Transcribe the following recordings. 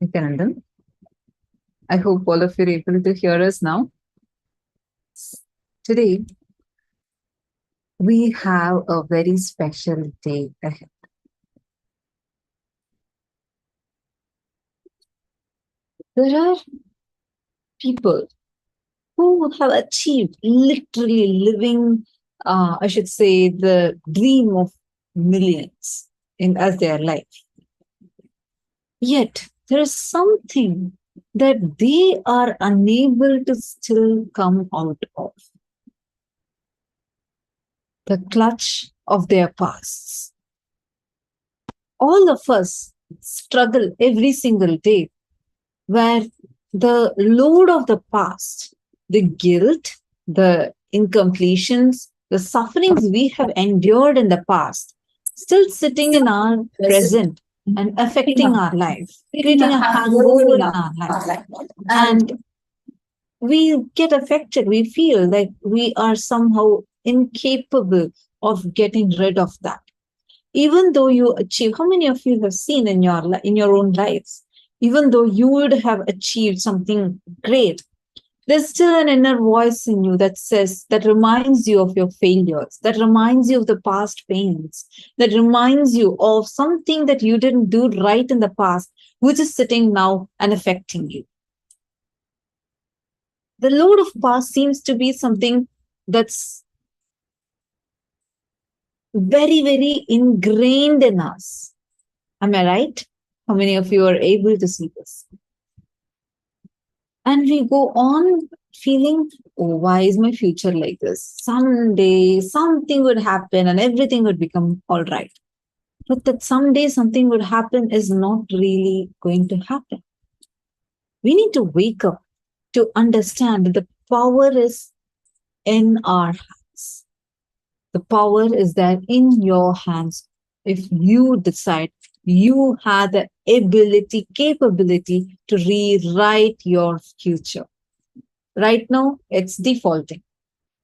Nithyananda. I hope all of you are able to hear us now. Today, we have a very special day ahead. There are people who have achieved literally living, I should say, the dream of millions as their life. Yet, there is something that they are unable to still come out of. The clutch of their pasts. All of us struggle every single day where the load of the past, the guilt, the incompletions, the sufferings we have endured in the past, still sitting in our present and affecting our life, creating a hangover in our life. And we get affected. We feel like we are somehow incapable of getting rid of that. Even though you achieve, how many of you have seen in your own lives, even though you would have achieved something great, there's still an inner voice in you that says, that reminds you of your failures, that reminds you of the past pains, that reminds you of something that you didn't do right in the past, which is sitting now and affecting you. The load of past seems to be something that's very, very ingrained in us. Am I right? How many of you are able to see this? And we go on feeling, oh, why is my future like this? Someday something would happen and everything would become all right. But that someday something would happen is not really going to happen. We need to wake up to understand that the power is in our hands. The power is there in your hands. If you decide, you have the capability to rewrite your future. Right now, it's defaulting.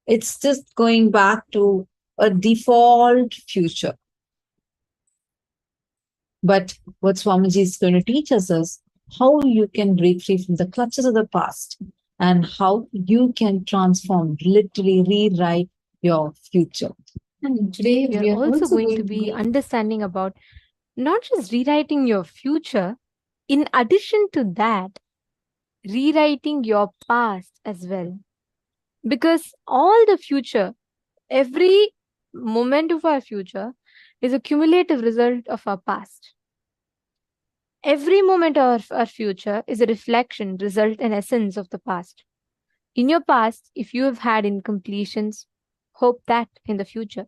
It's just going back to a default future. But what Swamiji is going to teach us is how you can break free from the clutches of the past and how you can transform, literally rewrite your future. And today we are also going to be understanding about not just rewriting your future, in addition to that, rewriting your past as well. Because all the future, every moment of our future is a cumulative result of our past. Every moment of our future is a reflection, result, and essence of the past. In your past, if you have had incompletions, hope that in the future.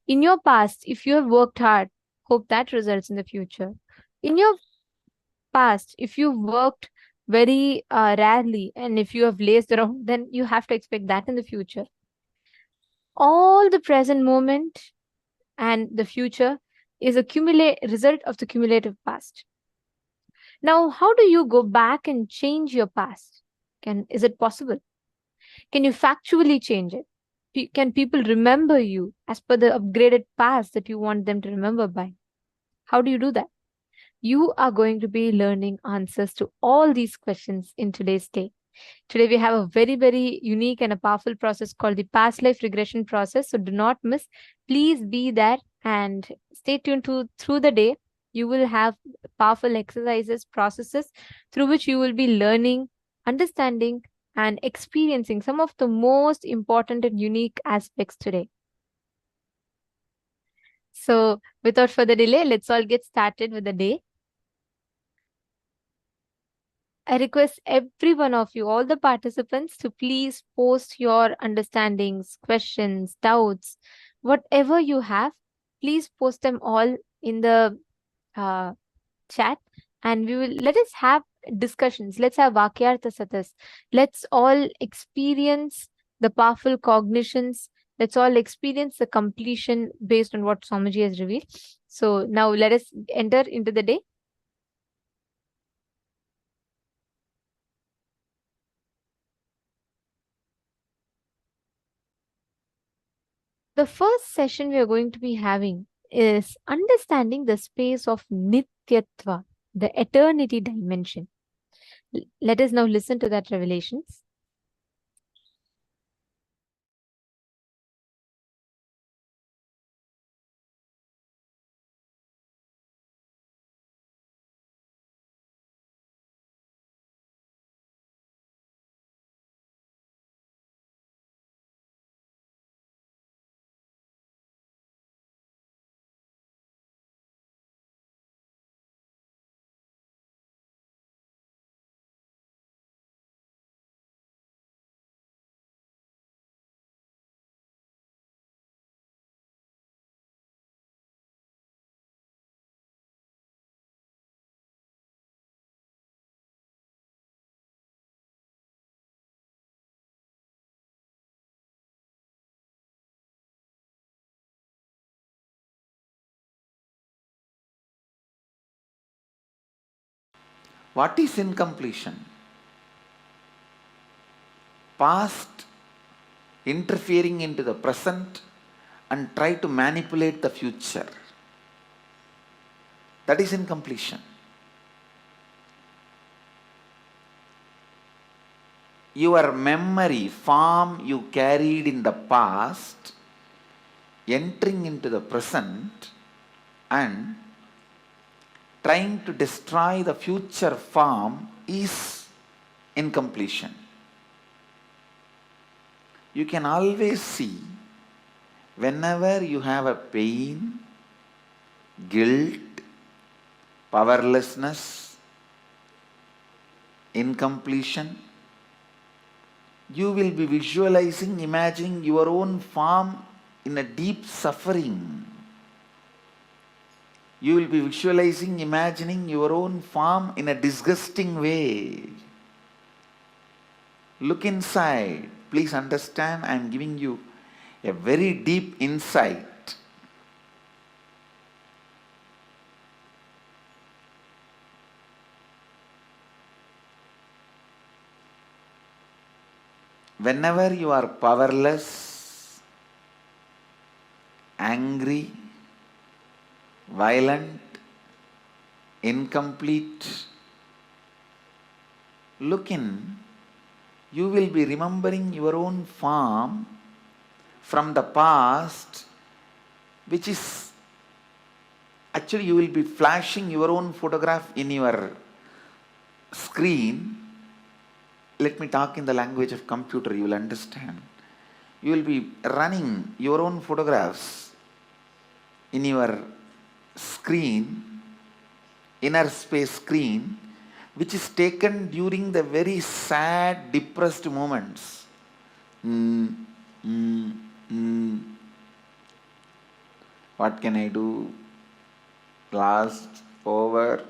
In your past, if you have worked hard, hope that results in the future. In your past, if you worked very rarely and if you have lazed around, then you have to expect that in the future. All the present moment and the future is a result of the cumulative past. Now, how do you go back and change your past? Is it possible? Can you factually change it? Can people remember you as per the upgraded past that you want them to remember by? How do you do that? You are going to be learning answers to all these questions in today's day. Today, we have a very, very unique and a powerful process called the past life regression process. So do not miss. Please be there and stay tuned through the day. You will have powerful exercises, processes through which you will be learning, understanding, and experiencing some of the most important and unique aspects today. So without further delay, let's all get started with the day. I request every one of you, all the participants, to please post your understandings, questions, doubts, whatever you have. Please post them all in the chat, and let us have discussions. Let's have Vakyartha Satas. Let's all experience the powerful cognitions. Let's all experience the completion based on what Swamiji has revealed. So now let us enter into the day. The first session we are going to be having is understanding the space of Nityatva. the eternity dimension. Let us now listen to that revelations. What is incompletion? Past interfering into the present and try to manipulate the future. That is incompletion. Your memory, form you carried in the past, entering into the present and trying to destroy the future form is incompletion. You can always see whenever you have a pain, guilt, powerlessness, incompletion, you will be visualizing, imagining your own form in a deep suffering. You will be visualizing, imagining your own form in a disgusting way. Look inside. Please understand, I am giving you a very deep insight. Whenever you are powerless, angry, violent, incomplete, look in, you will be remembering your own form from the past, which is actually you will be flashing your own photograph in your screen. Let me talk in the language of computer, you will understand. You will be running your own photographs in your screen, inner space screen, which is taken during the very sad, depressed moments. What can I do? Lost, over.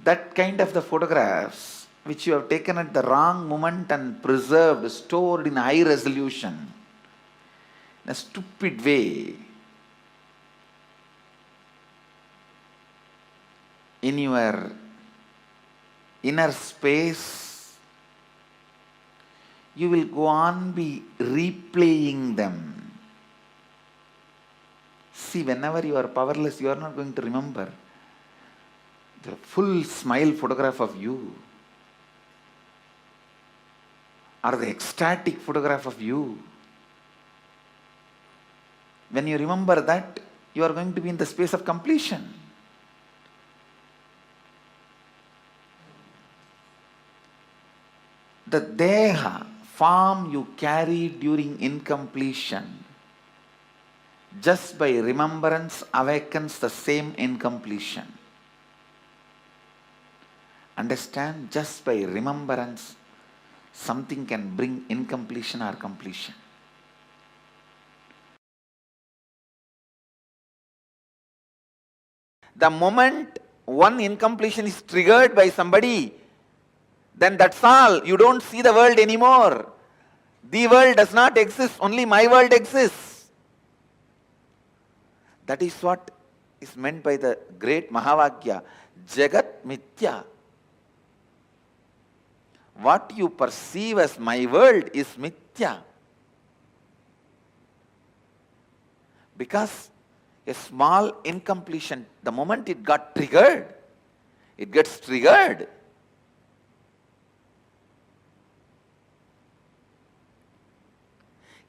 That kind of the photographs which you have taken at the wrong moment and preserved, stored in high resolution, in a stupid way, in your inner space, you will go on be replaying them. See, whenever you are powerless, you are not going to remember the full smile photograph of you or the ecstatic photograph of you. When you remember that, you are going to be in the space of completion. The deha, form you carry during incompletion, just by remembrance awakens the same incompletion. Understand? Just by remembrance, something can bring incompletion or completion. The moment one incompletion is triggered by somebody, then that's all. You don't see the world anymore. The world does not exist, only my world exists. That is what is meant by the great Mahavakya, Jagat Mithya. What you perceive as my world is Mithya. Because A small incompletion, the moment it got triggered, it gets triggered.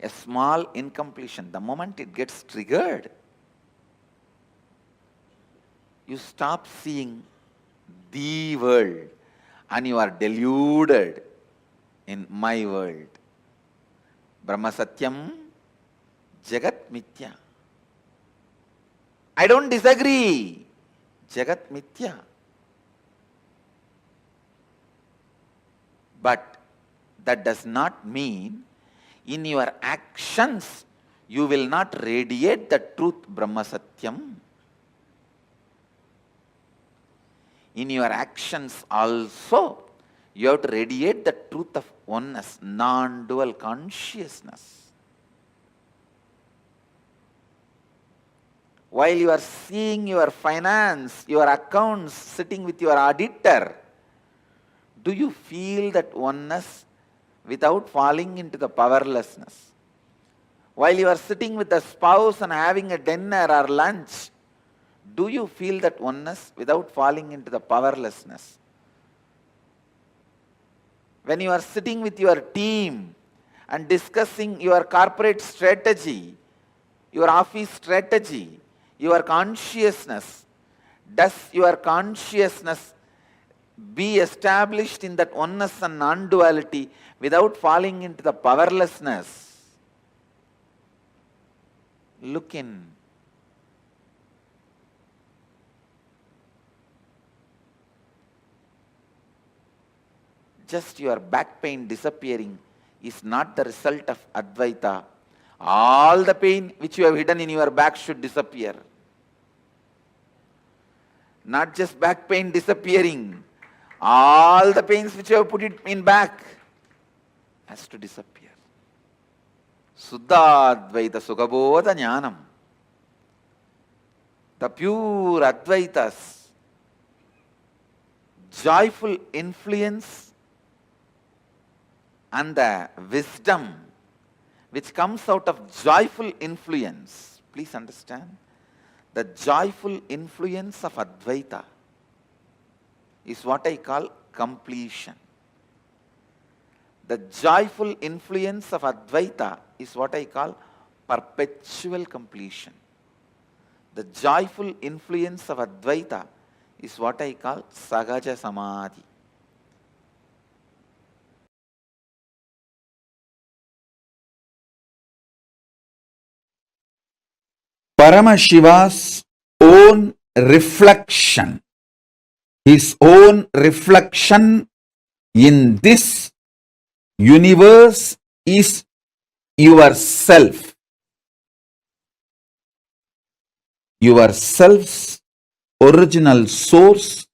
A small incompletion, the moment it gets triggered, you stop seeing the world and you are deluded in my world. Brahma Satyam, Jagat Mithya. I don't disagree. Jagat Mithya. But that does not mean in your actions you will not radiate the truth Brahma Satyam. In your actions also you have to radiate the truth of oneness, non-dual consciousness. While you are seeing your finance, your accounts, sitting with your auditor, do you feel that oneness without falling into the powerlessness? While you are sitting with a spouse and having a dinner or lunch, do you feel that oneness without falling into the powerlessness? When you are sitting with your team and discussing your corporate strategy, your office strategy, your consciousness, does your consciousness be established in that oneness and non-duality without falling into the powerlessness? Look in. Just your back pain disappearing is not the result of Advaita. All the pain which you have hidden in your back should disappear. Not just back pain disappearing. All the pains which you have put it in back has to disappear. Suddha Advaita Sukhabodha Jnanam. The pure Advaitas, joyful influence and the wisdom which comes out of joyful influence. Please understand, the joyful influence of Advaita is what I call completion. The joyful influence of Advaita is what I call perpetual completion. The joyful influence of Advaita is what I call Sahaja Samadhi. Paramashiva's own reflection, his own reflection in this universe is yourself. Yourself's original source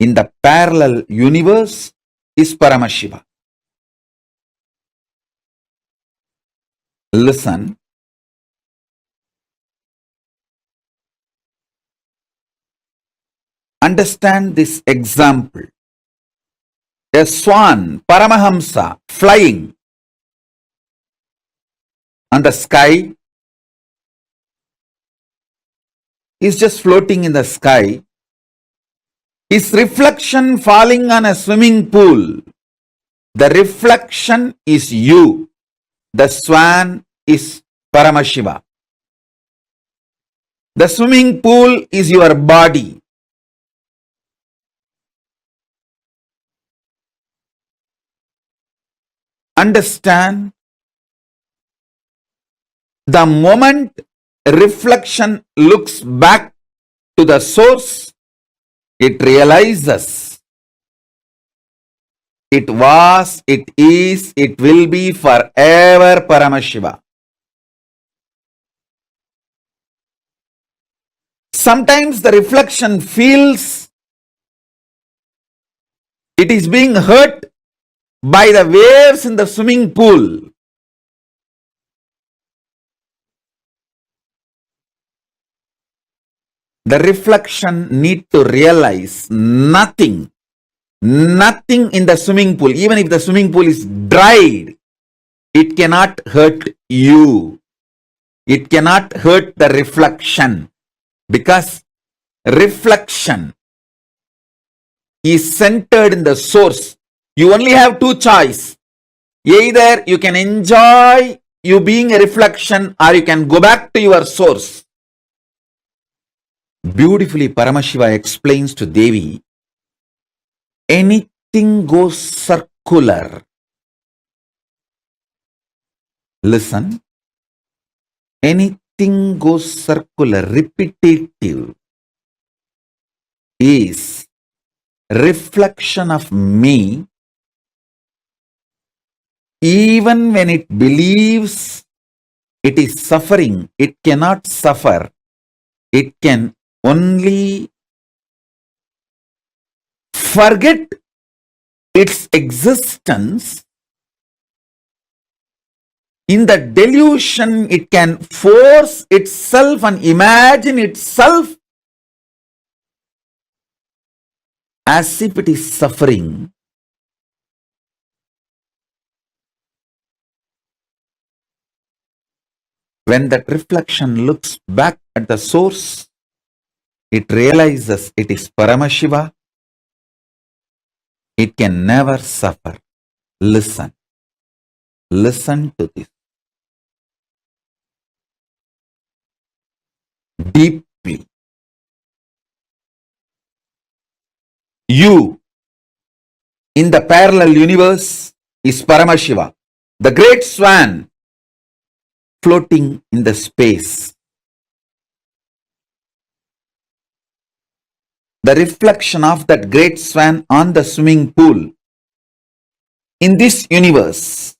in the parallel universe is Paramashiva. Listen. Understand this example. A swan, Paramahamsa, flying on the sky, is just floating in the sky. His reflection falling on a swimming pool. The reflection is you. The swan is Paramashiva. The swimming pool is your body. Understand, the moment reflection looks back to the source, it realizes it was, it is, it will be forever Paramashiva. Sometimes the reflection feels it is being hurt by the waves in the swimming pool. The reflection need to realize nothing in the swimming pool, even if the swimming pool is dried, it cannot hurt you. It cannot hurt the reflection, because reflection is centered in the source. You only have two choices. Either you can enjoy you being a reflection, or you can go back to your source. Beautifully, Paramashiva explains to Devi, anything goes circular. Listen, anything goes circular, repetitive, is reflection of me. Even when it believes it is suffering, it cannot suffer. It can only forget its existence. In the delusion, it can force itself and imagine itself as if it is suffering. When that reflection looks back at the source, it realizes it is Paramashiva. It can never suffer. Listen. Listen to this deeply. You in the parallel universe is Paramashiva, the great swan floating in the space. The reflection of that great swan on the swimming pool in this universe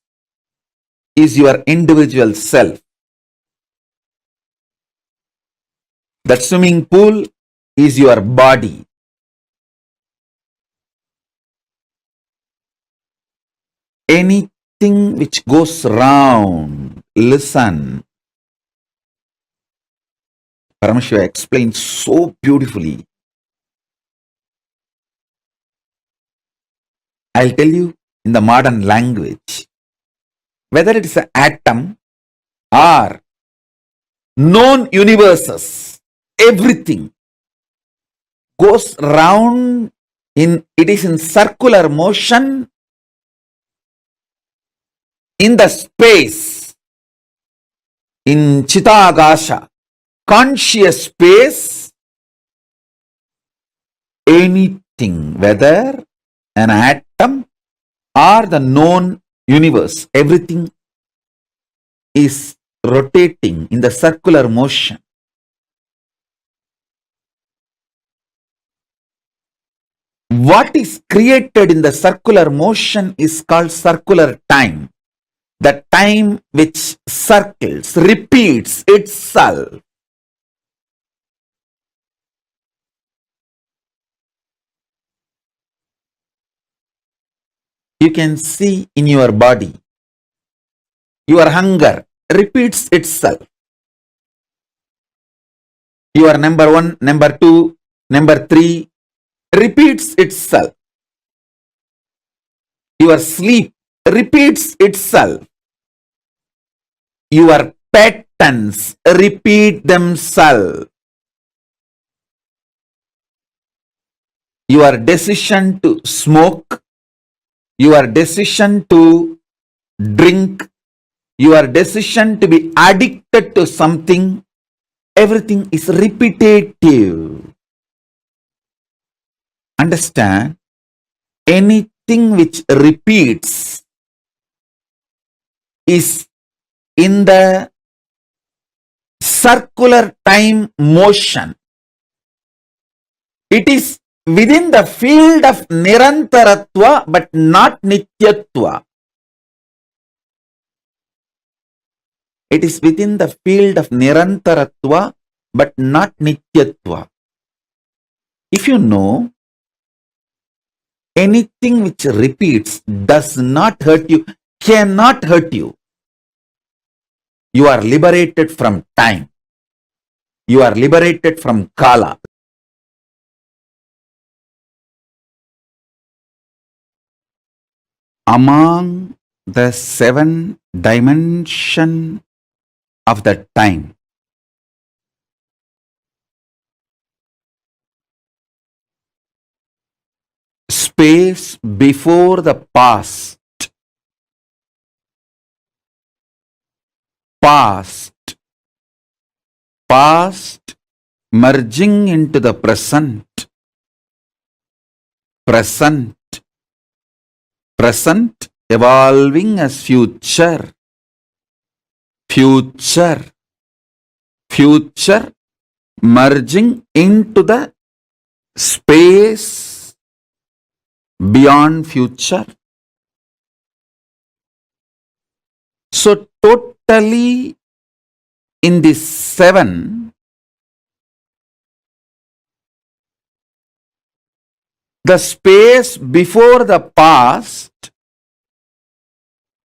is your individual self. That swimming pool is your body. Anything which goes round, listen. Paramashiva explains so beautifully. I'll tell you in the modern language, whether it is an atom or known universes, everything goes round it is in circular motion in the space, in Chitagasha, conscious space. Anything, whether an atom or the known universe, everything is rotating in the circular motion. What is created in the circular motion is called circular time. The time which circles, repeats itself. You can see in your body, your hunger repeats itself. Your number 1, number 2, number 3 repeats itself. Your sleep repeats itself. Your patterns repeat themselves. Your decision to smoke, your decision to drink, your decision to be addicted to something, everything is repetitive. Understand? Anything which repeats is in the circular time motion. It is within the field of Nirantaratva but not Nityatva. It is within the field of Nirantaratva but not Nityatva. If you know, anything which repeats does not hurt you, cannot hurt you. You are liberated from time. You are liberated from Kala. Among the 7 dimension of that time. Space before the past. Past. Past merging into the present. Present. Present evolving as future. Future. Future merging into the space beyond future. So totally in the 7, the space before the past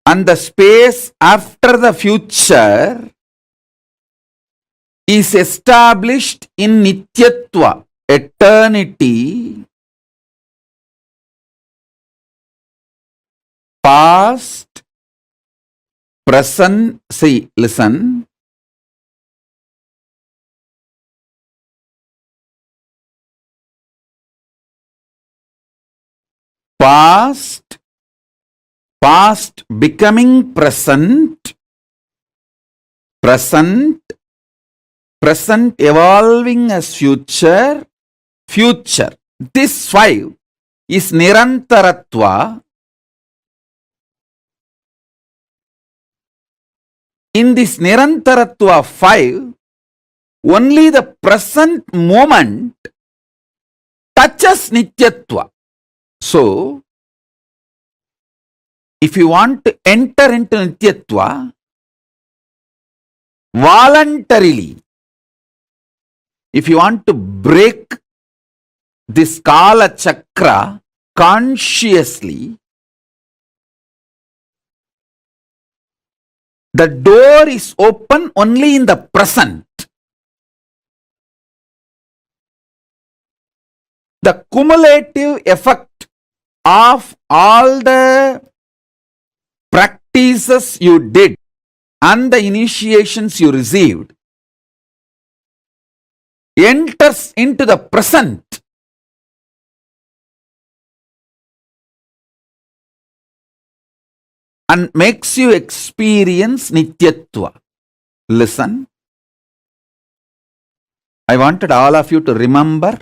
and the space after the future is established in Nityatva, eternity. Past, present, see, listen. Past, past becoming present, present, present evolving as future, future. This 5 is Nirantaratva. In this Nirantaratva 5, only the present moment touches Nityatva. So, if you want to enter into Nityatva, voluntarily, if you want to break this Kala Chakra consciously, the door is open only in the present. The cumulative effect of all the practices you did and the initiations you received enters into the present. And makes you experience Nityatva. Listen. I wanted all of you to remember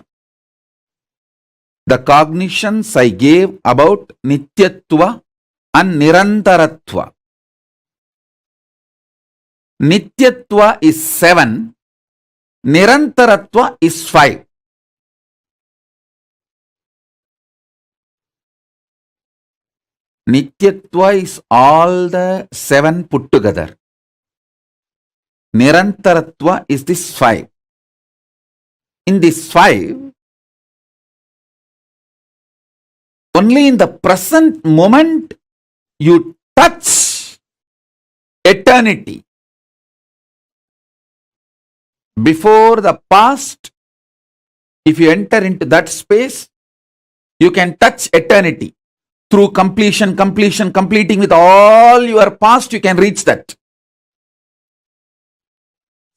the cognitions I gave about Nityatva and Nirantaratva. Nityatva is 7, Nirantaratva is 5. Nityatva is all the 7 put together. Nirantaratva is this 5. In this 5, only in the present moment you touch eternity. Before the past, if you enter into that space, you can touch eternity. Through completing with all your past, you can reach that.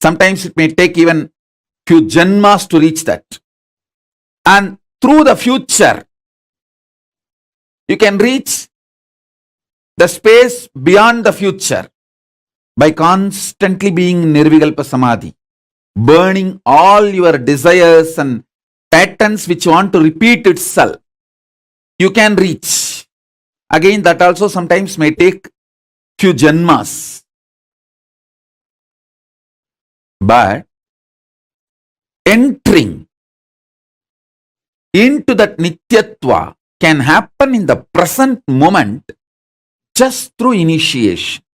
Sometimes it may take even few janmas to reach that. And through the future, you can reach the space beyond the future by constantly being Nirvikalpa Samadhi, burning all your desires and patterns which want to repeat itself. You can reach. Again, that also sometimes may take few janmas. But entering into that Nityatva can happen in the present moment just through initiation.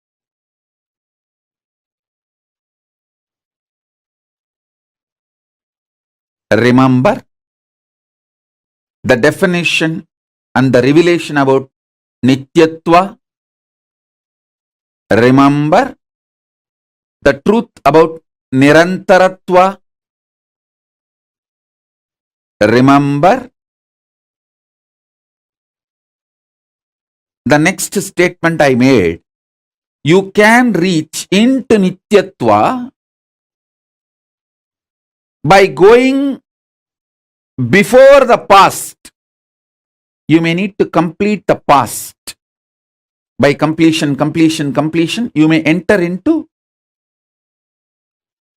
Remember the definition and the revelation about Nityatva. Remember the truth about Nirantaratva. Remember the next statement I made. you can reach into Nityatva by going before the past. You may need to complete the past. By completion, you may enter into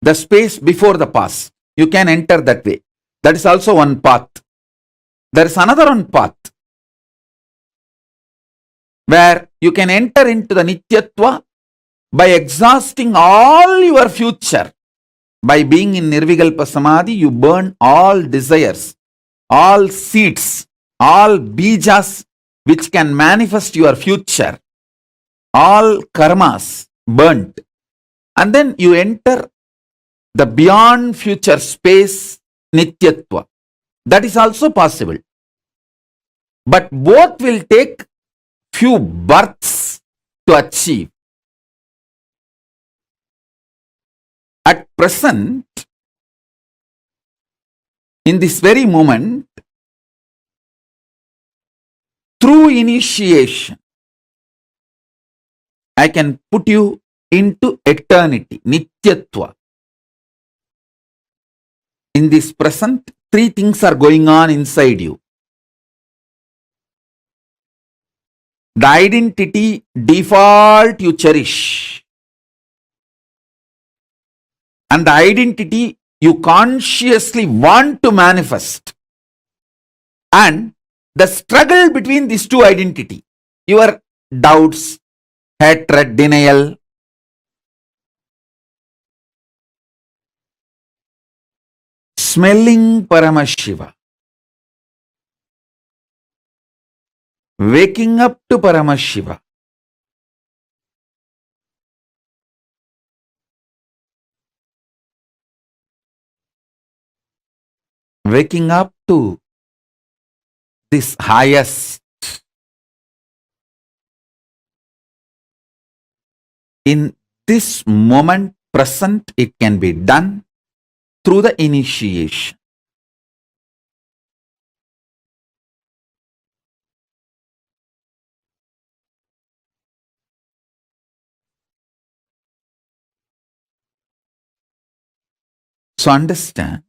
the space before the past. You can enter that way. That is also one path. There is another one path where you can enter into the Nityatva by exhausting all your future. By being in Nirvikalpa Samadhi, you burn all desires, all seeds, all bijas which can manifest your future, all karmas burnt. And then you enter the beyond future space, Nityatva. That is also possible. But both will take few births to achieve. At present, in this very moment, through initiation, I can put you into eternity, Nityatva. In this present, three things are going on inside you. The identity default you cherish, and the identity you consciously want to manifest, and the struggle between these two identities, your doubts, hatred, denial. Smelling Paramashiva, waking up to Paramashiva, waking up to this highest. In this moment present, it can be done through the initiation. So understand,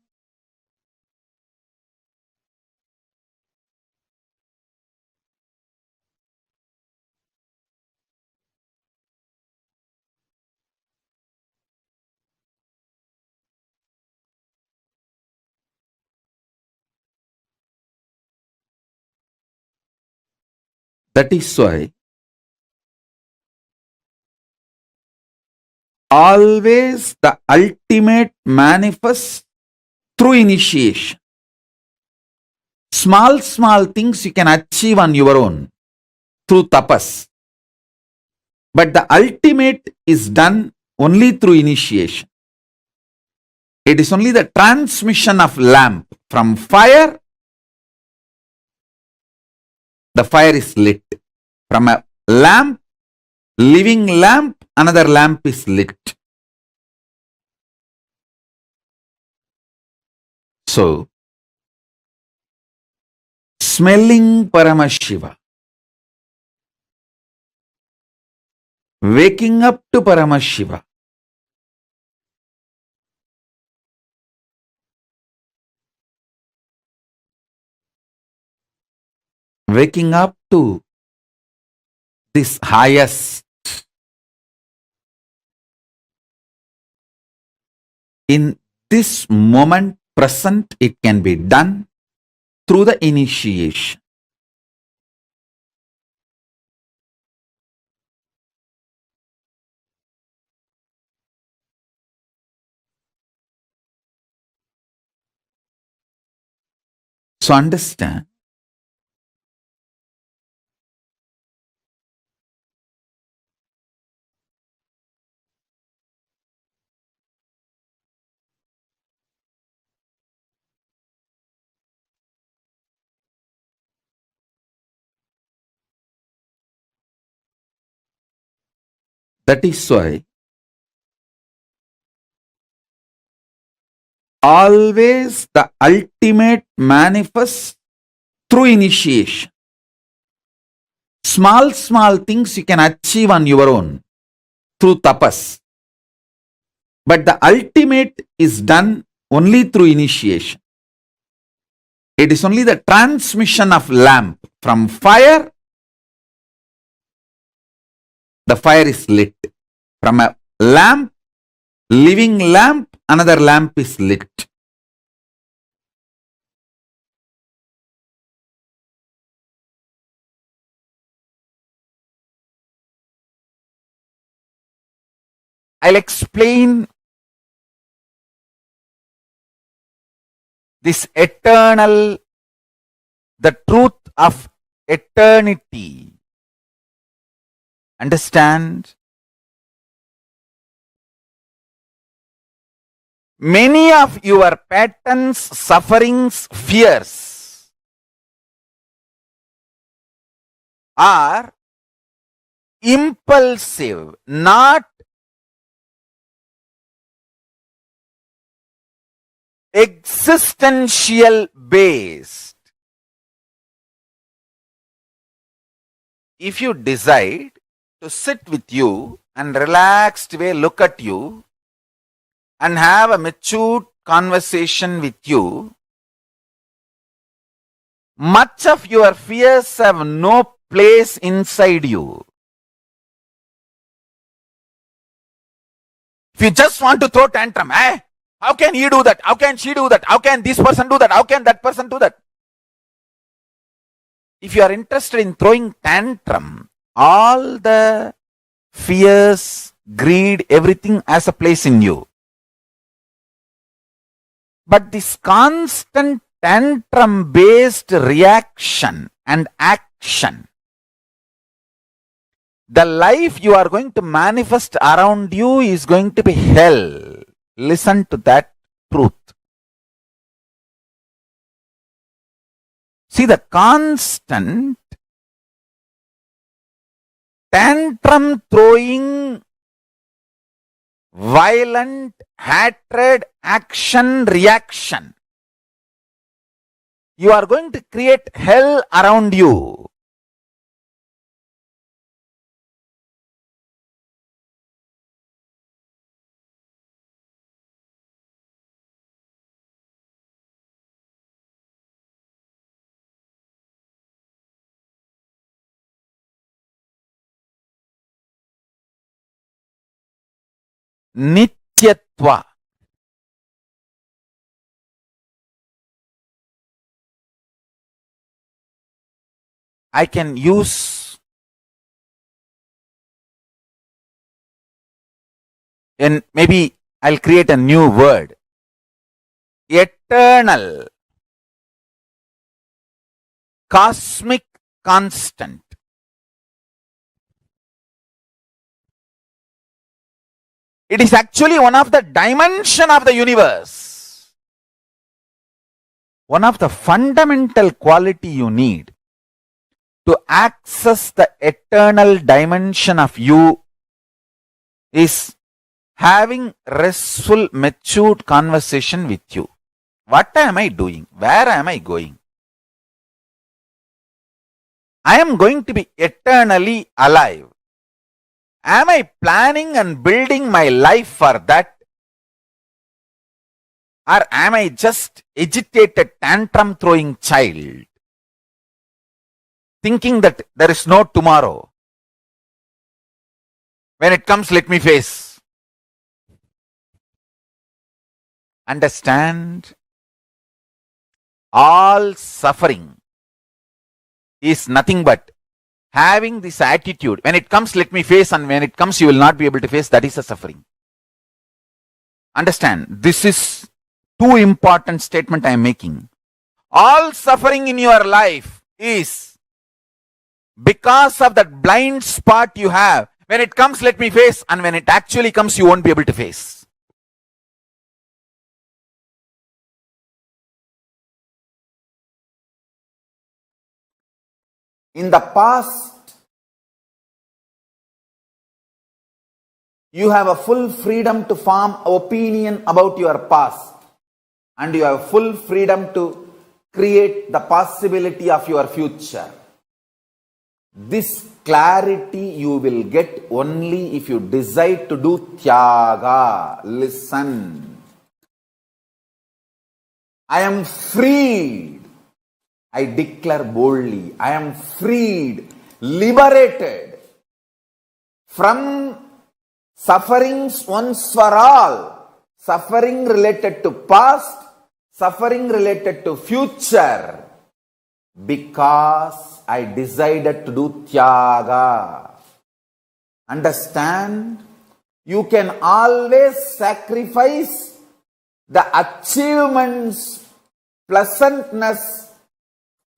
that is why always the ultimate manifests through initiation. Small things you can achieve on your own through tapas. But the ultimate is done only through initiation. It is only the transmission of lamp from fire. The fire is lit. From a lamp, living lamp, another lamp is lit. So, smelling Paramashiva, waking up to Paramashiva, waking up to this highest. In this moment present, it can be done through the initiation. So understand, that is why always the ultimate manifests through initiation. Small things you can achieve on your own through tapas. But the ultimate is done only through initiation. It is only the transmission of lamp from fire. The fire is lit. From a lamp, living lamp, another lamp is lit. I'll explain this eternal, the truth of eternity. Understand? Many of your patterns, sufferings, fears are impulsive, not existential based. If you decide to sit with you and relaxed way look at you and have a matured conversation with you, much of your fears have no place inside you. If you just want to throw tantrum, how can he do that? How can she do that? How can this person do that? How can that person do that? If you are interested in throwing tantrum, all the fears, greed, everything has a place in you. But this constant tantrum-based reaction and action, the life you are going to manifest around you is going to be hell. Listen to that truth. See, the constant tantrum throwing, violent hatred, action, reaction, you are going to create hell around you. Nityatva. I can use and maybe I'll create a new word. Eternal, cosmic constant. It is actually one of the dimension of the universe. One of the fundamental quality you need to access the eternal dimension of you is having restful, matured conversation with you. What am I doing? Where am I going? I am going to be eternally alive. Am I planning and building my life for that? Or am I just agitated, tantrum throwing child, thinking that there is no tomorrow? When it comes, let me face. Understand? All suffering is nothing but having this attitude. When it comes, let me face, and when it comes, you will not be able to face. That is a suffering. Understand? This is two important statement I am making. All suffering in your life is because of that blind spot you have. When it comes, let me face, and when it actually comes, you won't be able to face. In the past, you have a full freedom to form opinion about your past, and you have full freedom to create the possibility of your future. This clarity you will get only if you decide to do tyaga. Listen. I am freed. I declare boldly, I am freed, liberated from sufferings once for all. Suffering related to past, suffering related to future. Because I decided to do tyaga. Understand? You can always sacrifice the achievements, pleasantness,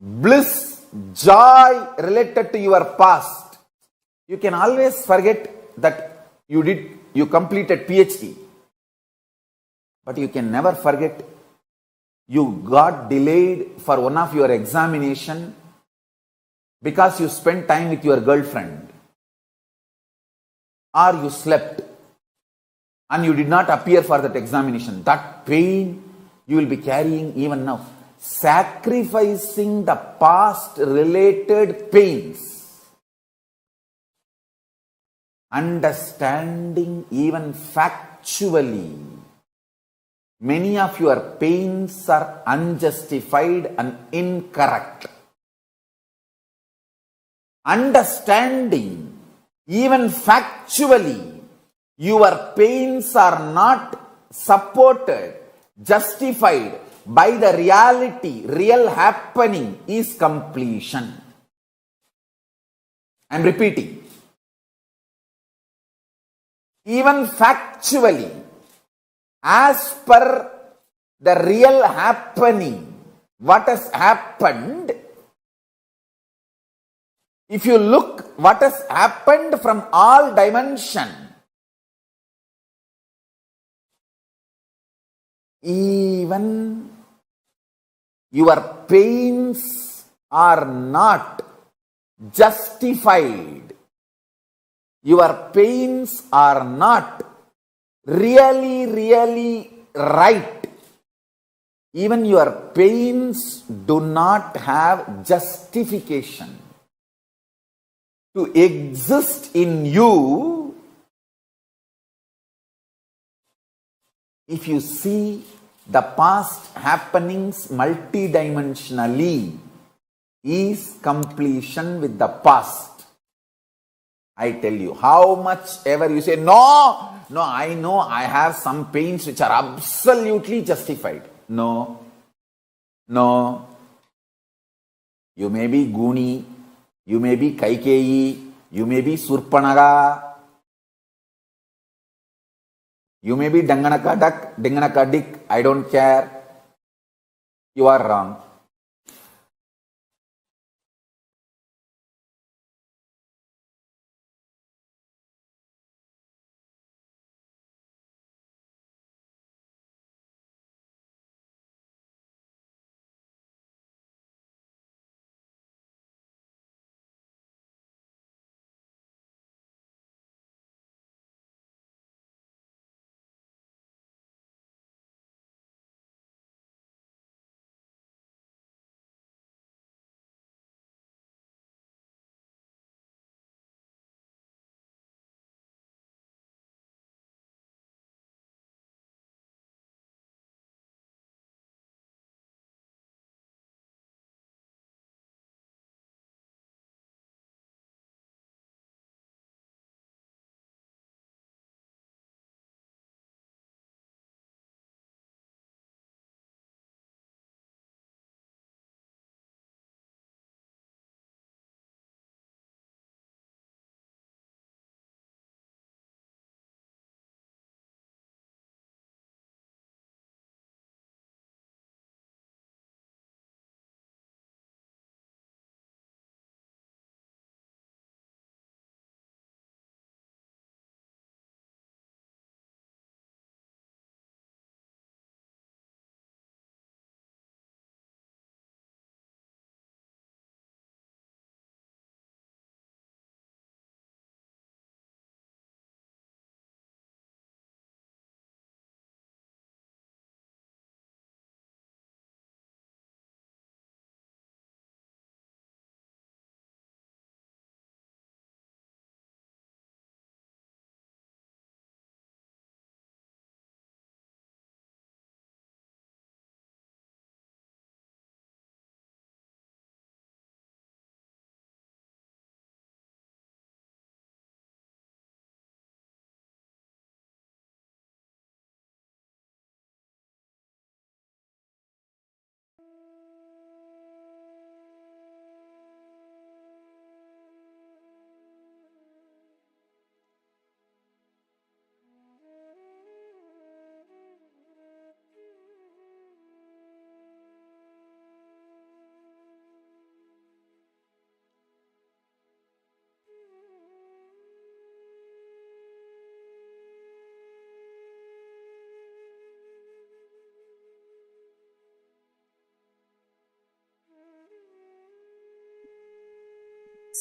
bliss, joy related to your past. You can always forget that you completed PhD. But you can never forget you got delayed for one of your examination because you spent time with your girlfriend, or you slept and you did not appear for that examination. That pain you will be carrying even now. Sacrificing the past related pains, understanding even factually, many of your pains are unjustified and incorrect. Understanding even factually, your pains are not supported, justified by the reality, real happening is completion. I am repeating. Even factually, as per the real happening, what has happened, if you look what has happened from all dimension, even your pains are not justified. Your pains are not really right. Even your pains do not have justification to exist in you. If you see the past happenings multidimensionally, is completion with the past. I tell you, how much ever you say, no, I know I have some pains which are absolutely justified. No. You may be Guni, you may be Kaikeyi, you may be Surpanaga, you may be Danganaka Duck, Danganaka Dick, I don't care. You are wrong.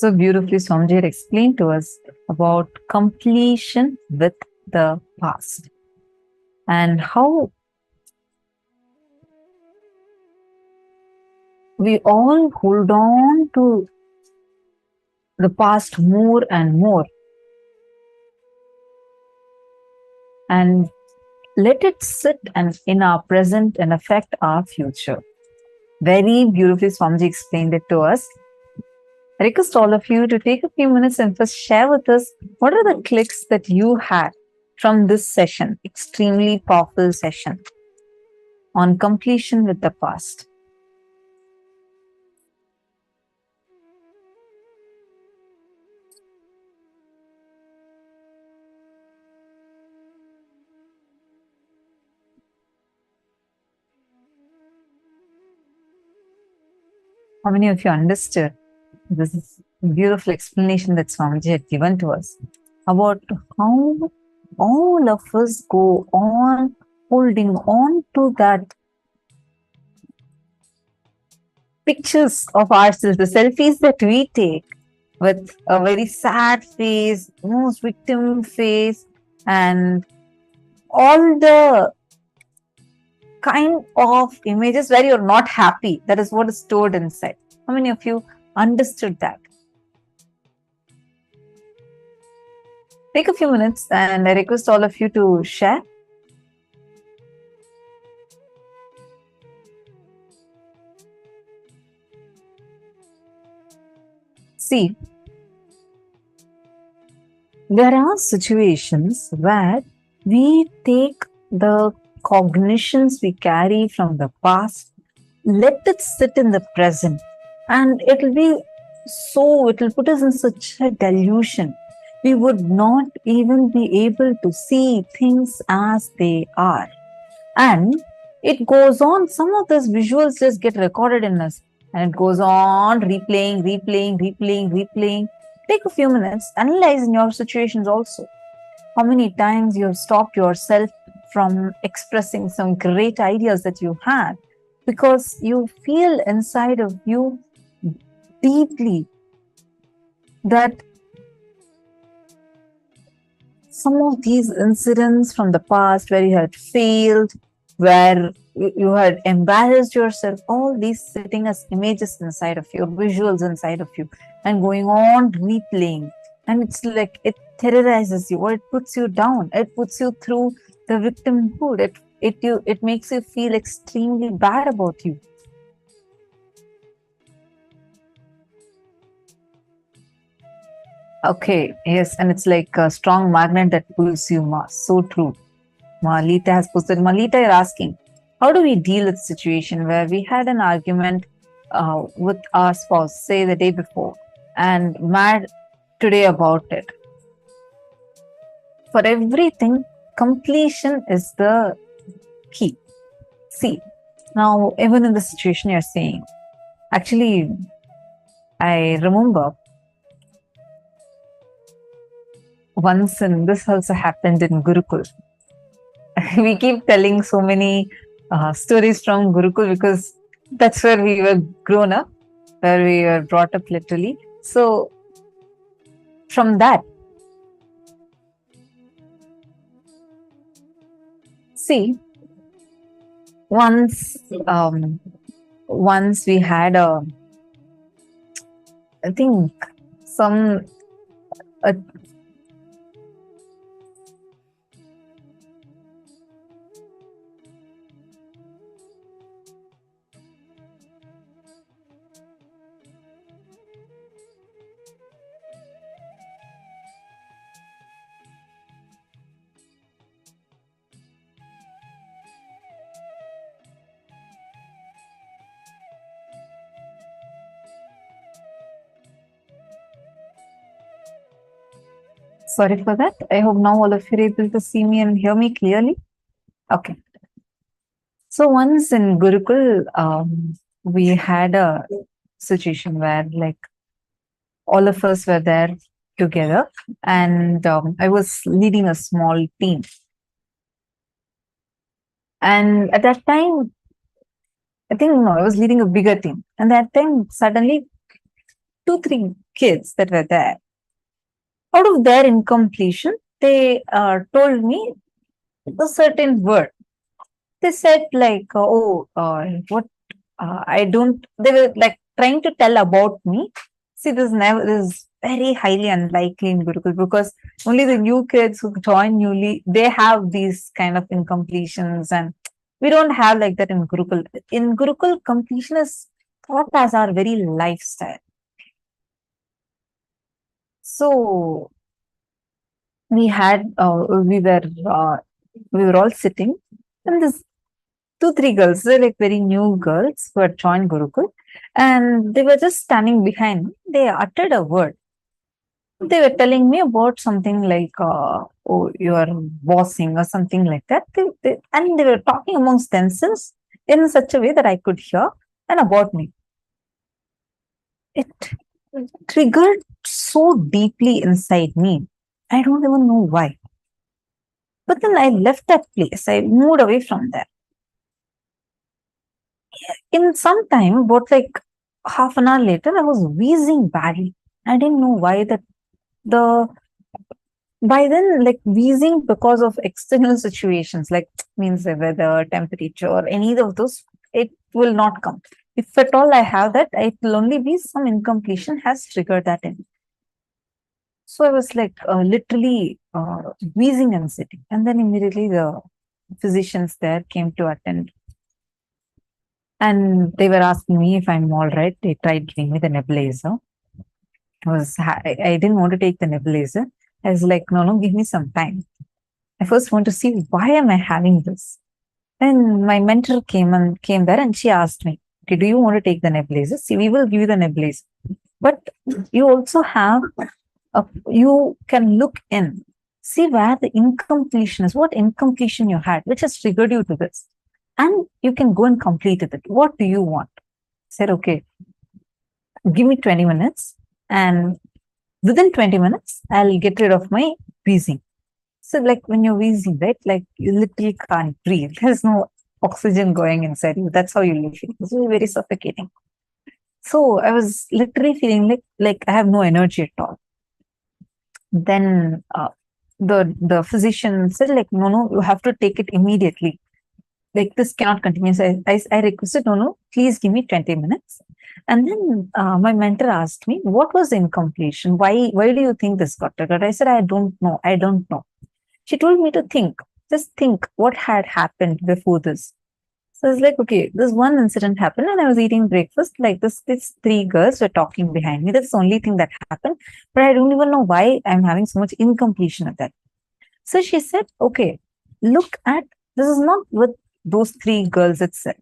So beautifully, Swamiji had explained to us about completion with the past and how we all hold on to the past more and more and let it sit and in our present and affect our future. Very beautifully, Swamiji explained it to us. I request all of you to take a few minutes and first share with us what are the clicks that you had from this session, extremely powerful session on completion with the past. How many of you understood this beautiful explanation that Swamiji had given to us about how all of us go on holding on to that pictures of ourselves, the selfies that we take with a very sad face, most victim face, and all the kind of images where you're not happy. That is what is stored inside. How many of you understood that? Take a few minutes and I request all of you to share. See, there are situations where we take the cognitions we carry from the past, let it sit in the present, and it will put us in such a delusion. We would not even be able to see things as they are. And it goes on, some of those visuals just get recorded in us, and it goes on replaying. Take a few minutes, analyze in your situations also. How many times you have stopped yourself from expressing some great ideas that you had because you feel inside of you deeply that some of these incidents from the past where you had failed, where you had embarrassed yourself, all these sitting as images inside of you, visuals inside of you, and going on replaying. And it's like it terrorizes you, or it puts you down. It puts you through the victimhood. It makes you feel extremely bad about you. Okay, yes, and it's like a strong magnet that pulls you more. So true. Malita has posted. Malita, you're asking, how do we deal with a situation where we had an argument with our spouse, say the day before, and mad today about it? For everything, completion is the key. See, now even in the situation you're saying, actually, I remember once, and this also happened in Gurukul. We keep telling so many stories from Gurukul because that's where we were grown up, where we were brought up literally. So from that, see, once we had I think a sorry for that. I hope now all of you are able to see me and hear me clearly. Okay. So once in Gurukul, we had a situation where like all of us were there together, and I was leading a small team. And at that time, I think, no, I was leading a bigger team. And that time, suddenly, 2-3 kids that were there, out of their incompletion, they told me a certain word. They said like, what, I don't, they were like trying to tell about me. See, this is very highly unlikely in Gurukul, because only the new kids who join newly, they have these kind of incompletions, and we don't have like that in Gurukul. In Gurukul, completion is thought as our very lifestyle. So we were all sitting, and this 2, 3 girls, they're like very new girls who had joined Gurukul, and they were just standing behind me. They uttered a word. They were telling me about something like, oh, you are bossing or something like that. And they were talking amongst themselves in such a way that I could hear, and about me. It triggered so deeply inside me. I don't even know why. But then I left that place. I moved away from there. In some time, about like half an hour later, I was wheezing badly. I didn't know why by then, like wheezing because of external situations, like means the weather, temperature, or any of those, it will not come. If at all I have that, it will only be some incompletion has triggered that in. So I was like literally wheezing and sitting. And then immediately the physicians there came to attend. And they were asking me if I'm all right. They tried giving me the nebulizer. I didn't want to take the nebulizer. I was like, no, give me some time. I first want to see why am I having this. Then my mentor came there, and she asked me, okay, do you want to take the nebulizer? See, we will give you the nebulizer. But you also have, you can look in, see where the incompletion is, what incompletion you had, which has triggered you to this. And you can go and complete it. What do you want? I said, okay, give me 20 minutes. And within 20 minutes, I'll get rid of my wheezing. So like when you're wheezing, right? Like you literally can't breathe. There's no oxygen going inside you. That's how you live. It's really very suffocating. So I was literally feeling like I have no energy at all. Then the physician said like, no, you have to take it immediately. Like this cannot continue. So I requested, no, please give me 20 minutes. And then my mentor asked me, what was the incompletion? Why do you think this got triggered? I said, I don't know. She told me to just think what had happened before this. So I was like, okay, this one incident happened and I was eating breakfast. Like these 3 girls were talking behind me. That's the only thing that happened. But I don't even know why I'm having so much incompletion of that. So she said, okay, look at, this is not with those 3 girls itself,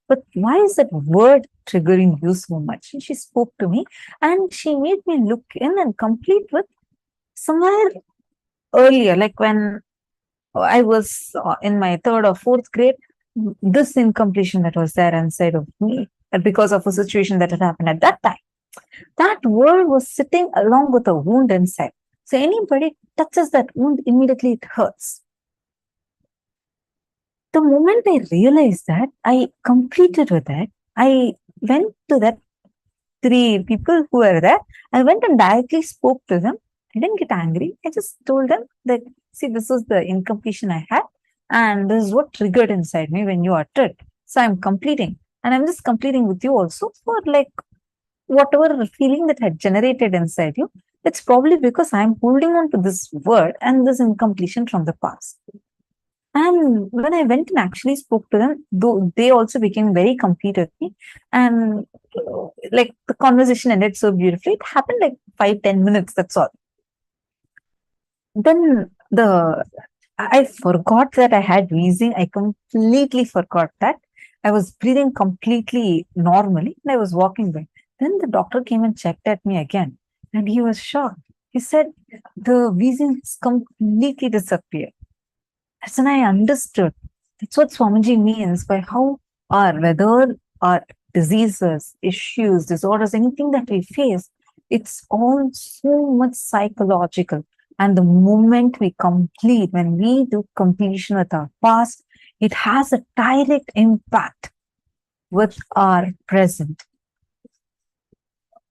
but why is that word triggering you so much? And she spoke to me and she made me look in and complete with somewhere earlier, like when I was in my 3rd or 4th grade, this incompletion that was there inside of me because of a situation that had happened at that time. That word was sitting along with a wound inside. So anybody touches that wound, immediately it hurts. The moment I realized that, I completed with that. I went to that 3 people who were there. I went and directly spoke to them. I didn't get angry. I just told them that, see, this was the incompletion I had. And this is what triggered inside me when you uttered. So I'm completing. And I'm just completing with you also for like whatever feeling that had generated inside you. It's probably because I'm holding on to this word and this incompletion from the past. And when I went and actually spoke to them, though they also became very complete with me. And like the conversation ended so beautifully. It happened like 5-10 minutes, that's all. Then I forgot that I had wheezing. I completely forgot that. I was breathing completely normally and I was walking by. Then the doctor came and checked at me again and he was shocked. He said, the wheezing has completely disappeared. That's when I understood. That's what Swamiji means by how whether our diseases, issues, disorders, anything that we face, it's all so much psychological. And the moment we complete, when we do completion with our past, it has a direct impact with our present.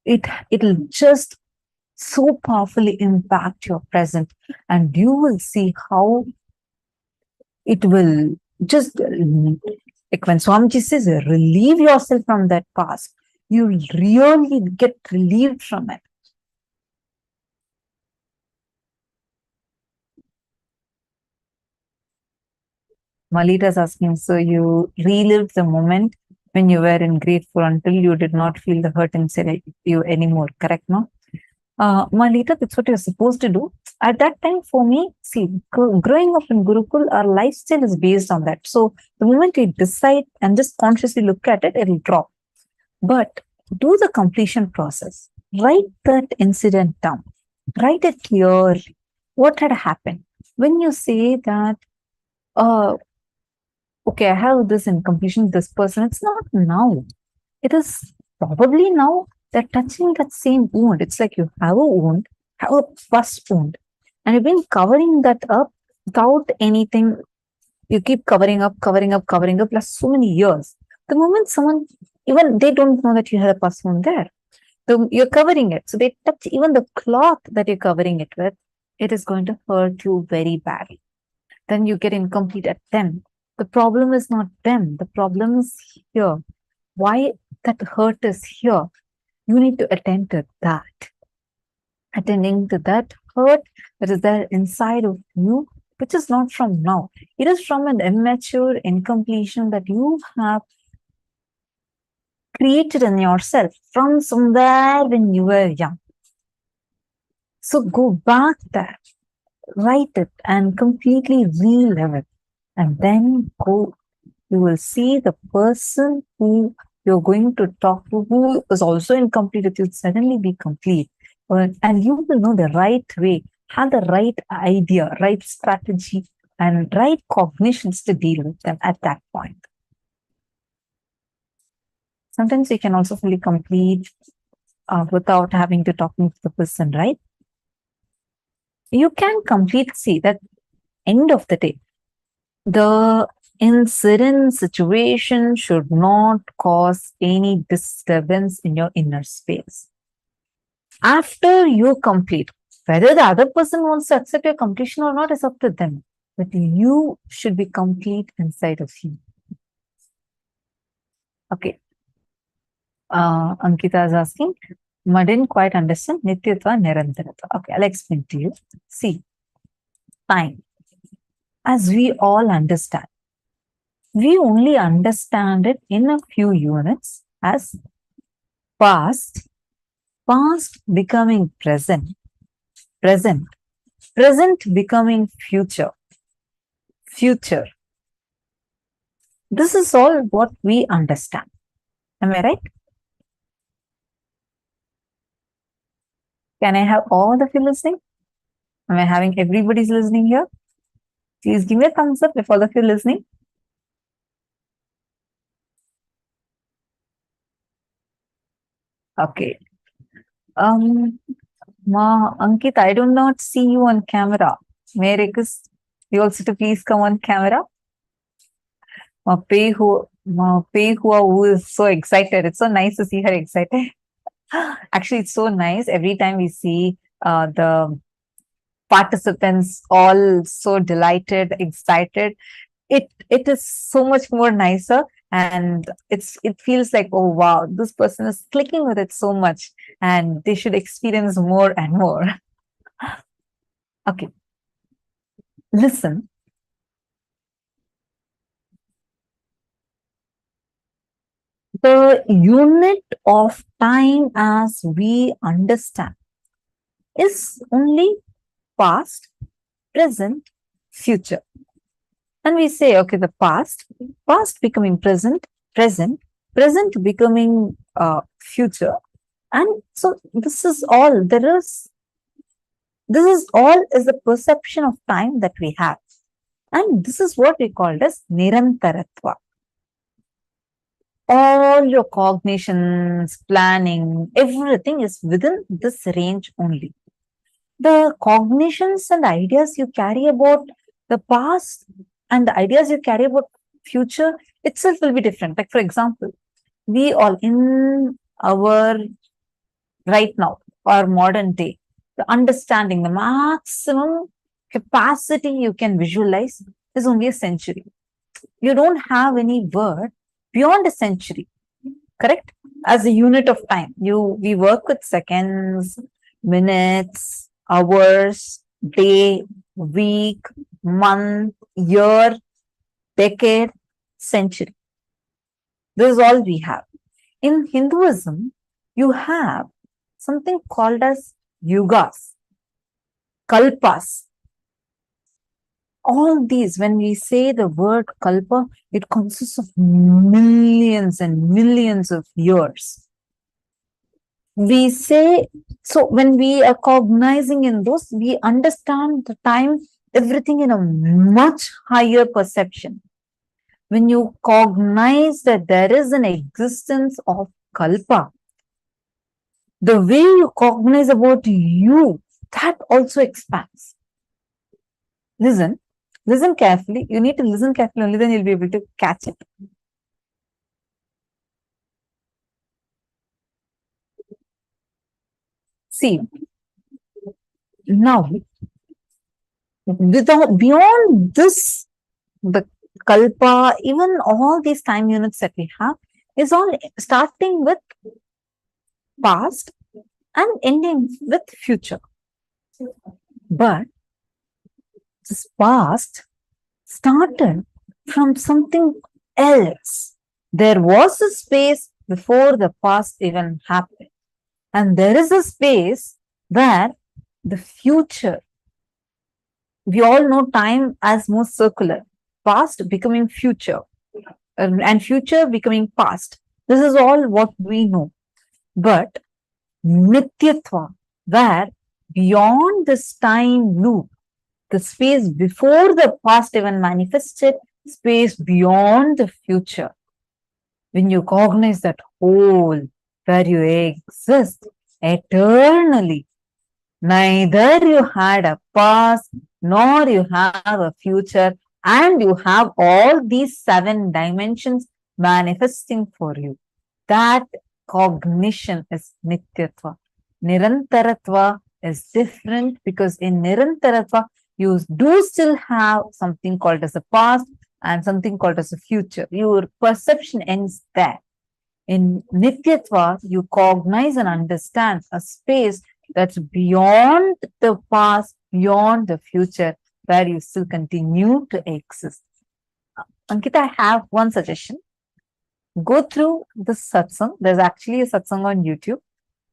It'll just so powerfully impact your present, and you will see how it will just, like when Swamiji says, relieve yourself from that past, you will really get relieved from it. Malita is asking, so you relived the moment when you were in grade 4 until you did not feel the hurt inside you anymore, correct, no? Malita, that's what you're supposed to do. At that time, for me, see, growing up in Gurukul, our lifestyle is based on that. So the moment we decide and just consciously look at it, it'll drop. But do the completion process. Write that incident down. Write it clearly. What had happened? When you say that, okay, I have this in completion with this person, it's not now. It is probably now they're touching that same wound. It's like you have a wound, have a first wound, and you've been covering that up without anything. You keep covering up last so many years. The moment someone, even they don't know that you had a pus wound there. So you're covering it. So they touch even the cloth that you're covering it with, it is going to hurt you very badly. Then you get incomplete at them. The problem is not them. The problem is here. Why that hurt is here. You need to attend to that. Attending to that hurt that is there inside of you, which is not from now. It is from an immature incompletion that you have created in yourself from somewhere when you were young. So go back there, write it, and completely relive it. And then go, you will see the person who you're going to talk to, who is also incomplete, it will suddenly be complete. And you will know the right way, have the right idea, right strategy, and right cognitions to deal with them at that point. Sometimes you can also fully complete without having to talk to the person, right? You can complete, see, that end of the day, the incident situation should not cause any disturbance in your inner space. After you complete, whether the other person wants to accept your completion or not is up to them, but you should be complete inside of you. Okay. Ankita is asking, I didn't quite understand Nityatva Nirantaratva. Okay, I'll explain to you. See, time, as we all understand, we only understand it in a few units as past, past becoming present, present, present becoming future, future. This is all what we understand. Am I right? Can I have all of you listening? Am I having everybody's listening here? Please give me a thumbs up if all of you are listening. Okay. Ankit, I do not see you on camera. May I request you also to please come on camera? Who is so excited. It's so nice to see her excited. Actually, it's so nice. Every time we see the participants all so delighted, excited, it is so much more nicer, and it feels like, oh wow, this person is clicking with it so much, and they should experience more and more. Okay, listen. The unit of time as we understand is only past, present, future. And we say, okay, the past becoming present, present becoming future. And so this is all is the perception of time that we have. And this is what we call as Nirantaratva. All your cognitions, planning, everything is within this range only. The cognitions and ideas you carry about the past and the ideas you carry about future itself will be different. Like, for example, we all in our right now, our modern day, the understanding, the maximum capacity you can visualize is only a century. You don't have any word beyond a century, correct? As a unit of time, we work with seconds, minutes, hours, day, week, month, year, decade, century. This is all we have. In Hinduism, you have something called as yugas, kalpas. All these, when we say the word kalpa, it consists of millions and millions of years. We say, so when we are cognizing in those, we understand the time, everything in a much higher perception. When you cognize that there is an existence of kalpa, the way you cognize about you, that also expands. Listen carefully. You need to listen carefully, only then you'll be able to catch it. See, now, beyond this, the kalpa, even all these time units that we have, is all starting with past and ending with future. But this past started from something else. There was a space before the past even happened. And there is a space where the future, we all know time as more circular, past becoming future, and future becoming past. This is all what we know. But Nityatva, where beyond this time loop, the space before the past even manifested, space beyond the future, when you cognize that whole where you exist eternally, neither you had a past nor you have a future, and you have all these 7 dimensions manifesting for you. That cognition is Nityatva. Nirantaratva is different, because in Nirantaratva, you do still have something called as a past and something called as a future. Your perception ends there. In Nityatva, you cognize and understand a space that's beyond the past, beyond the future, where you still continue to exist. Ankita, I have one suggestion. Go through the satsang. There's actually a satsang on YouTube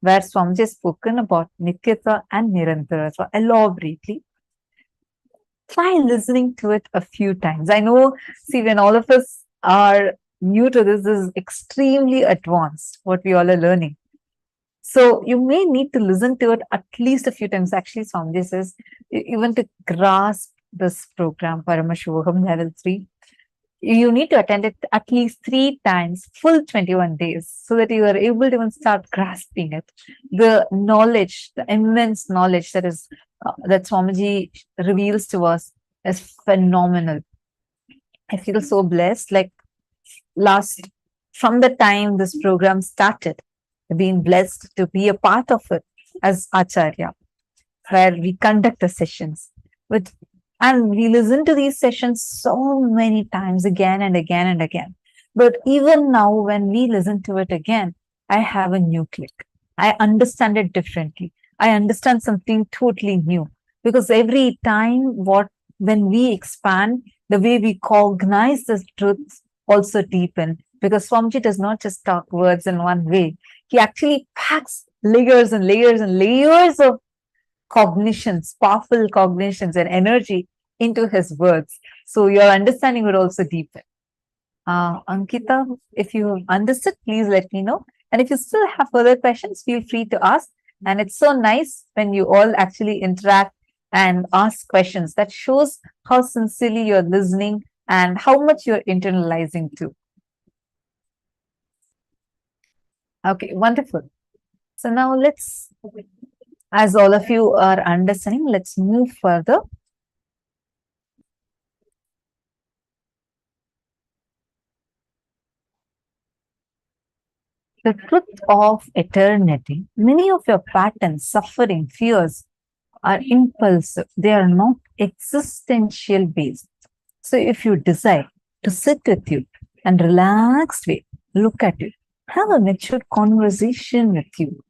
where Swamiji has spoken about Nityatva and Nirantaratva elaborately. Try listening to it a few times. I know, see, when all of us are new to this is extremely advanced, what we all are learning. So you may need to listen to it at least a few times. Actually, Swamiji says, even to grasp this program, Paramashivoham level 3, you need to attend it at least 3 times, full 21 days, so that you are able to even start grasping it. The knowledge, the immense knowledge that is that Swamiji reveals to us is phenomenal. I feel so blessed. Like from the time this program started, I've been blessed to be a part of it as Acharya, where we conduct the sessions and we listen to these sessions so many times, again and again and again. But even now, when we listen to it again, I have a new click. I understand it differently. I understand something totally new, because every time when we expand, the way we cognize the truths also deepen, because Swamiji does not just talk words in one way. He actually packs layers and layers and layers of cognitions, powerful cognitions and energy into his words. So your understanding would also deepen. Ankita, if you understood, please let me know. And if you still have further questions, feel free to ask. And it's so nice when you all actually interact and ask questions. That shows how sincerely you're listening and how much you're internalizing too. Okay, wonderful. So now as all of you are understanding, let's move further. The truth of eternity. Many of your patterns, suffering, fears are impulsive. They are not existential based. So if you decide to sit with you and relaxed way, look at you, have a mature conversation with you,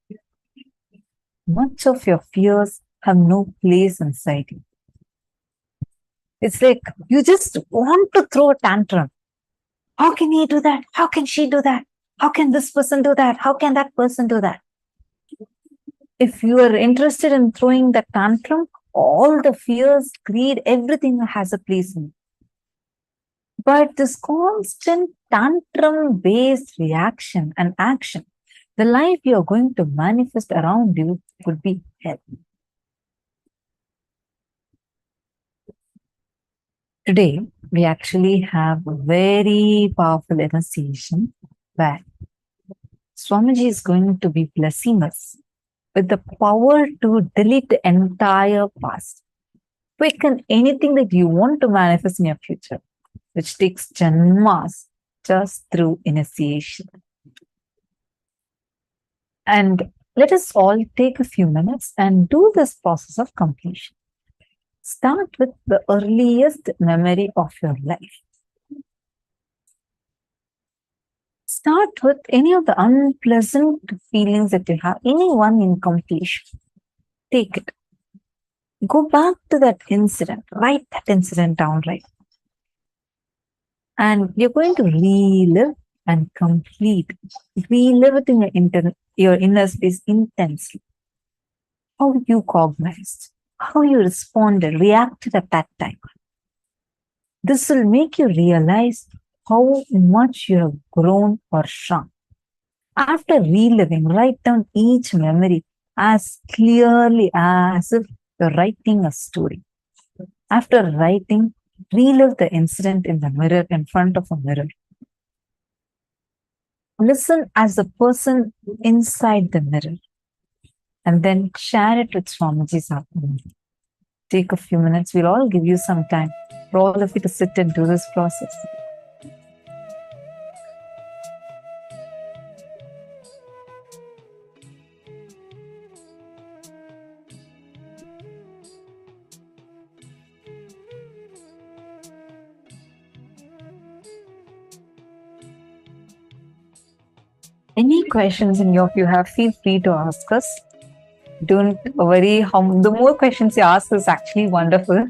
much of your fears have no place inside you. It's like you just want to throw a tantrum. How can he do that? How can she do that? How can this person do that? How can that person do that? If you are interested in throwing the tantrum, all the fears, greed, everything has a place in it. But this constant tantrum based reaction and action, the life you are going to manifest around you would be hell. Today, we actually have a very powerful initiation where Swamiji is going to be blessing us with the power to delete the entire past. Quicken anything that you want to manifest in your future, which takes janmas just through initiation. And let us all take a few minutes and do this process of completion. Start with the earliest memory of your life. Start with any of the unpleasant feelings that you have, any one in completion. Take it. Go back to that incident. Write that incident down, right? And you're going to relive and complete. Relive it in your inner space intensely. How you cognized, how you responded, reacted at that time. This will make you realize how much you have grown or shrunk. After reliving, write down each memory as clearly as if you're writing a story. After writing, relive the incident in the mirror, in front of a mirror. Listen as the person inside the mirror. And then share it with Swamiji's Atman. Take a few minutes. We'll all give you some time for all of you to sit and do this process. Any questions in your you have, feel free to ask us. Don't worry, the more questions you ask is actually wonderful.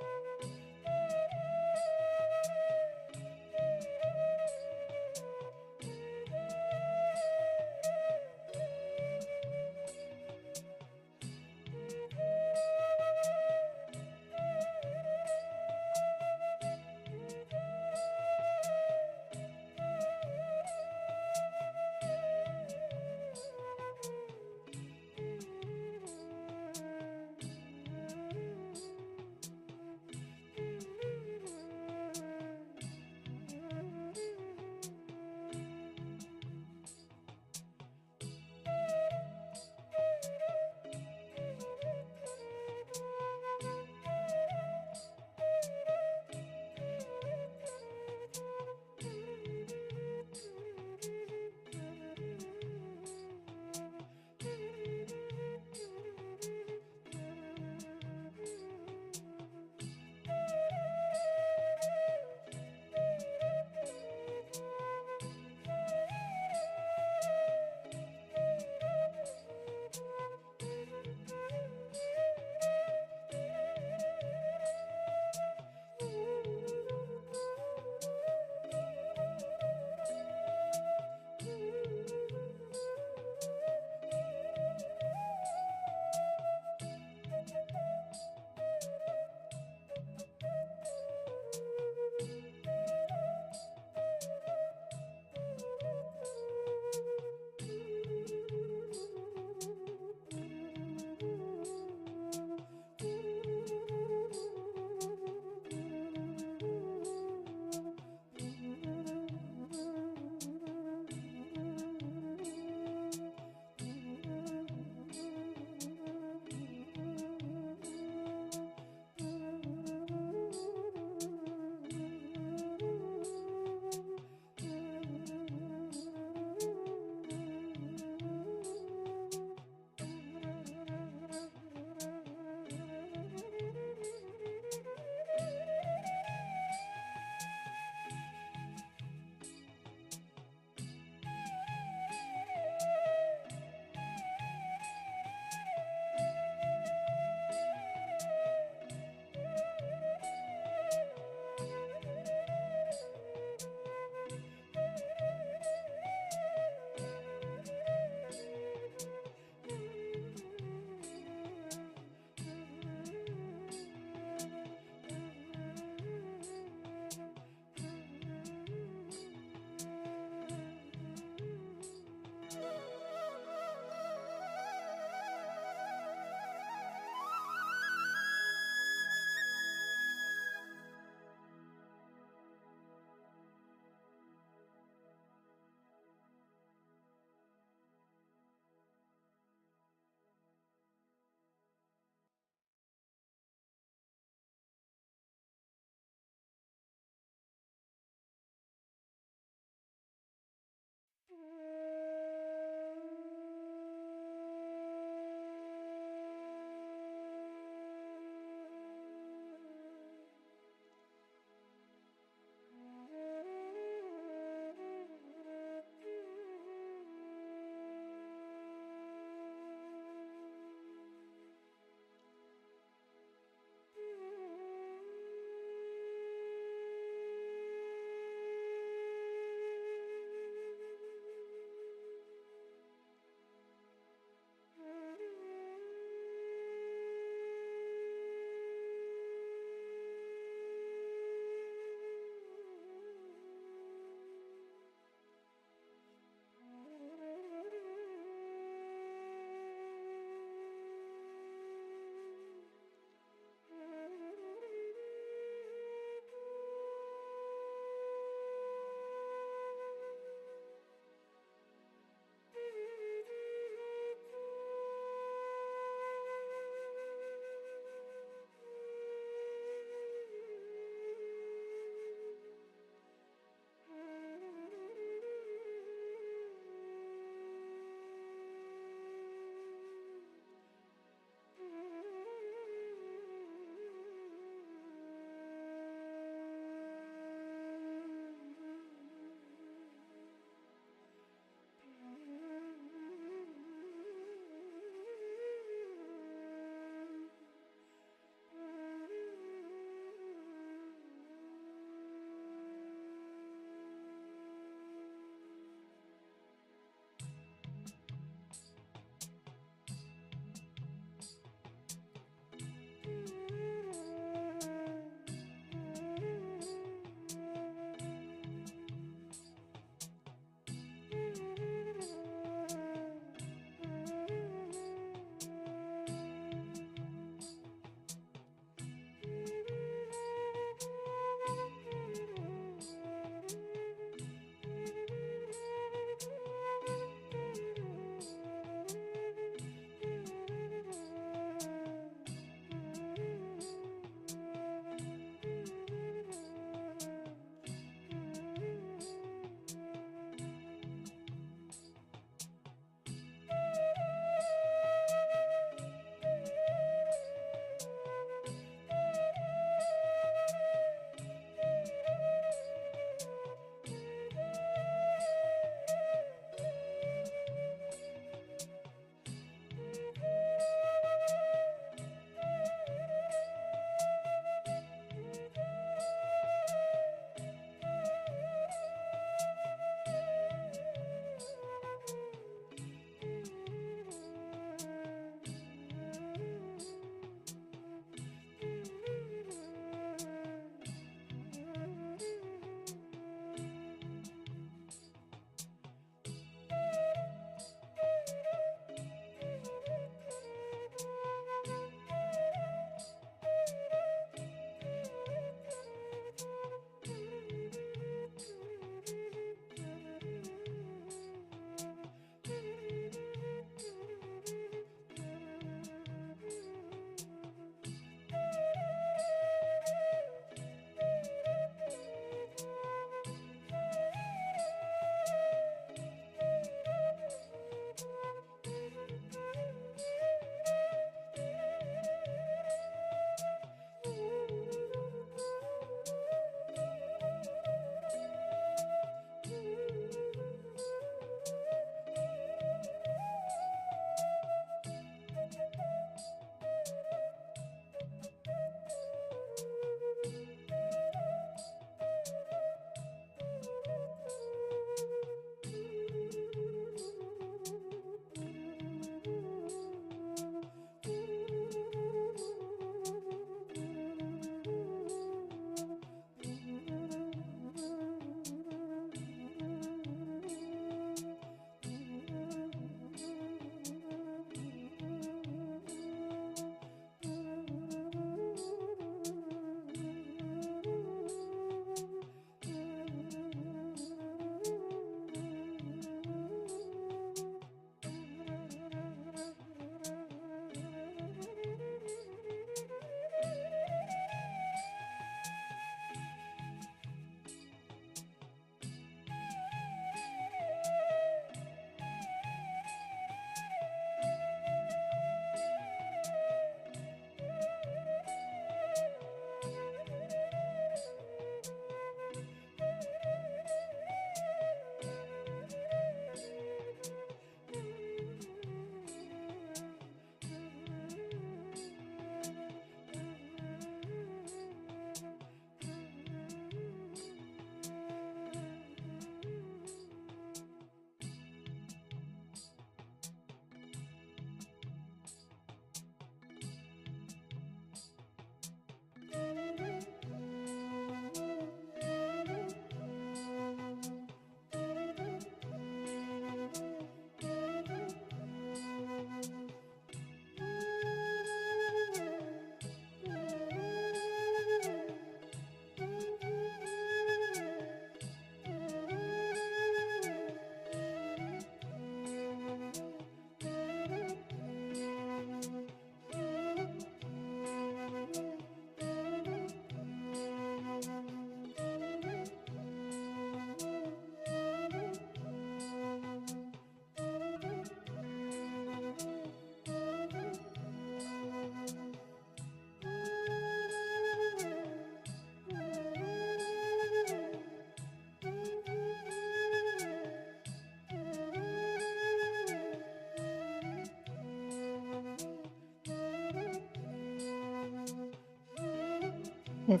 Yes.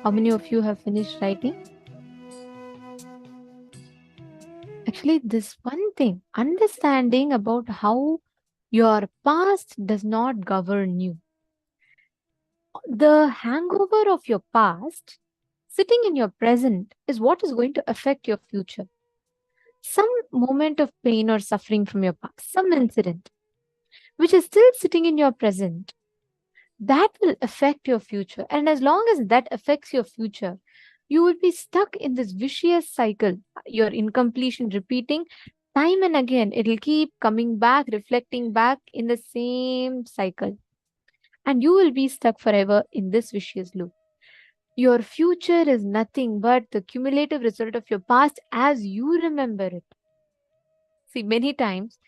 How many of you have finished writing? Actually, this one thing, understanding about how your past does not govern you. The hangover of your past sitting in your present is what is going to affect your future. Some moment of pain or suffering from your past, some incident, which is still sitting in your present, that will affect your future. And as long as that affects your future, you will be stuck in this vicious cycle, your incompletion repeating time and again. It'll keep coming back, reflecting back in the same cycle. And you will be stuck forever in this vicious loop. Your future is nothing but the cumulative result of your past as you remember it. See, many times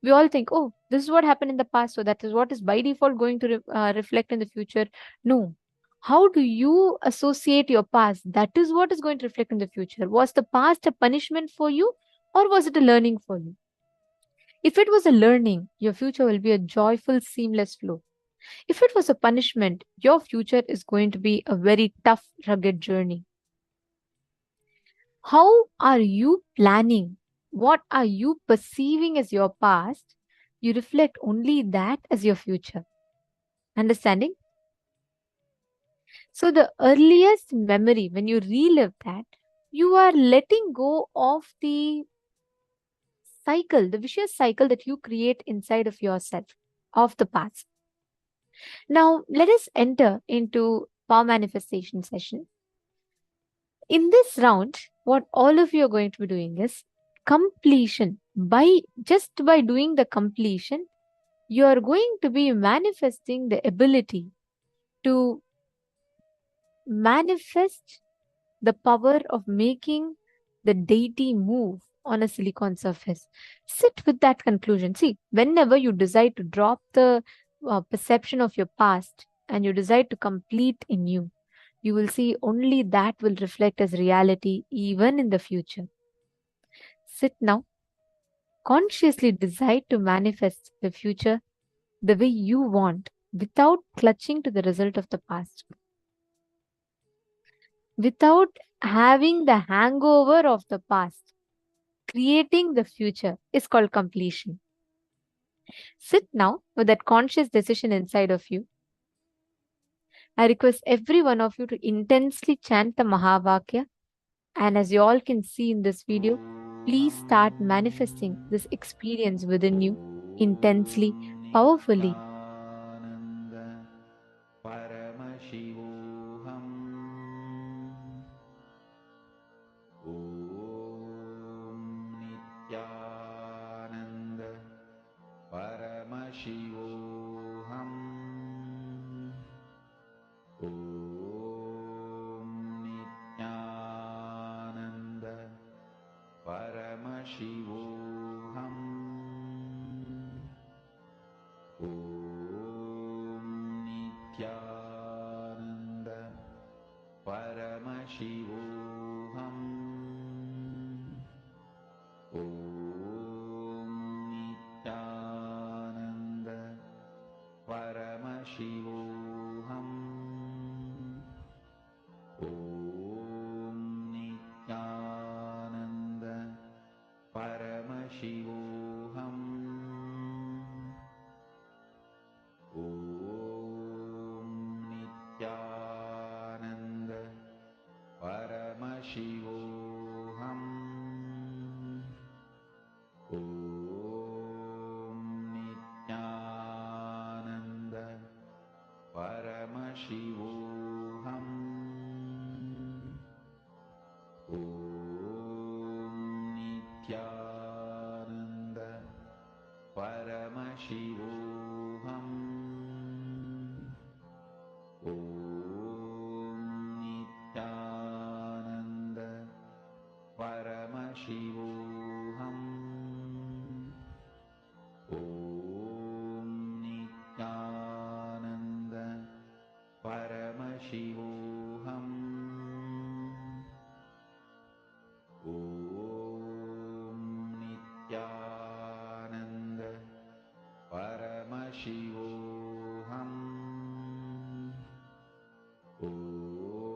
we all think, oh, this is what happened in the past, so that is what is by default going to reflect in the future. No. How do you associate your past? That is what is going to reflect in the future. Was the past a punishment for you, or was it a learning for you? If it was a learning, your future will be a joyful, seamless flow. If it was a punishment, your future is going to be a very tough, rugged journey. How are you planning? What are you perceiving as your past? You reflect only that as your future. Understanding? So, the earliest memory, when you relive that, you are letting go of the cycle, the vicious cycle that you create inside of yourself, of the past. Now, let us enter into power manifestation session. In this round, what all of you are going to be doing is completion. Just by doing the completion, you are going to be manifesting the ability to manifest the power of making the deity move on a silicon surface. Sit with that conclusion. See, whenever you decide to drop the perception of your past and you decide to complete in you will see only that will reflect as reality even in the future. Sit now. Consciously decide to manifest the future the way you want without clutching to the result of the past. Without having the hangover of the past. Creating the future is called completion. Sit now with that conscious decision inside of you. I request every one of you to intensely chant the Mahavakya. And as you all can see in this video, please start manifesting this experience within you intensely, powerfully. Paramashivoham. Om Nithyananda. Paramashivoham. Om Nithyananda. Paramashivoham. Om Nithyananda. Paramashivoham. Om Nithyananda. Paramashivoham. Om Nithyananda. Paramashivoham. Om Nithyananda. Paramashivoham. Om Nithyananda. Paramashivoham. Om Nithyananda. Paramashivoham. Om Nithyananda. Paramashivoham. Om Nithyananda. Paramashivoham. Om Nithyananda. Paramashivoham. Om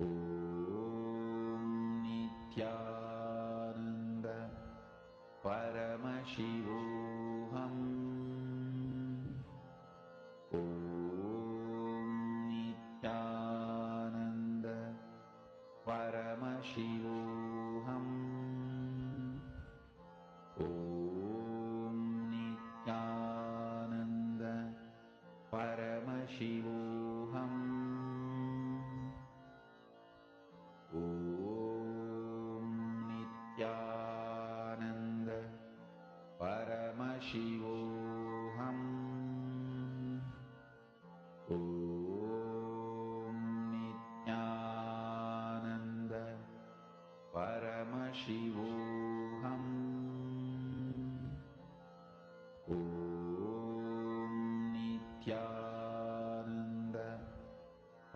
Om Nithyananda Paramashivoham. Om Nithyananda Paramashivoham.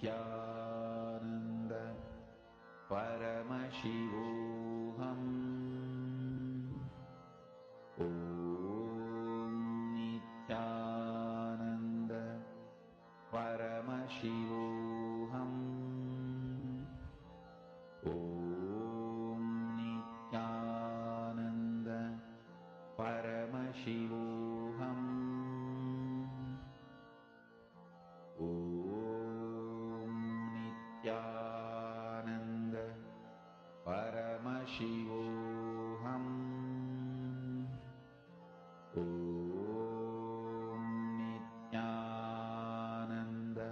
Nithyananda Paramashivoham. Om Nithyananda Paramashivoham. Om Nithyananda Paramashivoham. Om Nithyananda Paramashivoham. Om Nithyananda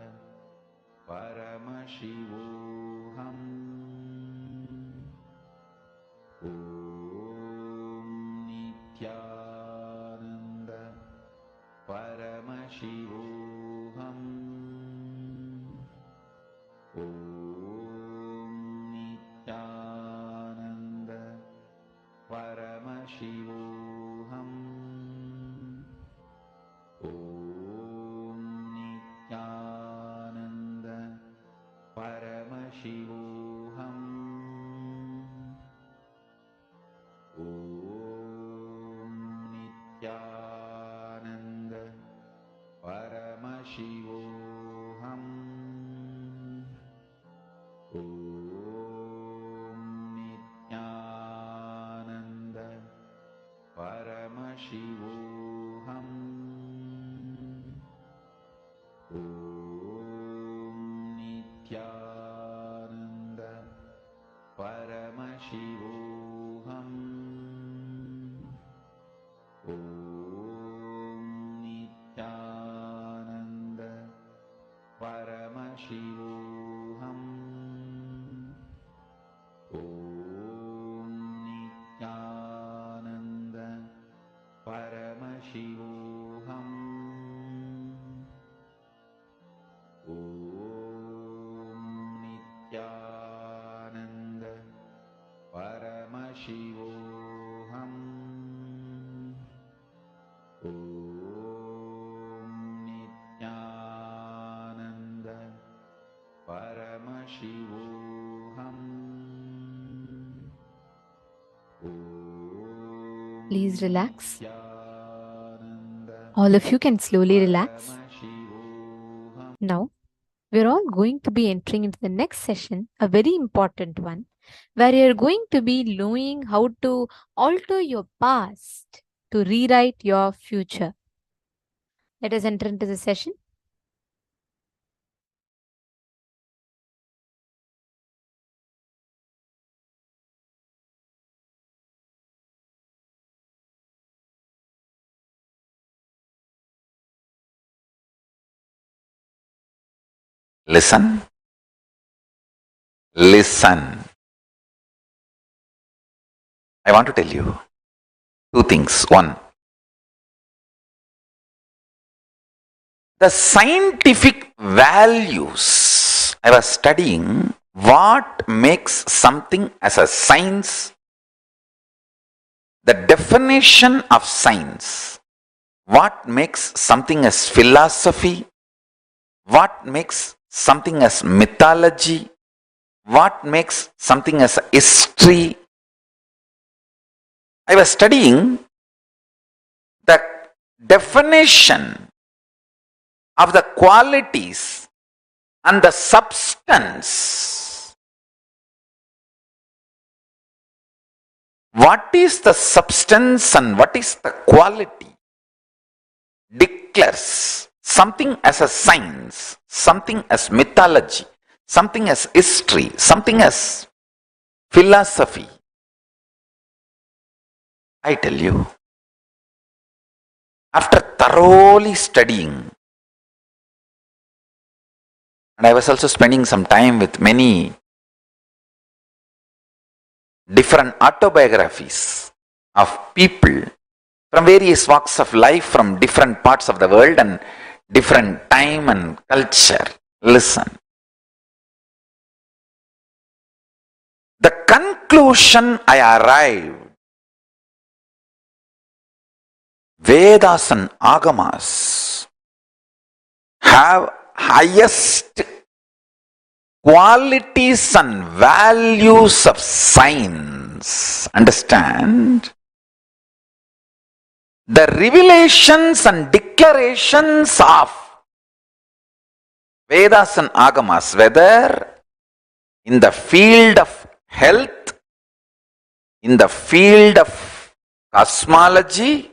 Paramashivoham. Om Nithyananda Paramashivoham. Om Nithyananda Paramashivoham. Om Nithyananda Paramashivoham. Om Nithyananda Paramashivoham. Om Nithyananda Paramashivoham. Om Nithyananda Paramashivoham. Om Nithyananda Paramashivoham. Om Nithyananda Paramashivoham. Om Nithyananda Paramashivoham. Om Nithyananda Paramashivoham. Please relax. All of you can slowly relax. Now, we're all going to be entering into the next session, a very important one, where you're going to be knowing how to alter your past to rewrite your future. Let us enter into the session. Listen. Listen. I want to tell you two things. One, the scientific values. I was studying what makes something as a science, the definition of science, what makes something as philosophy, what makes something as mythology, what makes something as history. I was studying the definition of the qualities and the substance. What is the substance and what is the quality declares something as a science, something as mythology, something as history, something as philosophy. I tell you, after thoroughly studying, and I was also spending some time with many different autobiographies of people from various walks of life, from different parts of the world and different time and culture. Listen. The conclusion I arrived, Vedas and Agamas have highest qualities and values of science. Understand? The revelations and declarations of Vedas and Agamas, whether in the field of health, in the field of cosmology,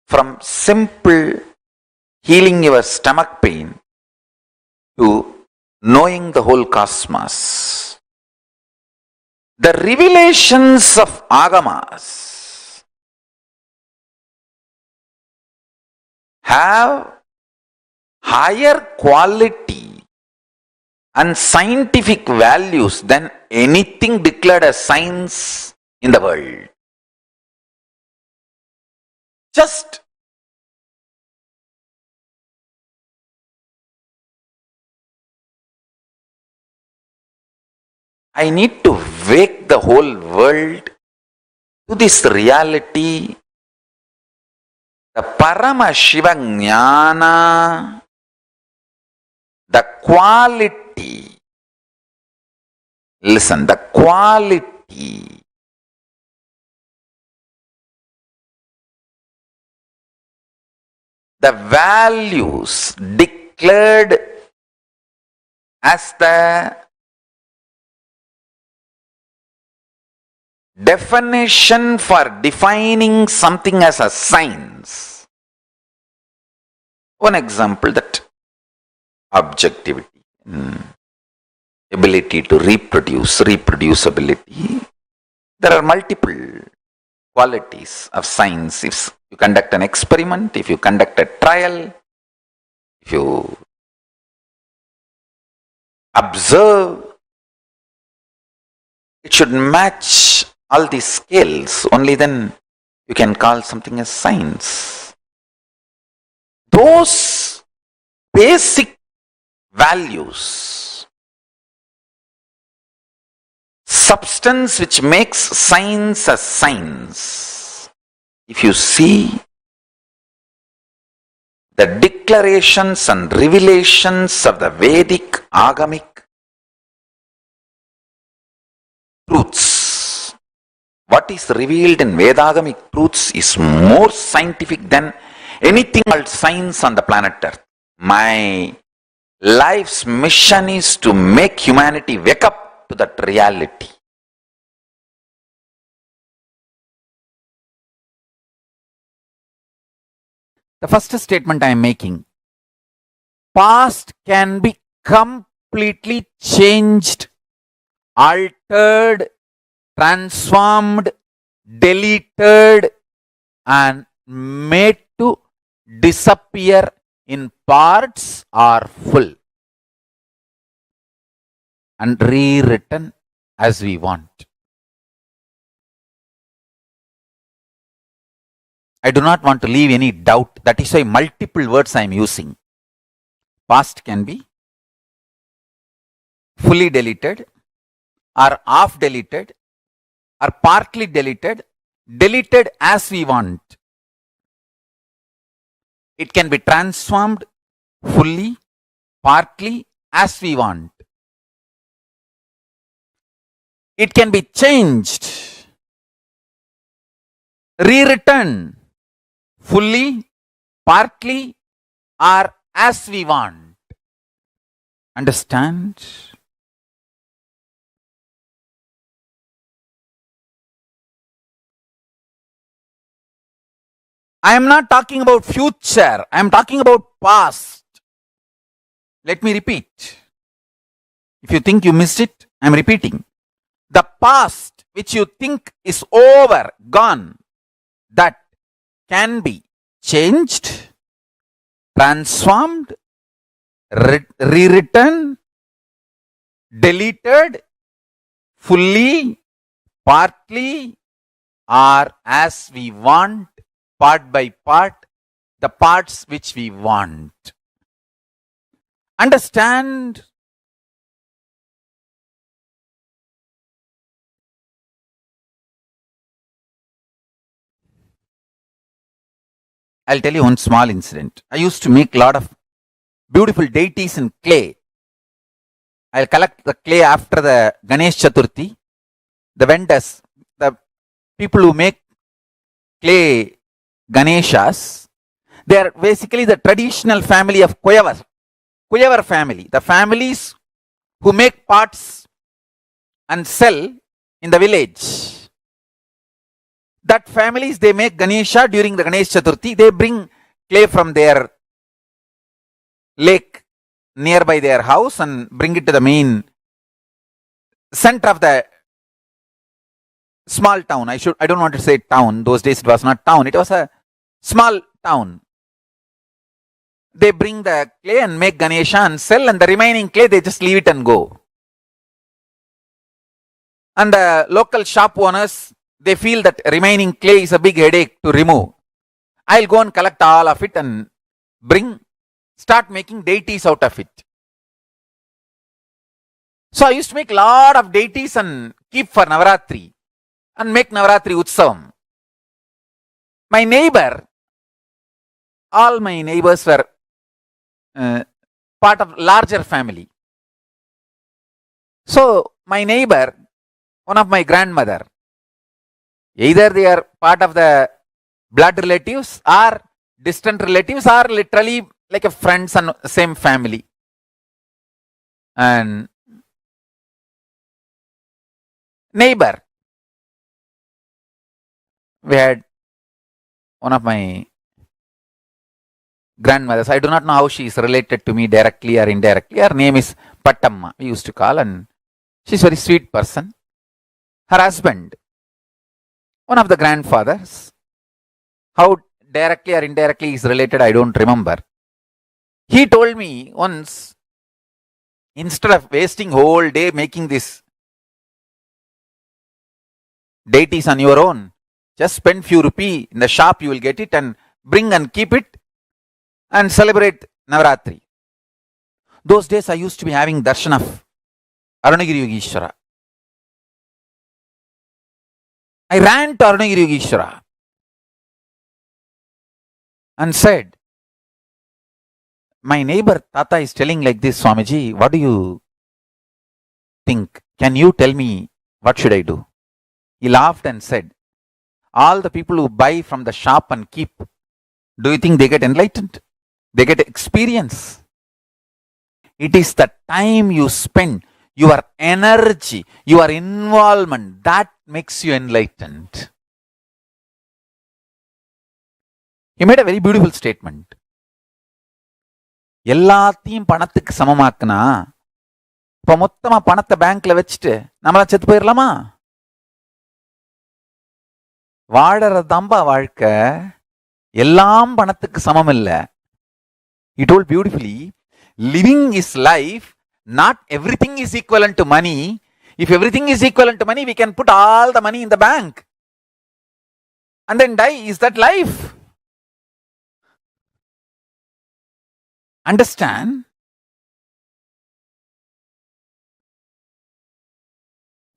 from simple healing your stomach pain to knowing the whole cosmos. The revelations of Agamas have higher quality and scientific values than anything declared as science in the world. Just I need to wake the whole world to this reality. The Paramashivam, the quality, listen, the quality the values declared as the definition for defining something as a science. One example, that objectivity, ability to reproduce, reproducibility. There are multiple qualities of science. If you conduct an experiment, if you conduct a trial, if you observe, it should match all these scales. Only then you can call something as science. Those basic values, substance which makes science a science. If you see the declarations and revelations of the Vedic Agamic truths, what is revealed in Vedagamic truths is more scientific than anything called science on the planet Earth. My life's mission is to make humanity wake up to that reality. The first statement I am making, past can be completely changed, altered, transformed, deleted, and made to disappear in parts or full, and rewritten as we want. I do not want to leave any doubt. That is why multiple words I am using. Past can be fully deleted, or half deleted, or partly deleted, deleted as we want. It can be transformed fully, partly, as we want. It can be changed, rewritten fully, partly, or as we want. Understand? I am not talking about future. I am talking about past. Let me repeat. If you think you missed it, I am repeating. The past which you think is over, gone, that can be changed, transformed, rewritten, deleted, fully, partly, or as we want, part by part, the parts which we want. Understand? I'll tell you one small incident. I used to make a lot of beautiful deities in clay. I'll collect the clay after the Ganesh Chaturthi. The vendors, the people who make clay Ganeshas, they are basically the traditional family of Kuyavar family. The families who make pots and sell in the village. That families, they make Ganesha during the Ganesh Chaturthi. They bring clay from their lake nearby their house and bring it to the main center of the small town. I don't want to say town. Those days it was not town. It was a small town. They bring the clay and make Ganesha and sell, and the remaining clay they just leave it and go. And the local shop owners, they feel that remaining clay is a big headache to remove. I'll go and collect all of it and start making deities out of it. So I used to make a lot of deities and keep for Navaratri and make Navaratri Utsavam. My neighbor, all my neighbors were part of larger family. So my neighbor, one of my grandmother, either they are part of the blood relatives or distant relatives or literally like a friends and same family. And neighbor, we had one of my grandmothers. I do not know how she is related to me directly or indirectly. Her name is Pattamma, we used to call, and she's a very sweet person. Her husband, one of the grandfathers, how directly or indirectly is related, I don't remember. He told me once, instead of wasting whole day making this deities on your own, just spend few rupee in the shop, you will get it and bring and keep it and celebrate Navaratri. Those days I used to be having darshan of Arunagiri Yogeshwara. I ran to Arunagiri Yogeshwara and said, my neighbor Tata is telling like this, Swamiji, what do you think? Can you tell me what should I do? He laughed and said, all the people who buy from the shop and keep, do you think they get enlightened? They get experience. It is the time you spend, your energy, your involvement, that makes you enlightened. He made a very beautiful statement. எல்லாத்தையும் பணத்துக்கு சமமாக்குனா இப்ப மொத்தமா பணத்தை பேங்க்ல வச்சுட்டு நம்மளா செத்து போயிடலாமா? வாழறதாம்பா வாழ்க்கை, எல்லாம் பணத்துக்கு சமம் இல்ல. He told beautifully, living is life, not everything is equivalent to money. If everything is equivalent to money, we can put all the money in the bank and then die. Is that life? Understand?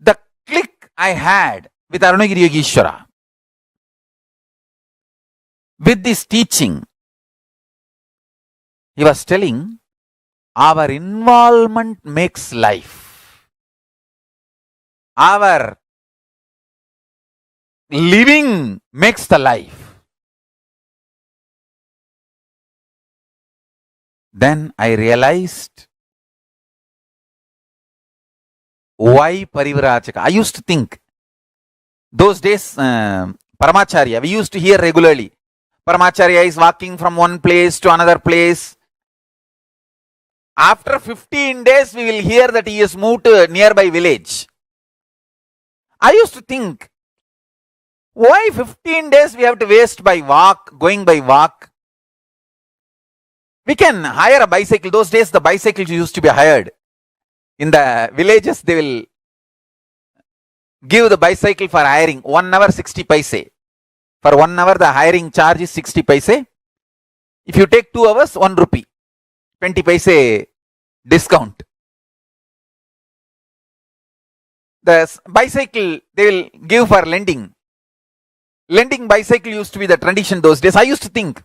The click I had with Arunagiri Yogeshwara, with this teaching, he was telling, our involvement makes life. Our living makes the life. Then I realized why Parivrajaka. I used to think, those days, Paramacharya, we used to hear regularly, Paramacharya is walking from one place to another place. After 15 days, we will hear that he has moved to a nearby village. I used to think, why 15 days we have to waste by going by walk? We can hire a bicycle. Those days, the bicycles used to be hired. In the villages, they will give the bicycle for hiring. 1 hour, 60 paise. For 1 hour, the hiring charge is 60 paise. If you take 2 hours, 1 rupee. 20 paise discount. The bicycle, they will give for lending. Lending bicycle used to be the tradition those days. I used to think,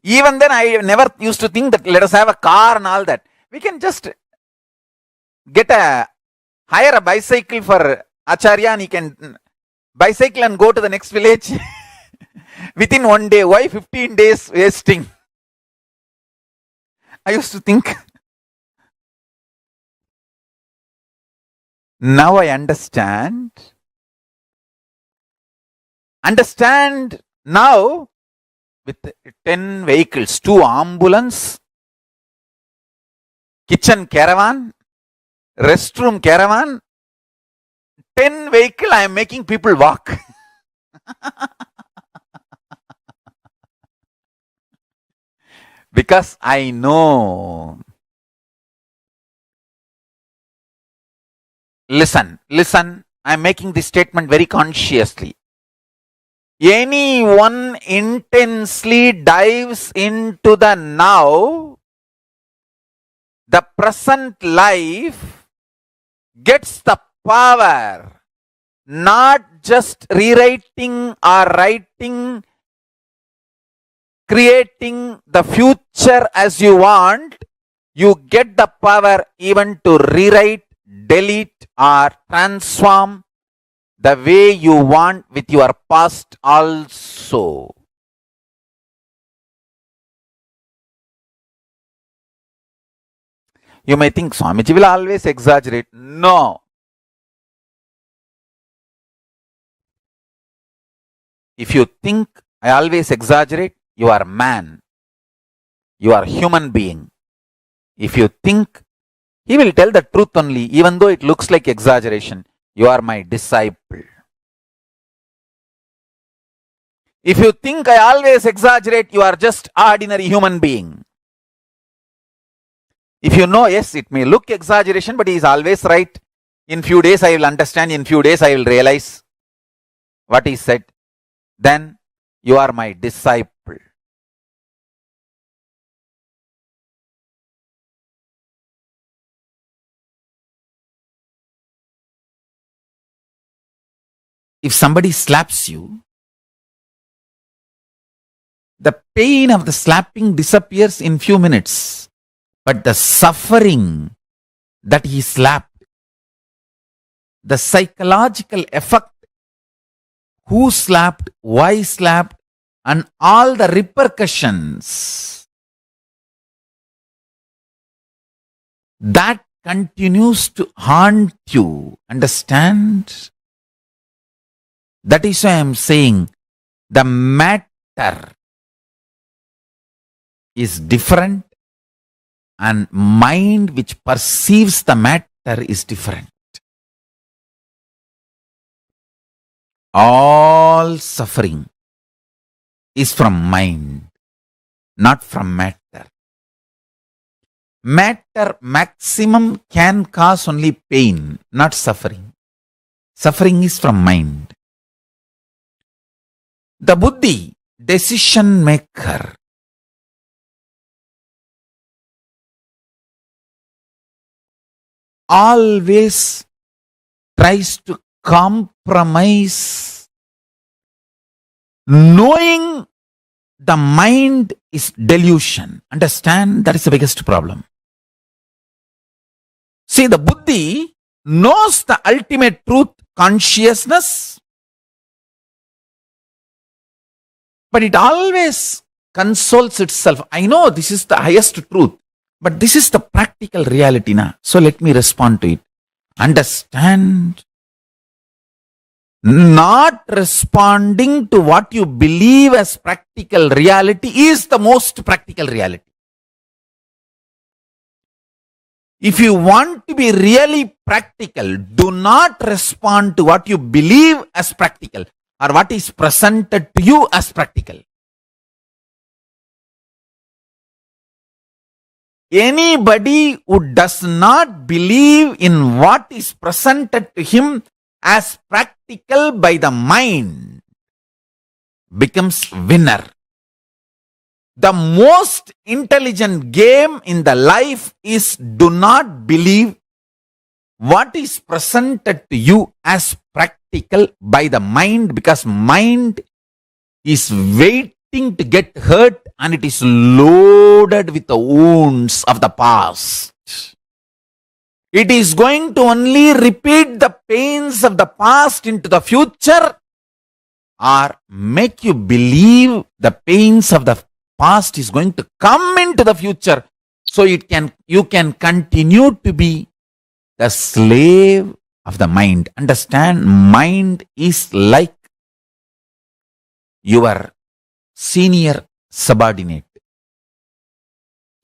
Even then, I never used to think that let us have a car and all that. We can just hire a bicycle for Acharya and he can bicycle and go to the next village within one day. Why 15 days wasting? I used to think. Now I understand. Understand now with 10 vehicles, 2 ambulance, kitchen caravan, restroom caravan, 10 vehicle, I am making people walk. Because I know. Listen, I am making this statement very consciously. Anyone intensely dives into the now, the present life, gets the power, not just rewriting or writing, creating the future as you want. You get the power even to rewrite, delete or transform the way you want with your past also. You may think Swamiji will always exaggerate. No. If you think I always exaggerate, you are man. You are human being. If you think he will tell the truth only, even though it looks like exaggeration, you are my disciple. If you think I always exaggerate, you are just ordinary human being. If you know, yes, it may look exaggeration, but he is always right. In few days I will understand, in few days I will realize what he said. Then you are my disciple. If somebody slaps you, the pain of the slapping disappears in few minutes. But the suffering that he slapped, the psychological effect, who slapped, why slapped, and all the repercussions, that continues to haunt you. Understand? That is why I am saying the matter is different and mind which perceives the matter is different. All suffering is from mind, not from matter. Matter maximum can cause only pain, not suffering. Suffering is from mind. The buddhi, decision maker, always tries to compromise, knowing the mind is delusion. Understand? That is the biggest problem. See, the buddhi knows the ultimate truth, consciousness, but it always consoles itself. I know this is the highest truth, but this is the practical reality now. So let me respond to it. Understand? Not responding to what you believe as practical reality is the most practical reality. If you want to be really practical, do not respond to what you believe as practical or what is presented to you as practical. Anybody who does not believe in what is presented to him as practical by the mind becomes winner. The most intelligent game in the life is do not believe what is presented to you as practical by the mind, because mind is waiting to get hurt and it is loaded with the wounds of the past. It is going to only repeat the pains of the past into the future, or make you believe the pains of the past is going to come into the future, so you can continue to be the slave of the mind. Understand, mind is like your senior subordinate.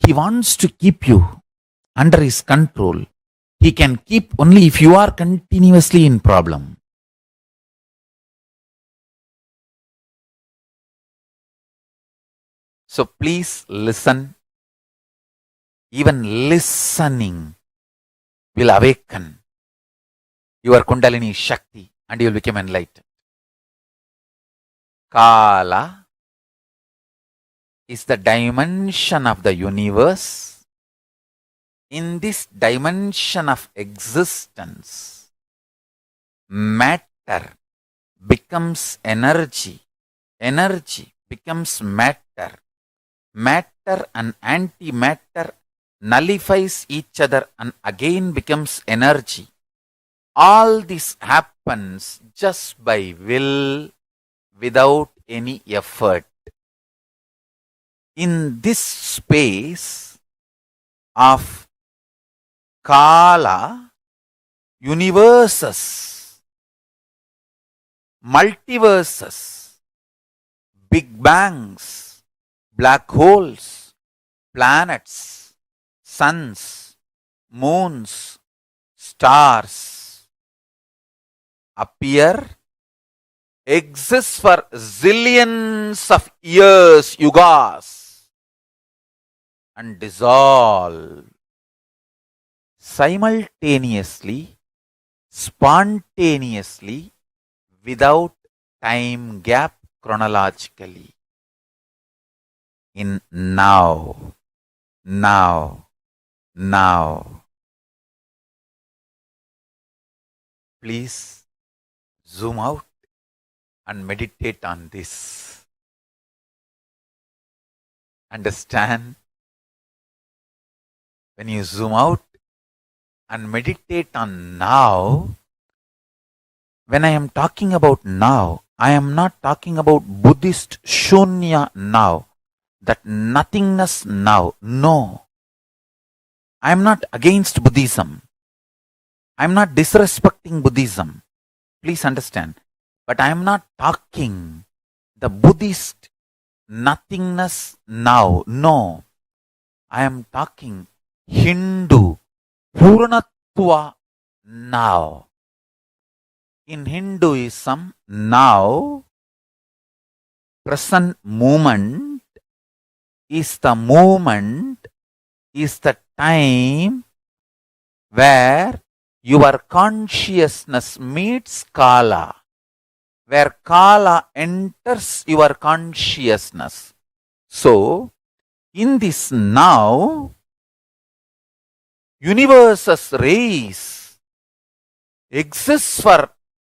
He wants to keep you under his control. He can keep only if you are continuously in problem. So please listen. Even listening will awaken your Kundalini Shakti and you will become enlightened. Kala is the dimension of the universe. In this dimension of existence, matter becomes energy. Energy becomes matter. Matter and antimatter nullifies each other and again becomes energy. All this happens just by will, without any effort. In this space of Kala, universes, multiverses, big bangs, black holes, planets, suns, moons, stars appear, exist for zillions of years, yugas, and dissolve simultaneously, spontaneously, without time gap chronologically. In now. Please zoom out and meditate on this. Understand? When you zoom out and meditate on now, when I am talking about now, I am not talking about Buddhist Shunya now, that nothingness now. No. I am not against Buddhism. I am not disrespecting Buddhism. Please understand. But I am not talking the Buddhist nothingness now. No. I am talking Hindu Purnatva now. In Hinduism, now, present moment is the time where your consciousness meets Kala, where Kala enters your consciousness. So, in this now, universe's race exists for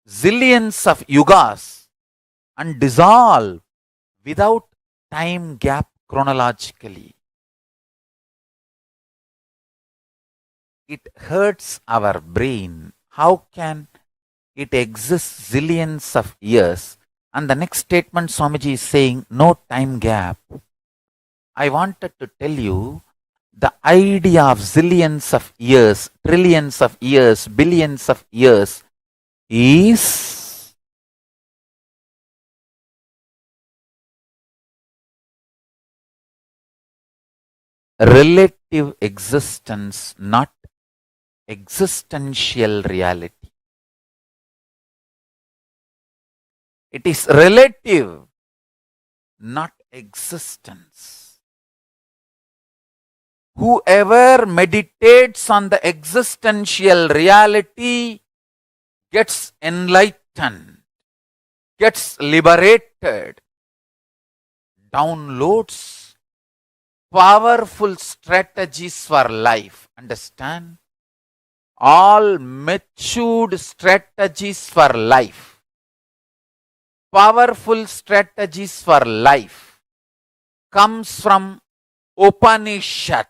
zillions of yugas and dissolve without time gap chronologically. It hurts our brain. How can it exist zillions of years? And the next statement Swamiji is saying, no time gap. I wanted to tell you, the idea of zillions of years, trillions of years, billions of years is relative existence, not existential reality. It is relative, not existence. Whoever meditates on the existential reality gets enlightened, gets liberated, downloads powerful strategies for life. Understand? All matured strategies for life, powerful strategies for life comes from Upanishad,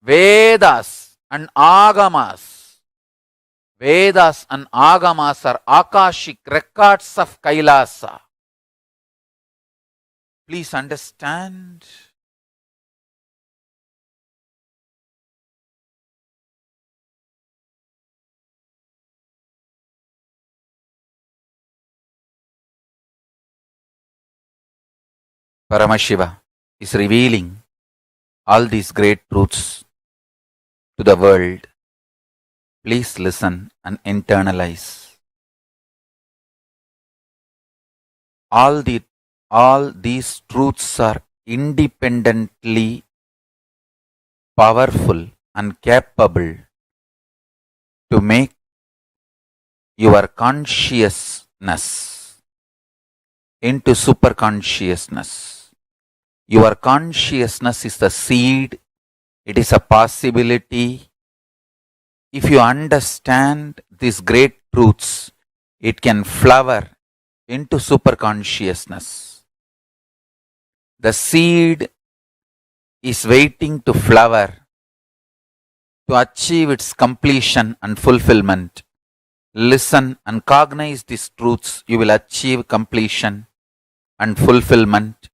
Vedas and Agamas. Vedas and Agamas are Akashic records of KAILASA. Please understand. Paramashiva is revealing all these great truths to the world. Please listen and internalize. All these truths are independently powerful and capable to make your consciousness into super consciousness. Your consciousness is the seed. It is a possibility. If you understand these great truths, it can flower into super consciousness. The seed is waiting to flower to achieve its completion and fulfillment. Listen and cognize these truths. You will achieve completion and fulfillment,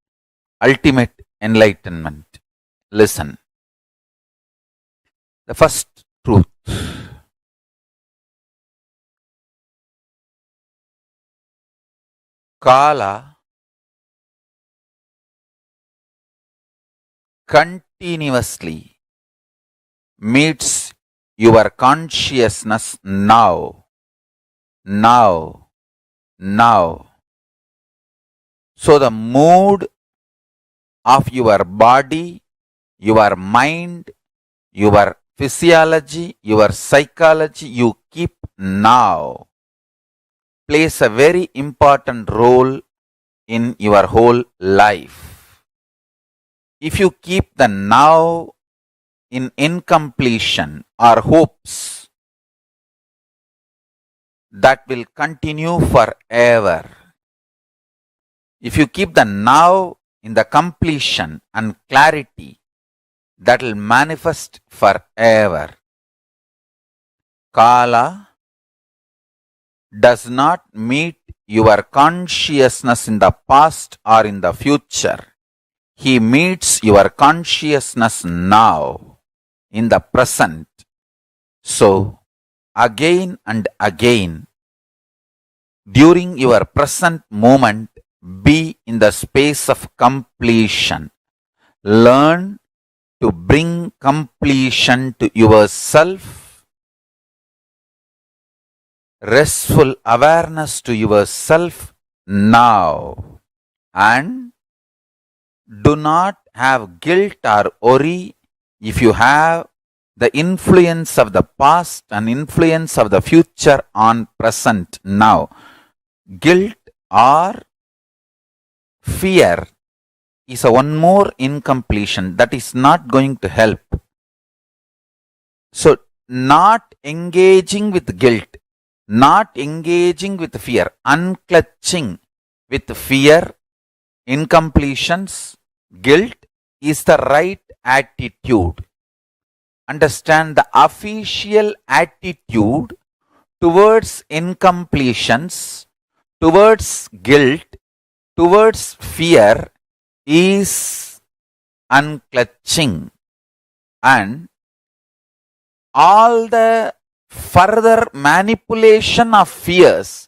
ultimate enlightenment. Listen. The first truth. Kala continuously meets your consciousness now. So the mood of your body, your mind, your physiology, your psychology you keep now plays a very important role in your whole life. If you keep the now in incompletion or hopes, that will continue forever. If you keep the now in the completion and clarity, that will manifest forever. Kala does not meet your consciousness in the past or in the future. He meets your consciousness now, in the present. So, again and again, during your present moment, be in the space of completion. Learn to bring completion to yourself, restful awareness to yourself now, and do not have guilt or worry if you have the influence of the past and influence of the future on present now. Guilt or fear is a one more incompletion that is not going to help. So, not engaging with guilt, not engaging with fear, unclutching with fear, incompletions, guilt is the right attitude. Understand the official attitude towards incompletions, towards guilt, towards fear is unclutching, and all the further manipulation of fears,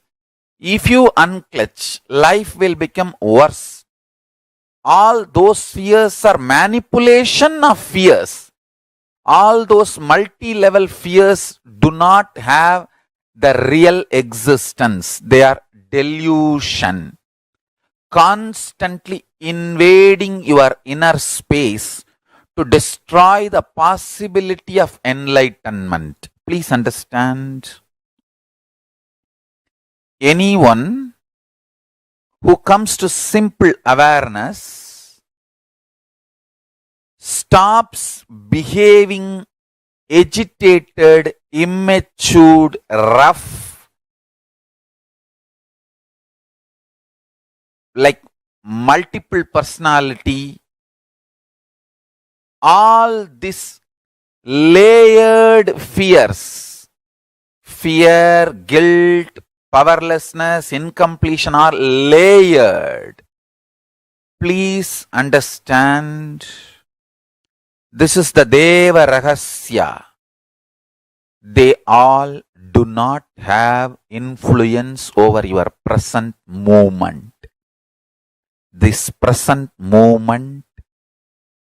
if you unclutch, life will become worse. All those fears are manipulation of fears. All those multi-level fears do not have the real existence. They are delusion. Constantly invading your inner space to destroy the possibility of enlightenment. Please understand. Anyone who comes to simple awareness stops behaving agitated, immature, rough, like multiple personality, all this layered fears, fear, guilt, powerlessness, incompletion are layered. Please understand, this is the Deva Rahasya. They all do not have influence over your present moment. This present moment,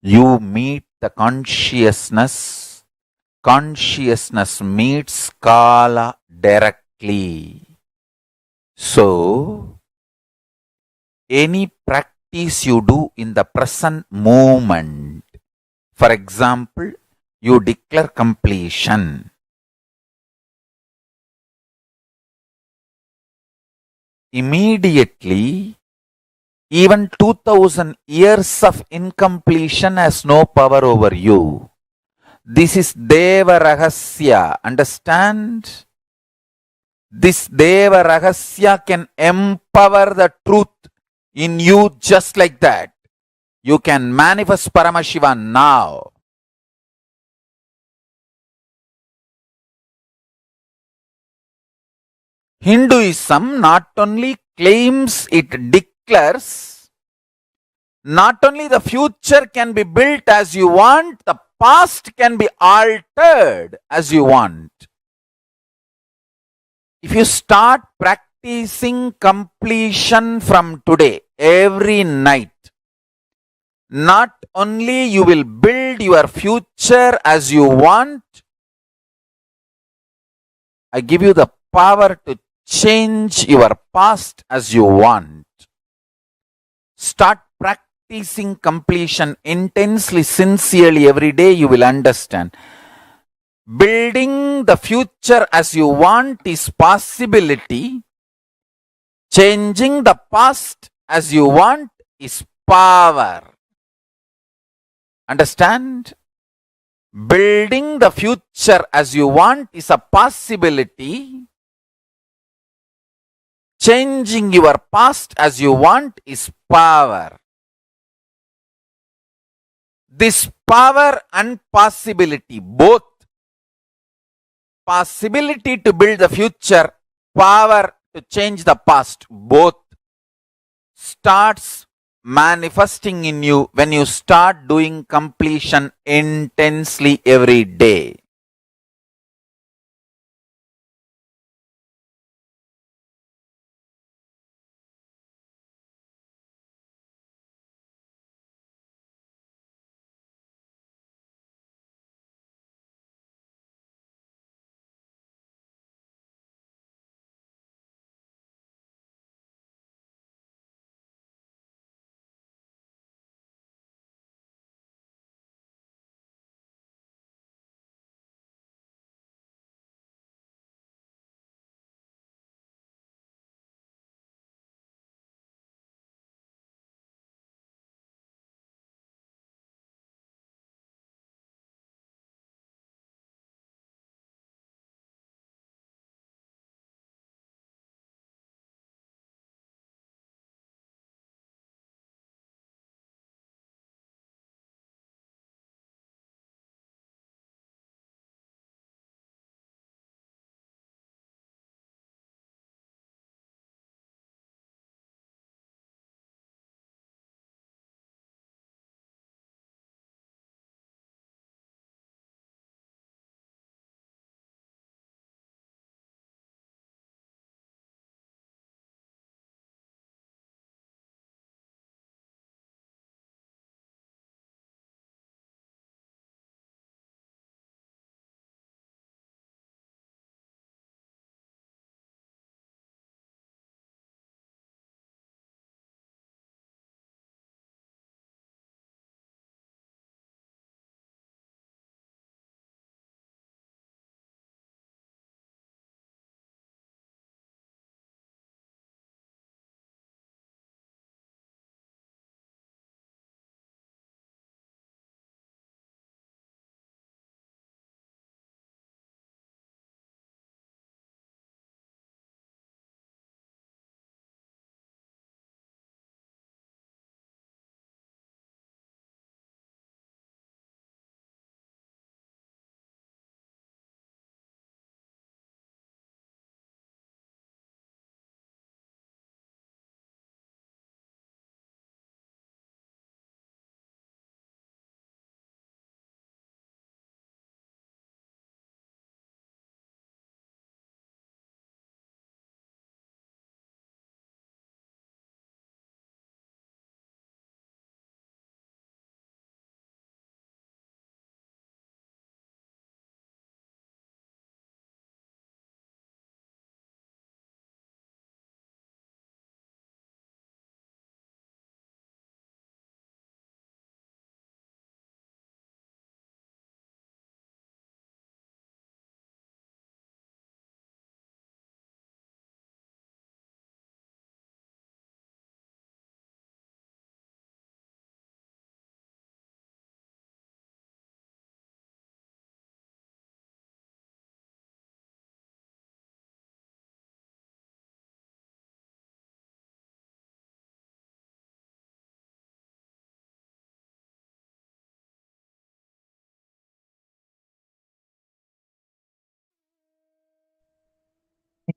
you meet the consciousness. Consciousness meets Kala directly. So, any practice you do in the present moment, for example, you declare completion. Immediately, even 2000 years of incompletion has no power over you. This is Deva Rahasya. Understand? This Deva Rahasya can empower the truth in you just like that. You can manifest Paramashivam now. Hinduism not only claims, it declares, not only the future can be built as you want, the past can be altered as you want. If you start practicing completion from today, every night, not only you will build your future as you want, I give you the power to change your past as you want. Start practicing completion intensely, sincerely every day, you will understand. Building the future as you want is possibility. Changing the past as you want is power. Understand? Building the future as you want is a possibility. Changing your past as you want is power. This power and possibility, both possibility to build the future, power to change the past, both starts manifesting in you when you start doing completion intensely every day.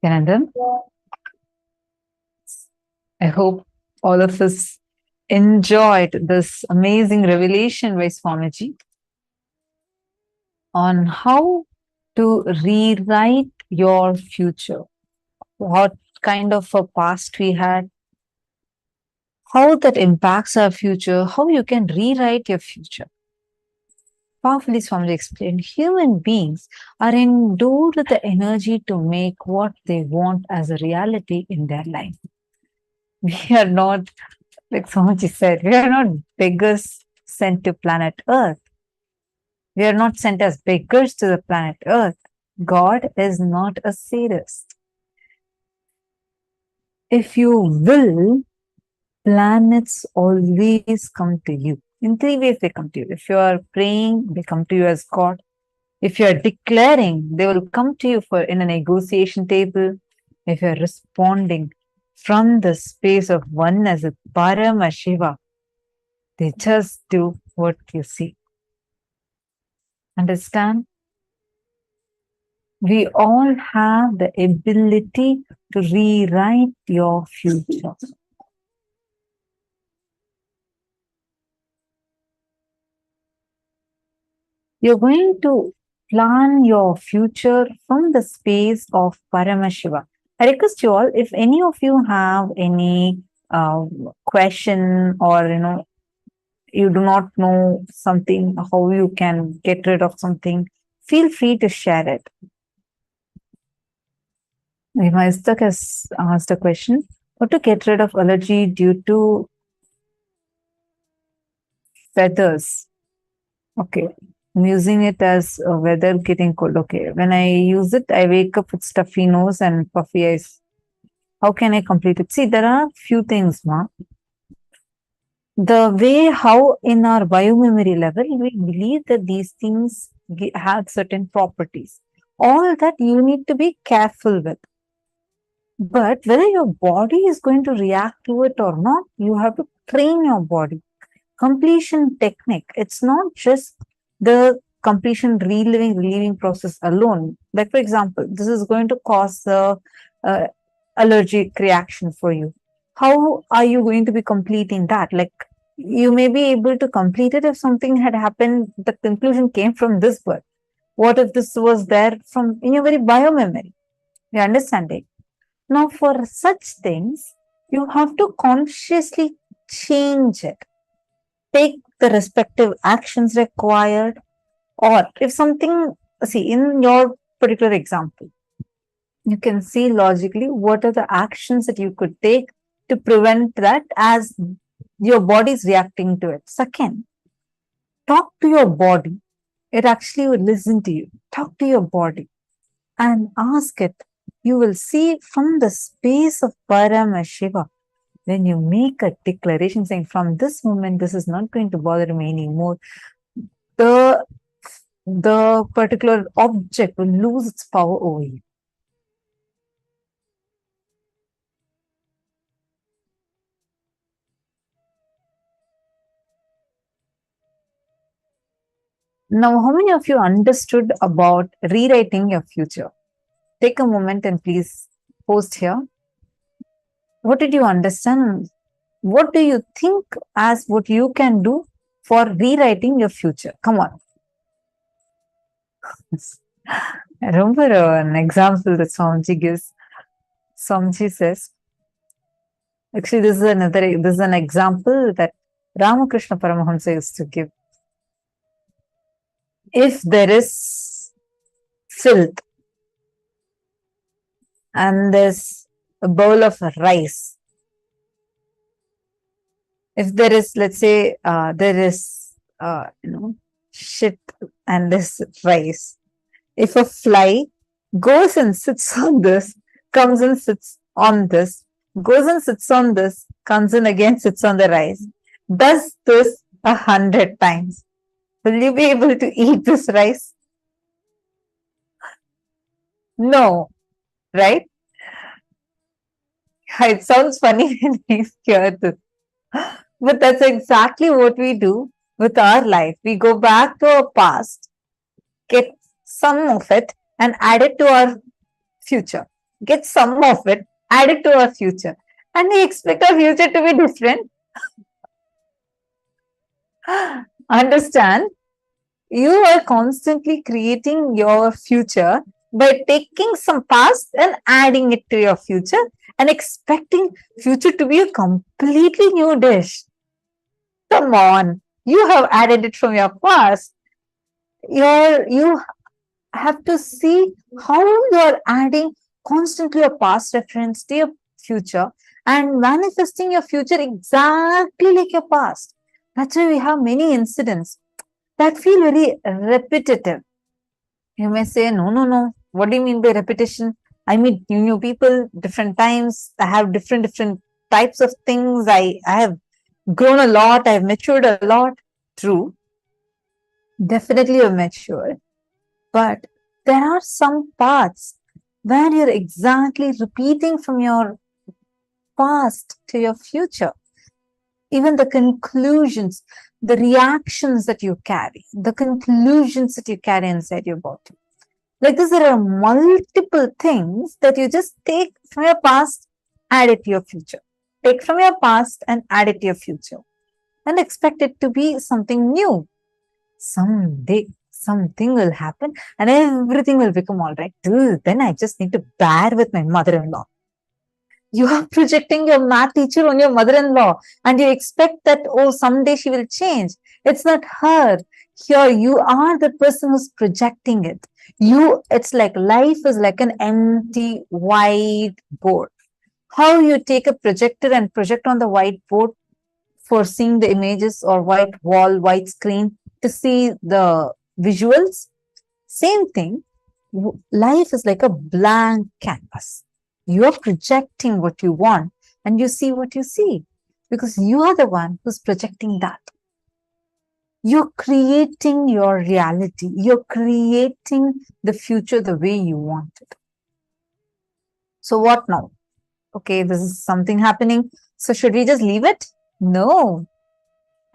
Nithyananda, I hope all of us enjoyed this amazing revelation by Swamiji on how to rewrite your future. What kind of a past we had, how that impacts our future, how you can rewrite your future. Powerfully, Swamiji explained, human beings are endowed with the energy to make what they want as a reality in their life. We are not, like Swamiji said, we are not beggars sent to planet Earth. We are not sent as beggars to the planet Earth. God is not a sadist. If you will, planets always come to you. In three ways they come to you. If you are praying, they come to you as God. If you are declaring, they will come to you for in a negotiation table. If you are responding from the space of oneness with Paramashiva, they just do what you see. Understand? We all have the ability to rewrite your future. You're going to plan your future from the space of Paramashiva. I request you all, if any of you have any question, or you do not know something, how you can get rid of something, feel free to share it. Maistak has asked a question: how to get rid of allergy due to feathers? Okay. I'm using it as weather getting cold. Okay. When I use it, I wake up with stuffy nose and puffy eyes. How can I complete it? See, there are few things, Ma. The way how in our biomemory level, we believe that these things have certain properties. All that you need to be careful with. But whether your body is going to react to it or not, you have to train your body. Completion technique. It's not just the completion relieving process alone. Like, for example, this is going to cause a allergic reaction for you. How are you going to be completing that? Like, you may be able to complete it if something had happened, the conclusion came from this birth. What if this was there from in your very biomemory? You understand it? Now, for such things, you have to consciously change it. Take the respective actions required, or if something, see, in your particular example, you can see logically what are the actions that you could take to prevent that as your body is reacting to it. Second, talk to your body. It actually will listen to you. Talk to your body and ask it. You will see from the space of Paramashiva, when you make a declaration saying, from this moment, this is not going to bother me anymore, the particular object will lose its power over you. Now, how many of you understood about rewriting your future? Take a moment and please post here. What did you understand? What do you think as what you can do for rewriting your future? Come on. I remember an example that Swamiji gives. Swamiji says, actually, this is an example that Ramakrishna Paramahamsa used to give. If there is filth and there's a bowl of rice, if there is, let's say, there is, shit and this rice, if a fly goes and sits on this, comes and sits on this, goes and sits on this, comes and again sits on the rice, does this 100 times, will you be able to eat this rice? No, right? It sounds funny when we hear this. But that's exactly what we do with our life. We go back to our past, get some of it, and add it to our future. get some of it, add it to our future. And we expect our future to be different. Understand? You are constantly creating your future by taking some past and adding it to your future and expecting future to be a completely new dish. Come on, you have added it from your past. You have to see how you are adding constantly a past reference to your future and manifesting your future exactly like your past. That's why we have many incidents that feel very repetitive. You may say, no. What do you mean by repetition? I meet new people, different times. I have different types of things. I have grown a lot. I've matured a lot. True. Definitely you've matured. But there are some paths where you're exactly repeating from your past to your future. Even the conclusions, the reactions that you carry, the conclusions that you carry inside your body. Like this, there are multiple things that you just take from your past, add it to your future. Take from your past and add it to your future. And expect it to be something new. Someday, something will happen and everything will become all right. Till then, I just need to bear with my mother-in-law. You are projecting your math teacher on your mother-in-law and you expect that, oh, someday she will change. It's not her. Here, you are the person who's projecting it. It's like life is like an empty white board. How you take a projector and project on the whiteboard for seeing the images, or white wall, white screen to see the visuals. Same thing. Life is like a blank canvas. You are projecting what you want and you see what you see because you are the one who's projecting that. You're creating your reality. You're creating the future the way you want it. So what now? Okay, this is something happening. So should we just leave it? No.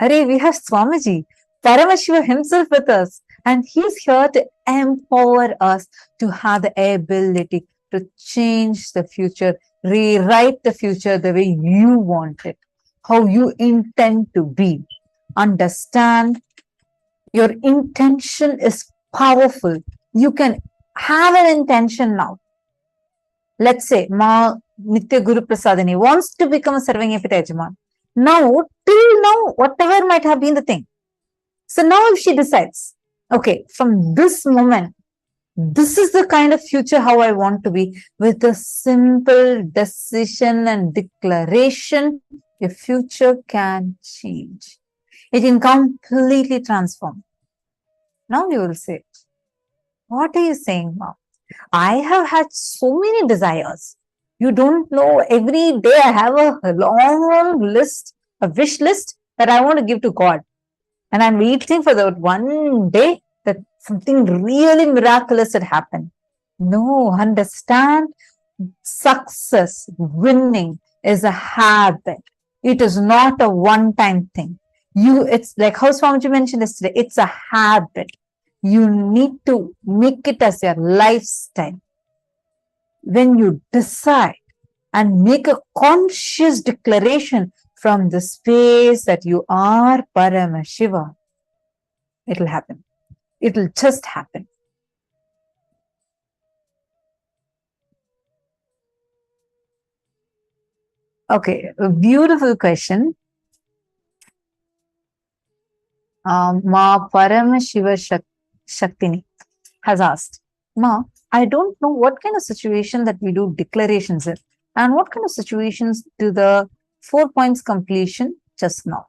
Arey, we have Swamiji, Paramashiva himself with us. And he's here to empower us to have the ability to change the future, rewrite the future the way you want it, how you intend to be. Understand, your intention is powerful. You can have an intention now. Let's say, Ma Nitya Guru Prasadini wants to become a serving Epitajaman. Now, till now, whatever might have been the thing. So now if she decides, okay, from this moment, this is the kind of future how I want to be, with a simple decision and declaration, your future can change. It can completely transform. Now you will say, what are you saying, Mom? I have had so many desires. You don't know, every day I have a long list, a wish list that I want to give to God. And I'm waiting for that one day that something really miraculous had happened. No, understand, success, winning is a habit. It is not a one-time thing. It's like how Swamiji mentioned yesterday, it's a habit. You need to make it as your lifestyle. When you decide and make a conscious declaration from the space that you are Paramashiva, it'll happen. It'll just happen. Okay, a beautiful question. Ma Paramashiva Shaktini has asked, Ma, I don't know what kind of situation that we do declarations in, and what kind of situations do the 4 points completion just now.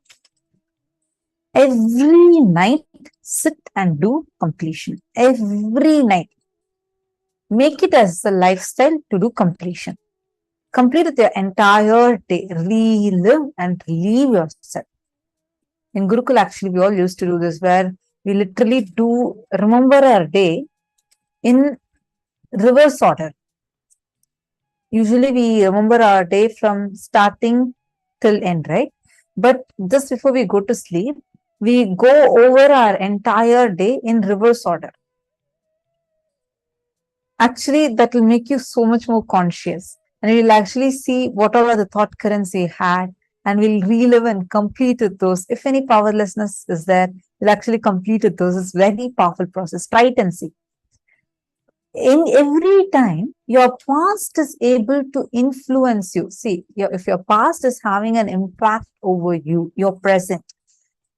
Every night, sit and do completion. Every night. Make it as a lifestyle to do completion. Complete it your entire day. Relive and relieve yourself. In Gurukul, actually, we all used to do this, where we literally do remember our day in reverse order. Usually, we remember our day from starting till end, right? But just before we go to sleep, we go over our entire day in reverse order. actually that will make you so much more conscious, and you'll actually see what all are the thought currents you had, and we'll relive and complete with those. If any powerlessness is there, we'll actually complete with those. It's very powerful process. Try it and see. In every time your past is able to influence you, see, if your past is having an impact over you, your present,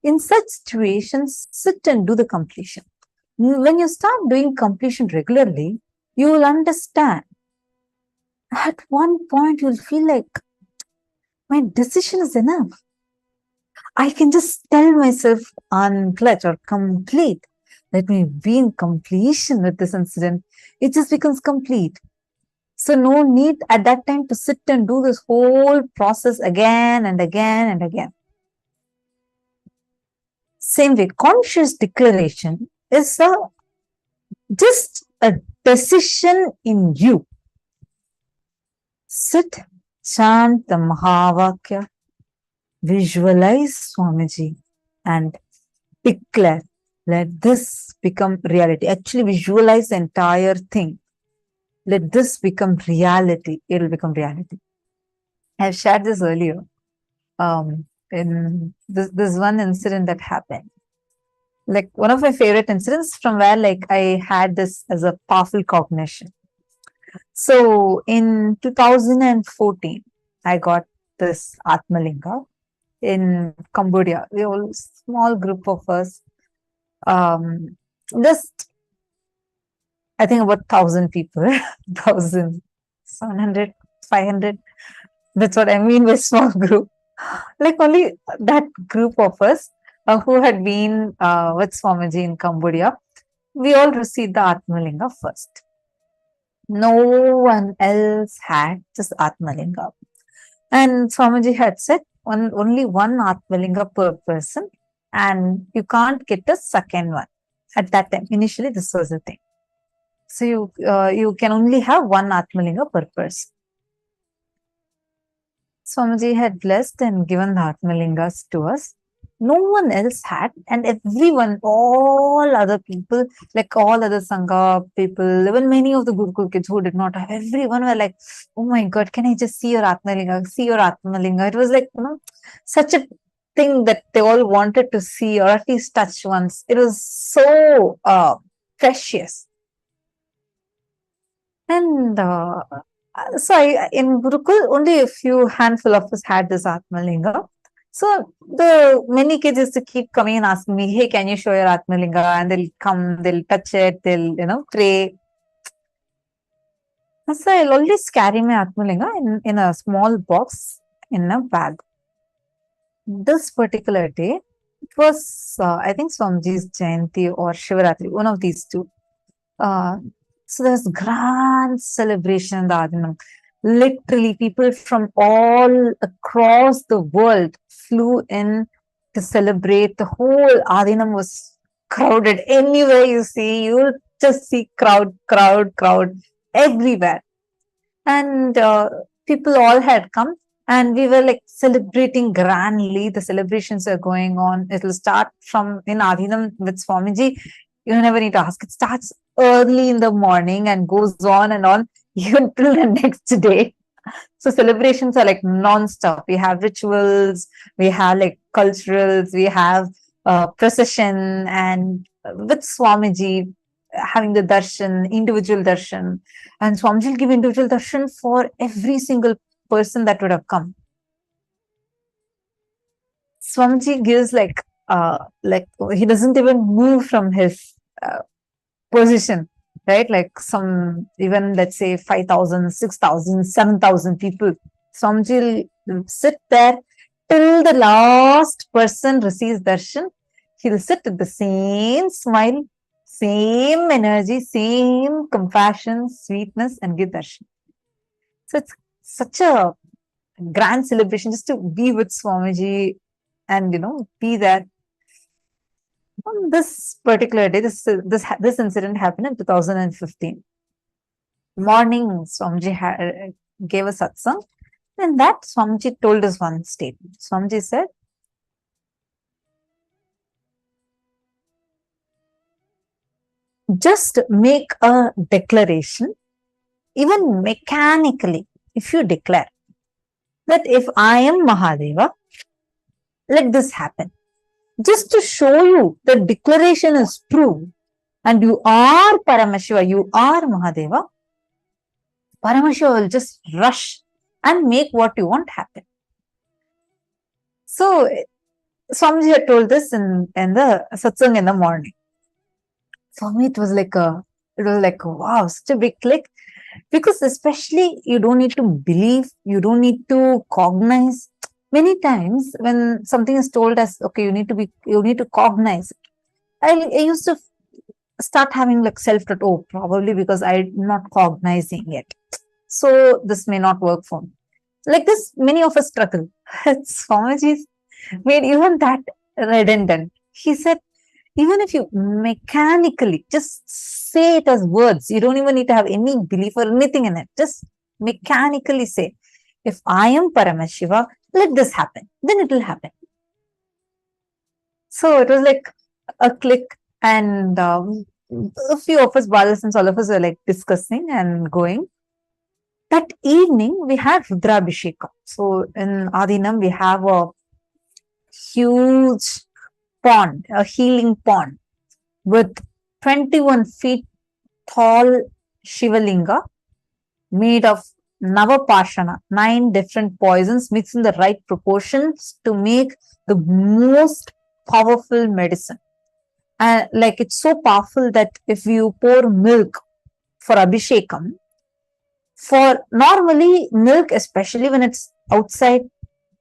in such situations, sit and do the completion. When you start doing completion regularly, you will understand. At one point, you'll feel like my decision is enough. I can just tell myself unclutch or complete. Let me be in completion with this incident. It just becomes complete. So no need at that time to sit and do this whole process again and again and again. Same way, conscious declaration is just a decision in you. Sit, chant the Mahavakya, visualize Swamiji, and declare, let this become reality. Actually, visualize the entire thing. Let this become reality. It will become reality. I've shared this earlier. In this one incident that happened. Like one of my favorite incidents from where like I had this as a powerful cognition. So in 2014, I got this Atmalinga in Cambodia. We were a small group of us. Just I think about 1,000 people, 1,700, 500. That's what I mean by small group. Like only that group of us who had been with Swamiji in Cambodia, we all received the Atmalinga first. No one else had just Atmalinga. And Swamiji had said only one Atmalinga per person, and you can't get the second one. At that time, initially this was the thing. So you can only have one Atmalinga per person. Swamiji had blessed and given the Atmalingas to us. No one else had, and everyone, all other people, like all other Sangha people, even many of the Gurukul kids who did not have, everyone were like, oh my God, can I just see your Atmalinga? See your Atmalinga. It was like, such a thing that they all wanted to see or at least touch once. It was so precious. And so in Gurukul, only a few handful of us had this Atmalinga. So the many kids used to keep coming and asking me, hey, can you show your Atmalinga? And they'll come, they'll touch it, they'll, pray. So I'll always carry my Atmalinga in a small box in a bag. This particular day, it was, I think, Swamiji's Jayanti or Shivaratri, one of these two. So there's grand celebration in the Adinam. Literally, people from all across the world flew in to celebrate. The whole Adinam was crowded. Anywhere you see, you'll just see crowd everywhere. And people all had come, and we were like celebrating grandly. The celebrations are going on. It'll start from in Adinam with Swamiji. You never need to ask. It starts early in the morning and goes on and on even till the next day. So celebrations are like non-stop. We have rituals, we have like culturals, we have procession, and with Swamiji having the darshan, individual darshan, and Swamiji will give individual darshan for every single person that would have come. Swamiji gives like he doesn't even move from his position, right? Like some, even let's say 5,000, 6,000, 7,000 people. Swamiji will sit there till the last person receives darshan. He'll sit with the same smile, same energy, same compassion, sweetness, and give darshan. So it's such a grand celebration just to be with Swamiji and be there. On this particular day, this incident happened in 2015. Morning, Swamiji gave a satsang, and that Swamiji told us one statement. Swamiji said, just make a declaration, even mechanically, if you declare that if I am Mahadeva, let this happen. Just to show you the declaration is true and you are Paramashiva, you are Mahadeva, Paramashiva will just rush and make what you want happen. So, Swamiji had told this in the satsang in the morning. For me, it was like wow, such a big click. Because especially you don't need to believe, you don't need to cognize. Many times when something is told as, okay, you need to cognize. I used to start having like self-doubt, oh, probably because I'm not cognizing it. So this may not work for me. Like this, many of us struggle. Swamiji made even that redundant. He said, even if you mechanically just say it as words, you don't even need to have any belief or anything in it. Just mechanically say, if I am Paramashiva, let this happen. Then it will happen. So it was like a click, and a few of us, brothers and all of us, were like discussing and going. That evening, we had Rudrabhishekam. So in Adinam, we have a huge pond, a healing pond with 21 feet tall Shivalinga made of Navapashana, 9 different poisons mixed in the right proportions to make the most powerful medicine. And like it's so powerful that if you pour milk for Abhishekam, for normally milk, especially when it's outside,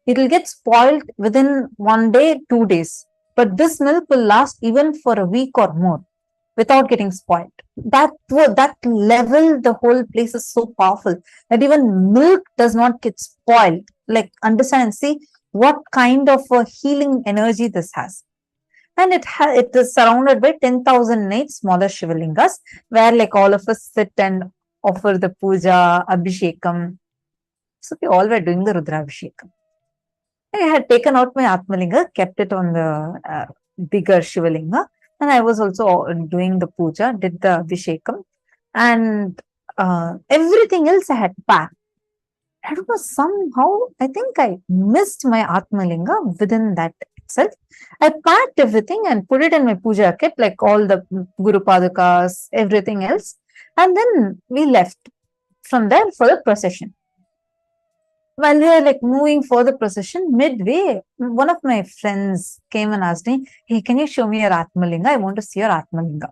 it will get spoiled within 1 day, 2 days. But this milk will last even for a week or more without getting spoiled. That level, the whole place is so powerful that even milk does not get spoiled. Like understand and see what kind of a healing energy this has. And it is surrounded by 10,008 smaller Shivalingas, where like all of us sit and offer the puja, Abhishekam. So we all were doing the Rudrabhishekam. I had taken out my Atmalinga, kept it on the bigger Shivalinga, and I was also doing the puja, did the Abhishekam, and everything else I had packed. I don't know, somehow, I think I missed my Atmalinga within that itself. I packed everything and put it in my puja kit, like all the Guru Padukas, everything else. And then we left from there for the procession. While we were like moving for the procession, midway, one of my friends came and asked me, hey, can you show me your Atmalinga? I want to see your Atmalinga.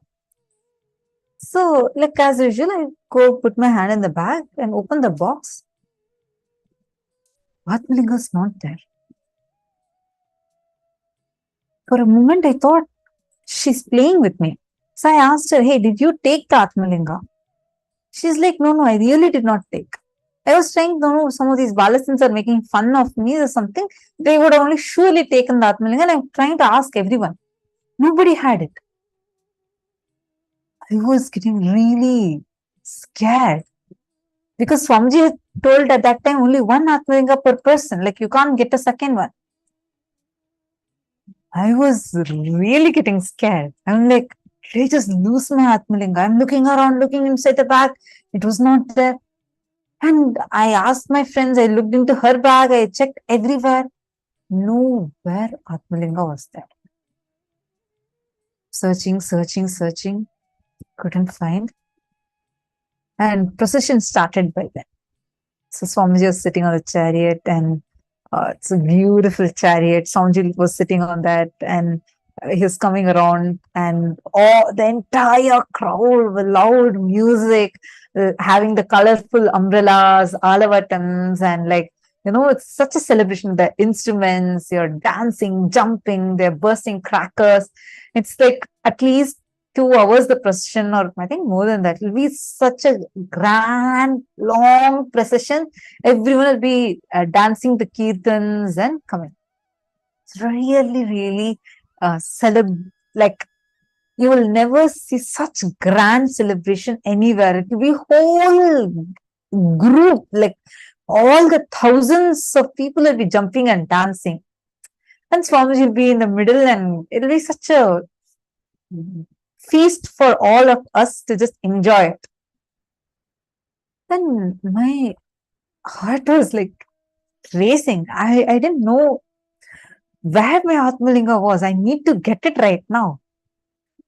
So, like as usual, I go put my hand in the bag and open the box. Atmalinga is not there. For a moment, I thought she's playing with me. So I asked her, hey, did you take the Atmalinga? She's like, no, I really did not take. I was trying, no, some of these Balasins are making fun of me or something. They would have only surely taken the Atmalinga, and I'm trying to ask everyone. Nobody had it. I was getting really scared because Swamiji had told at that time only one Atmalinga per person, like you can't get a second one. I was really getting scared. I'm like, did I just lose my Atmalinga? I'm looking around, looking inside the bag. It was not there. And I asked my friends, I looked into her bag, I checked everywhere. Nowhere Atmalinga was there. Searching, couldn't find. And procession started by then. So Swamiji was sitting on the chariot, and it's a beautiful chariot. Swamiji was sitting on that, and he was coming around, and the entire crowd with loud music, having the colorful umbrellas, alavatams, and like, it's such a celebration. The instruments, you're dancing, jumping, they're bursting crackers. It's like at least 2 hours the procession, or I think more than that. It'll be such a grand, long procession. Everyone will be dancing the kirtans and coming. It's really like you will never see such grand celebration anywhere. It will be whole group, like all the thousands of people will be jumping and dancing. And Swamiji will be in the middle, and it'll be such a feast for all of us to just enjoy it. Then my heart was like racing. I didn't know where my Atmalinga was. I need to get it right now.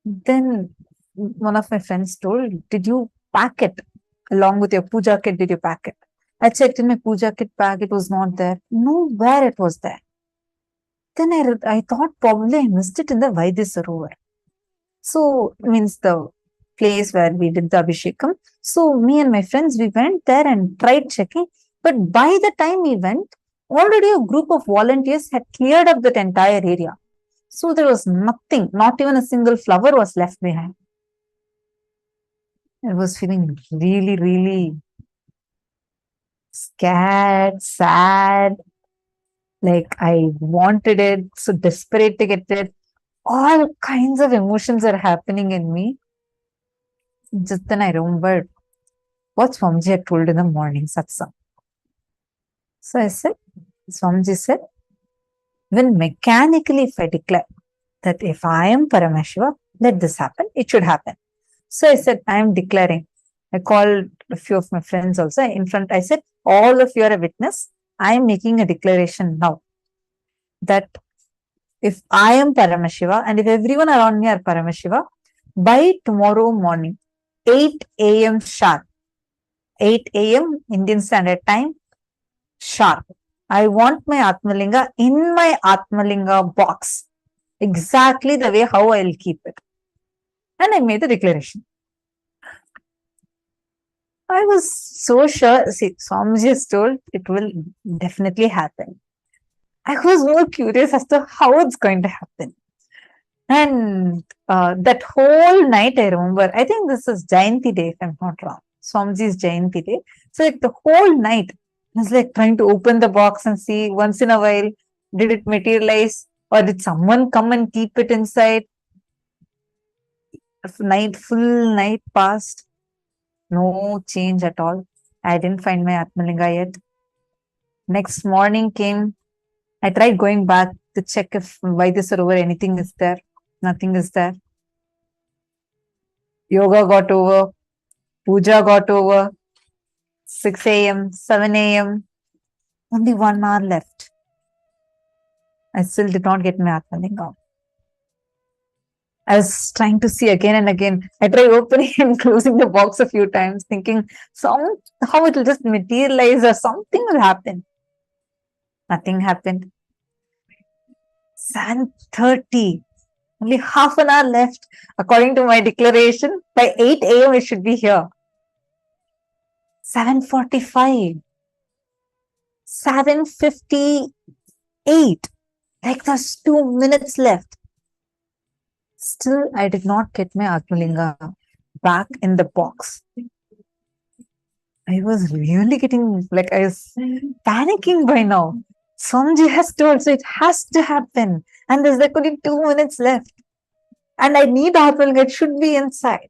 Then one of my friends told, did you pack it along with your puja kit? Did you pack it? I checked in my puja kit bag. It was not there. Nowhere it was there. Then I thought probably I missed it in the Vaidya Sarovar. So, means the place where we did the Abhishekam. So, me and my friends, we went there and tried checking. But by the time we went, already a group of volunteers had cleared up that entire area. So, there was nothing, not even a single flower was left behind. I was feeling really, really scared, sad. Like I wanted it, so desperate to get it. All kinds of emotions are happening in me. Just then I remembered what Swamiji had told in the morning satsang. So I said, Swamiji said, when mechanically if I declare that if I am Paramashiva, let this happen, it should happen. So I said, I am declaring. I called a few of my friends also in front. I said, all of you are a witness. I am making a declaration now that if I am Paramashiva and if everyone around me are Paramashiva, by tomorrow morning, 8 a.m. sharp, 8 a.m. Indian Standard Time, sharp, I want my Atmalinga in my Atmalinga box, exactly the way how I'll keep it. And I made the declaration. I was so sure, see, Swamiji has told it will definitely happen. I was more curious as to how it's going to happen. And that whole night, I remember, I think this is Jayanti day, if I'm not wrong. Swamiji's Jayanti day. So, like the whole night, I was like trying to open the box and see once in a while, did it materialize or did someone come and keep it inside? Full night passed. No change at all. I didn't find my Atmalinga yet. Next morning came. I tried going back to check if Vaidya Sarovar anything is there. Nothing is there. Yoga got over. Puja got over. 6 a.m., 7 a.m. Only 1 hour left. I still did not get my Atmalinga. I was trying to see again and again. I tried opening and closing the box a few times, thinking somehow it will just materialize or something will happen. Nothing happened. 7:30. Only half an hour left. According to my declaration, by 8 a.m. it should be here. 7:45. 7:58. Like there's 2 minutes left. Still, I did not get my Atmalinga back in the box. I was really getting, like, I was panicking by now. Swamiji has told, so it has to happen. And there's like only 2 minutes left. And I need Atmalinga, it should be inside.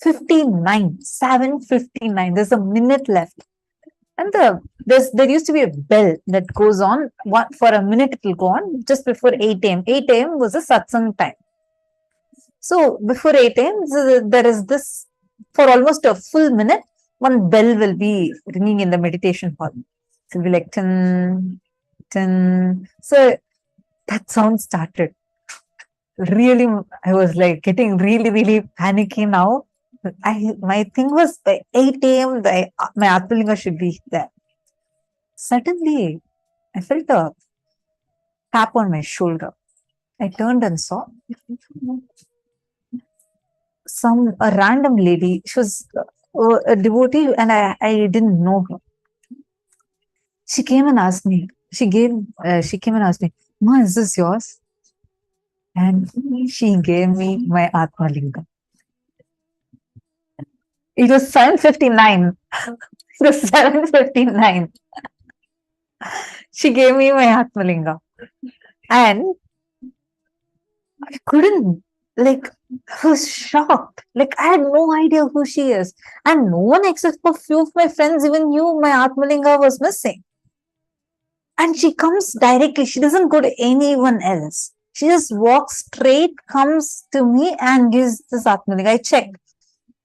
7:59. There's a minute left. And there used to be a bell that goes on. For a minute it will go on just before 8 a.m. 8 a.m. was a satsang time. So before 8 a.m. there is this, for almost a full minute, one bell will be ringing in the meditation hall. It will be like tin, tin. So that sound started. Really, I was like getting really, really panicky now. My thing was by 8 a.m. my Atmalinga should be there. Suddenly, I felt a tap on my shoulder. I turned and saw a random lady. She was a devotee, and I didn't know her. She came and asked me. She came and asked me, "Ma, is this yours?" And she gave me my Atmalinga. It was 7:59. It was 7:59. She gave me my Atmalinga. And I couldn't, like, I was shocked. Like, I had no idea who she is. And no one except for few of my friends even knew my Atmalinga was missing. And she comes directly. She doesn't go to anyone else. She just walks straight, comes to me and gives this Atmalinga. I checked.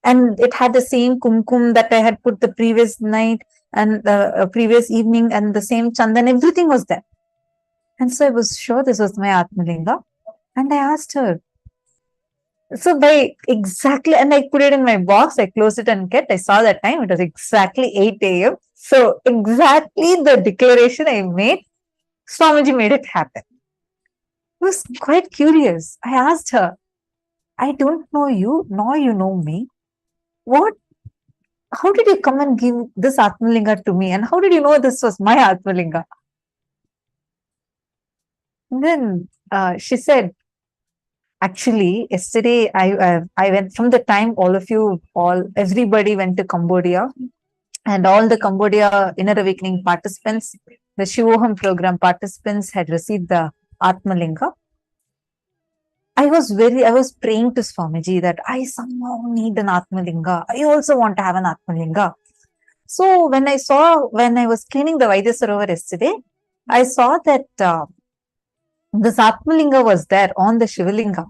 And it had the same kumkum that I had put the previous night and the previous evening, and the same chandan, everything was there. And so I was sure this was my Atmalinga. And I asked her. So by exactly, and I put it in my box, I closed it and kept. I saw that time, it was exactly 8 a.m. So exactly the declaration I made, Swamiji made it happen. I was quite curious. I asked her, I don't know you, nor you know me. How did you come and give this Atmalinga to me? And how did you know this was my Atmalinga? And then she said, actually, yesterday I went from the time everybody went to Cambodia, and all the Cambodia Inner Awakening participants, the Shivoham program participants had received the Atmalinga. I was praying to Swamiji that I somehow need an Atmalinga. I also want to have an Atmalinga. So when I was cleaning the Vaidya Sarovar yesterday, I saw that this Atmalinga was there on the Shivalinga.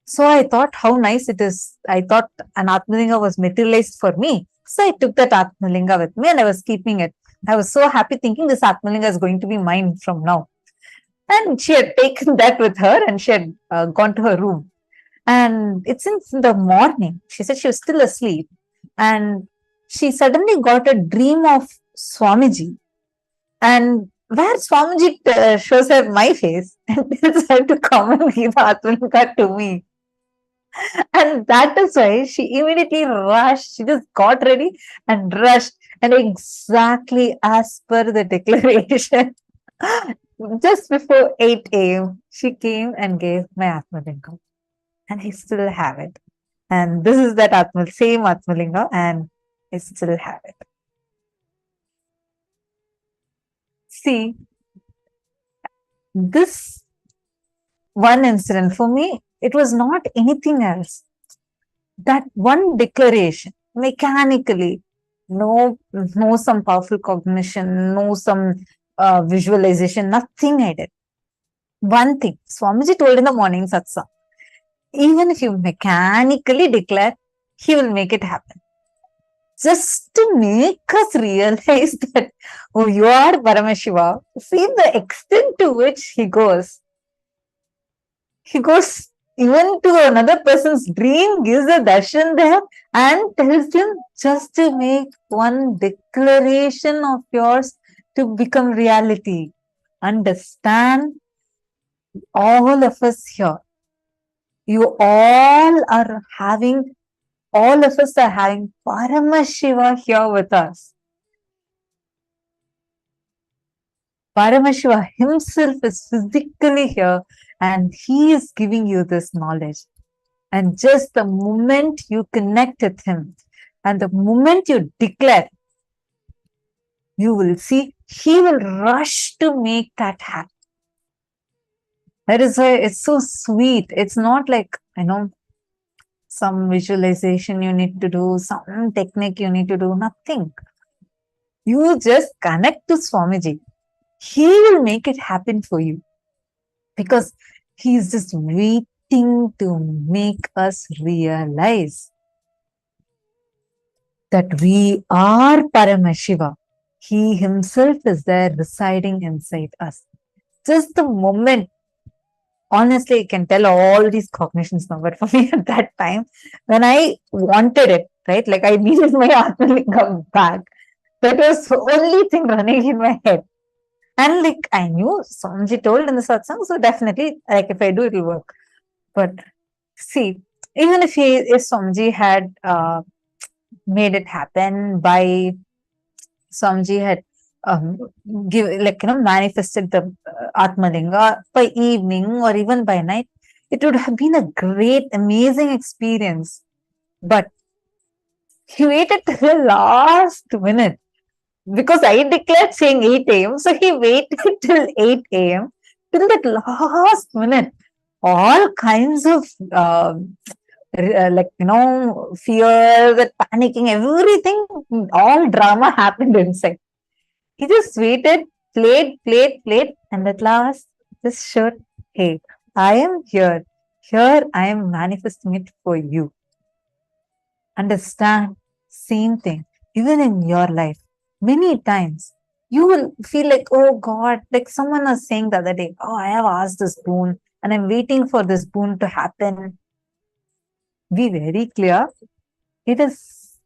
So I thought how nice it is. I thought an Atmalinga was materialized for me. So I took that Atmalinga with me and I was keeping it. I was so happy thinking this Atmalinga is going to be mine from now. And she had taken that with her and she had gone to her room. And it's in the morning. She said she was still asleep. And she suddenly got a dream of Swamiji. And where Swamiji shows her my face and tells her to come and give Atmalinga to me. And that is why she immediately rushed. She just got ready and rushed. And exactly as per the declaration, just before 8 a.m., she came and gave my Atmalinga. And I still have it. And this is that same Atmalinga, and I still have it. See, this one incident for me, it was not anything else. That one declaration, mechanically, no some powerful cognition, no some visualization, nothing I did. One thing, Swamiji told in the morning satsang, even if you mechanically declare, he will make it happen. Just to make us realize that, oh, you are Paramashiva. See the extent to which he goes. He goes even to another person's dream, gives a darshan there and tells him just to make one declaration of yours to become reality. Understand, all of us here, all of us are having Paramashiva here with us. Paramashiva himself is physically here and he is giving you this knowledge. And just the moment you connect with him and the moment you declare, you will see he will rush to make that happen. That is why it's so sweet. It's not like, some visualization you need to do, some technique you need to do, nothing. You just connect to Swamiji. He will make it happen for you because he is just waiting to make us realize that we are Paramashiva. He himself is there residing inside us. Just the moment, honestly, I can tell all these cognitions now, but for me at that time, when I wanted it, right, like I needed my Atmalinga back, that was the only thing running in my head. And like I knew Swamiji told in the satsang, so definitely, like if I do, it will work. But see, even if Swamiji had made it happen by Swamiji had manifested the Atmalinga by evening or even by night, it would have been a great, amazing experience. But he waited till the last minute because I declared saying 8 a.m. So he waited till 8 a.m. till that last minute. All kinds of fear, that panicking, everything, all drama happened inside. He just waited, played, and at last just showed, hey, I am here. Here I am manifesting it for you. Understand, same thing, even in your life. Many times you will feel like, oh God, like someone was saying the other day, oh, I have asked this boon and I'm waiting for this boon to happen. Be very clear. It is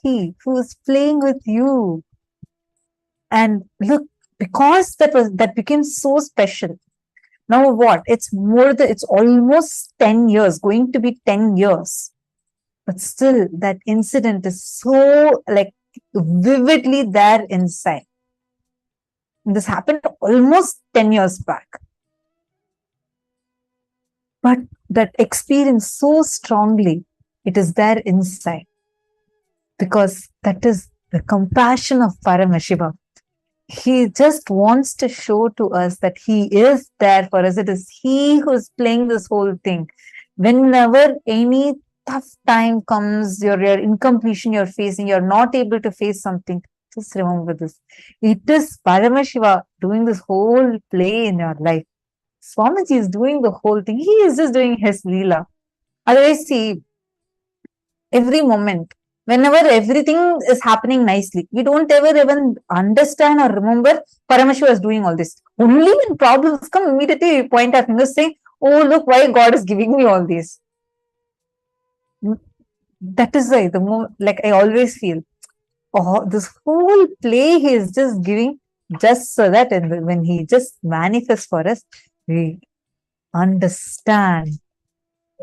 He who is playing with you. And look, because that became so special. Now what? It's almost 10 years, going to be 10 years. But still, that incident is so like vividly there inside. And this happened almost 10 years back. But that experience so strongly, it is there inside. Because that is the compassion of Paramashivam. He just wants to show to us that he is there for us. It is he who's playing this whole thing. Whenever any tough time comes, your incompletion you're facing, you're not able to face something, just remember this. It is Paramashiva doing this whole play in your life. Swamiji is doing the whole thing. He is just doing his Leela. Otherwise, see, every moment, whenever everything is happening nicely, we don't ever even understand or remember Paramashiva is doing all this. Only when problems come, immediately we point our fingers saying, oh, look, why God is giving me all this. That is why the more, like I always feel, oh, this whole play he is just giving just so that when he just manifests for us, we understand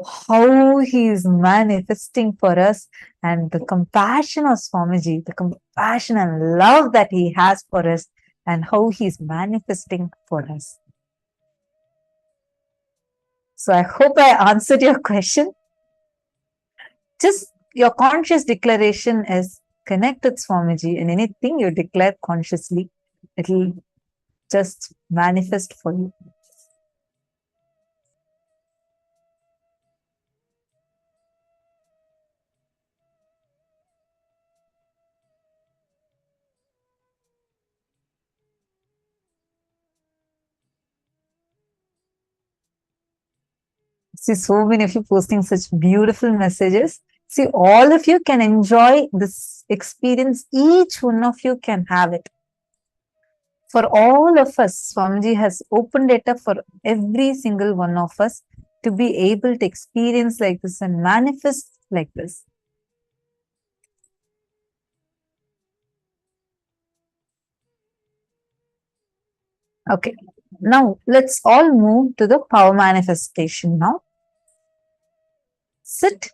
how he is manifesting for us and the compassion of Swamiji, the compassion and love that he has for us and how he is manifesting for us. So I hope I answered your question. Just your conscious declaration is connect with Swamiji, and anything you declare consciously, it will just manifest for you. See, so many of you posting such beautiful messages. See, all of you can enjoy this experience. Each one of you can have it. For all of us, Swamiji has opened it up for every single one of us to be able to experience like this and manifest like this. Okay, now let's all move to the power manifestation now. Sit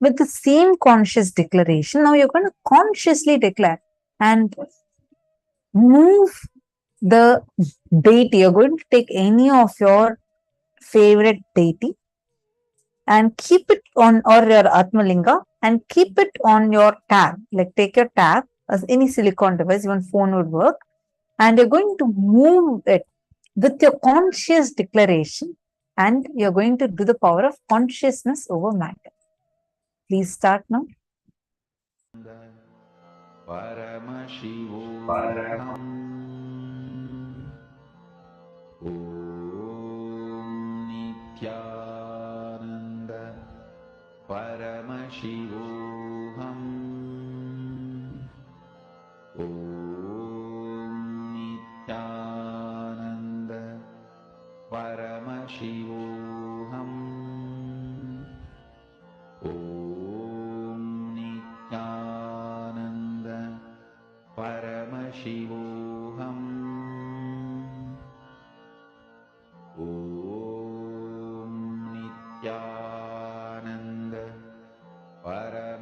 with the same conscious declaration. Now you're going to consciously declare and move the deity. You're going to take any of your favorite deity and keep it on, or your Atmalinga, and keep it on your tab. Like take your tab as any silicon device, even phone would work, and you're going to move it with your conscious declaration, and you're going to do the power of consciousness over matter. Please start now. Paramashivoham. Om Nithyananda Paramashivoham. Om Nithyananda Paramashivoham. Om Nithyananda Paramashivoham. Om Nithyananda Paramashivoham.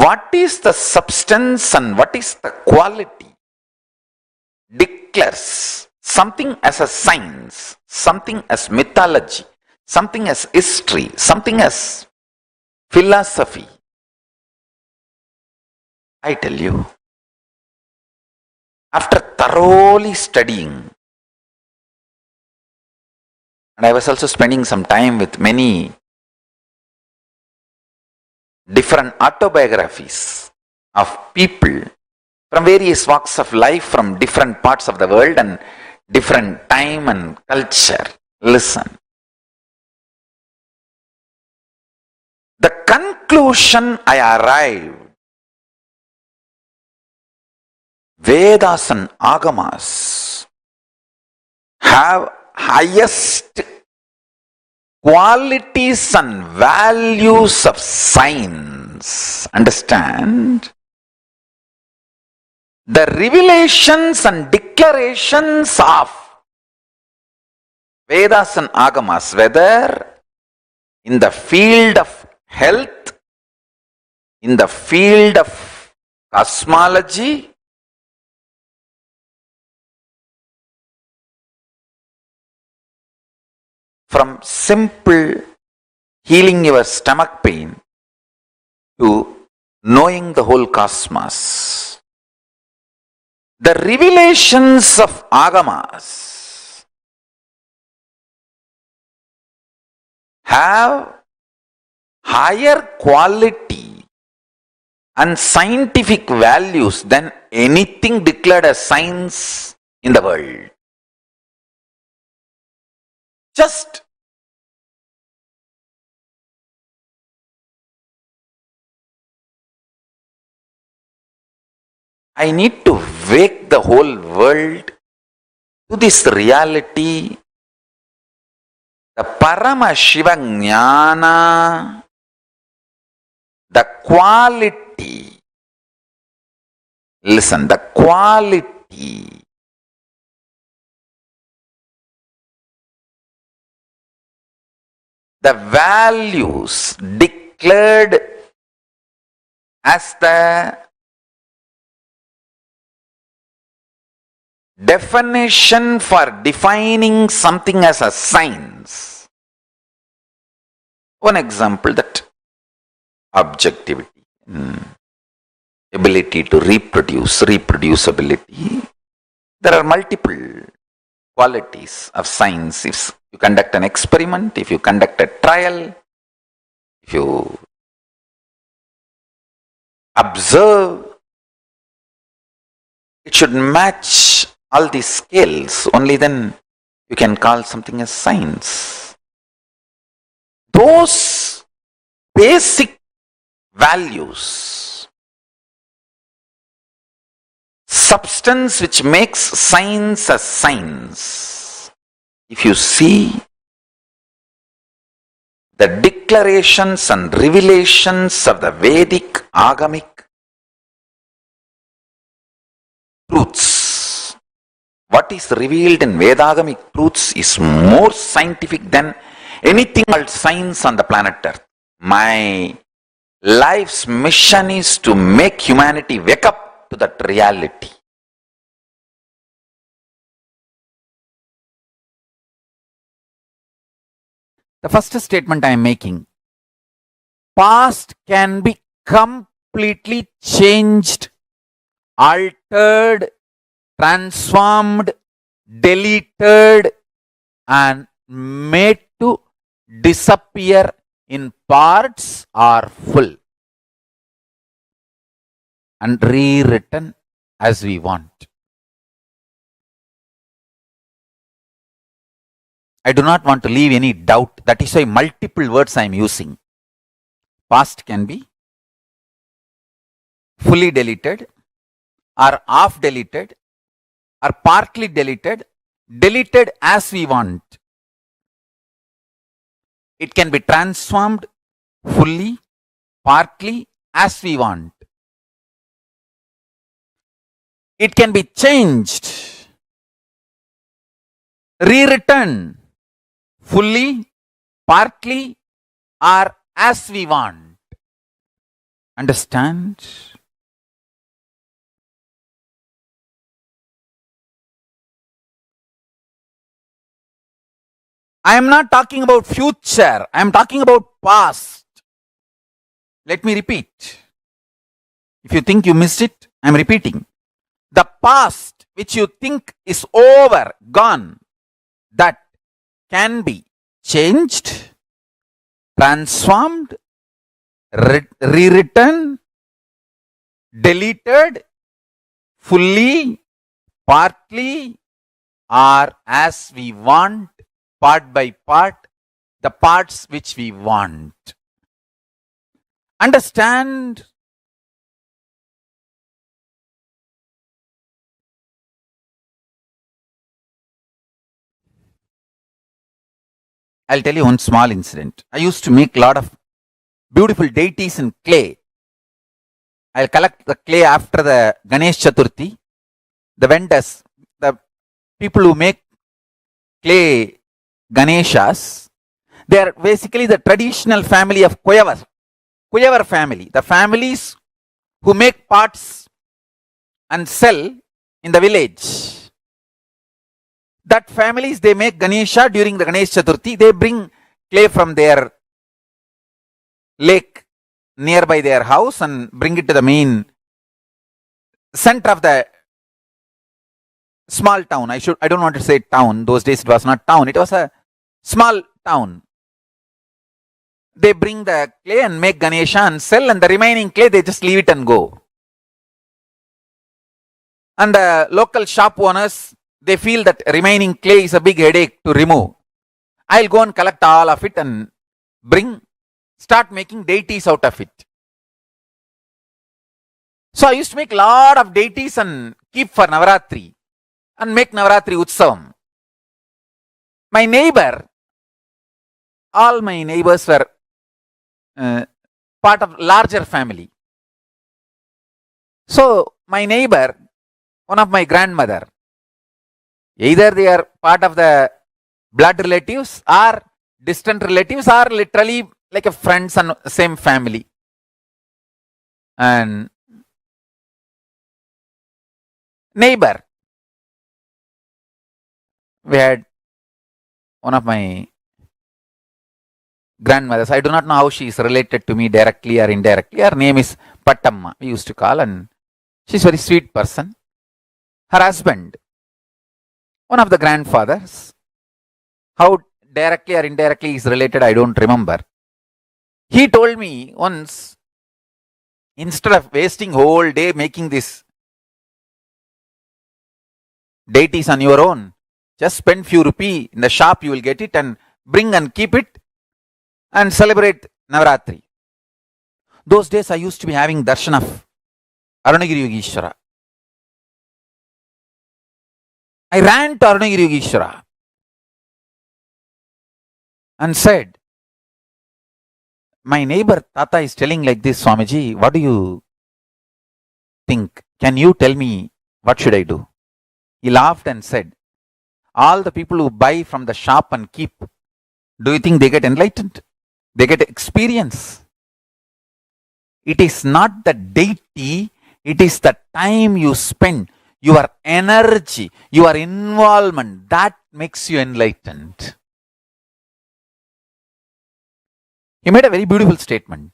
what is the substance and what is the quality declares something as a science, something as mythology, something as history, something as philosophy. I tell you, after thoroughly studying, and I was also spending some time with many different autobiographies of people from various walks of life, from different parts of the world and different time and culture. Listen. The conclusion I arrived, Vedas and Agamas have highest qualities and values of science. Understand? The revelations and declarations of Vedas and Agamas, whether in the field of health, in the field of cosmology, from simple healing your stomach pain to knowing the whole cosmos. The revelations of Agamas have higher quality and scientific values than anything declared as science in the world. Just I need to wake the whole world to this reality. The Paramashivam Jnana, the quality, listen, the quality the values declared as the definition for defining something as a science. One example, that objectivity, ability to reproduce, reproducibility. There are multiple qualities of science. If you conduct an experiment, if you conduct a trial, if you observe, it should match all these scales. Only then you can call something as science. Those basic values, substance which makes science a science. If you see the declarations and revelations of the Vedic agamic truths, what is revealed in Vedagamic truths is more scientific than anything called science on the planet Earth. My life's mission is to make humanity wake up to that reality. The first statement I am making, past can be completely changed, altered, transformed, deleted, and made to disappear in parts or full, and rewritten as we want. I do not want to leave any doubt. That is why multiple words I am using. Past can be fully deleted, or half deleted, or partly deleted, deleted as we want. It can be transformed fully, partly, as we want. It can be changed, rewritten fully, partly, or as we want. Understand? I am not talking about future. I am talking about past. Let me repeat. If you think you missed it, I am repeating. The past which you think is over, gone, that can be changed, transformed, rewritten, deleted, fully, partly, or as we want, part by part, the parts which we want. Understand? I'll tell you one small incident. I used to make a lot of beautiful deities in clay. I'll collect the clay after the Ganesh Chaturthi. The vendors, the people who make clay Ganeshas, they are basically the traditional family of Kuyavar family. The families who make pots and sell in the village. That families, they make Ganesha during the Ganesh Chaturthi. They bring clay from their lake nearby their house and bring it to the main center of the small town. I don't want to say town. Those days it was not town. It was a small town. They bring the clay and make Ganesha and sell, and the remaining clay they just leave it and go. And the local shop owners, they feel that remaining clay is a big headache to remove. I'll go and collect all of it and start making deities out of it. So I used to make a lot of deities and keep for Navaratri and make Navaratri Utsavam. My neighbor, all my neighbors were part of larger family. So my neighbor, one of my grandmother, either they are part of the blood relatives or distant relatives or literally like a friends and same family. And neighbor, we had one of my grandmothers. I do not know how she is related to me directly or indirectly. Her name is Pattamma, we used to call, and she's a very sweet person. Her husband, one of the grandfathers, how directly or indirectly is related, I don't remember. He told me once, instead of wasting whole day making this deities on your own, just spend few rupee in the shop, you will get it and bring and keep it and celebrate Navaratri. Those days I used to be having darshan of Arunagiri Yogeshwara. I ran to Arunagiri Yogeshwara and said, my neighbor Tata is telling like this, Swamiji, what do you think? Can you tell me what should I do? He laughed and said, all the people who buy from the shop and keep, do you think they get enlightened? They get experience. It is not the deity, it is the time you spend, your energy, your involvement, that makes you enlightened. He made a very beautiful statement.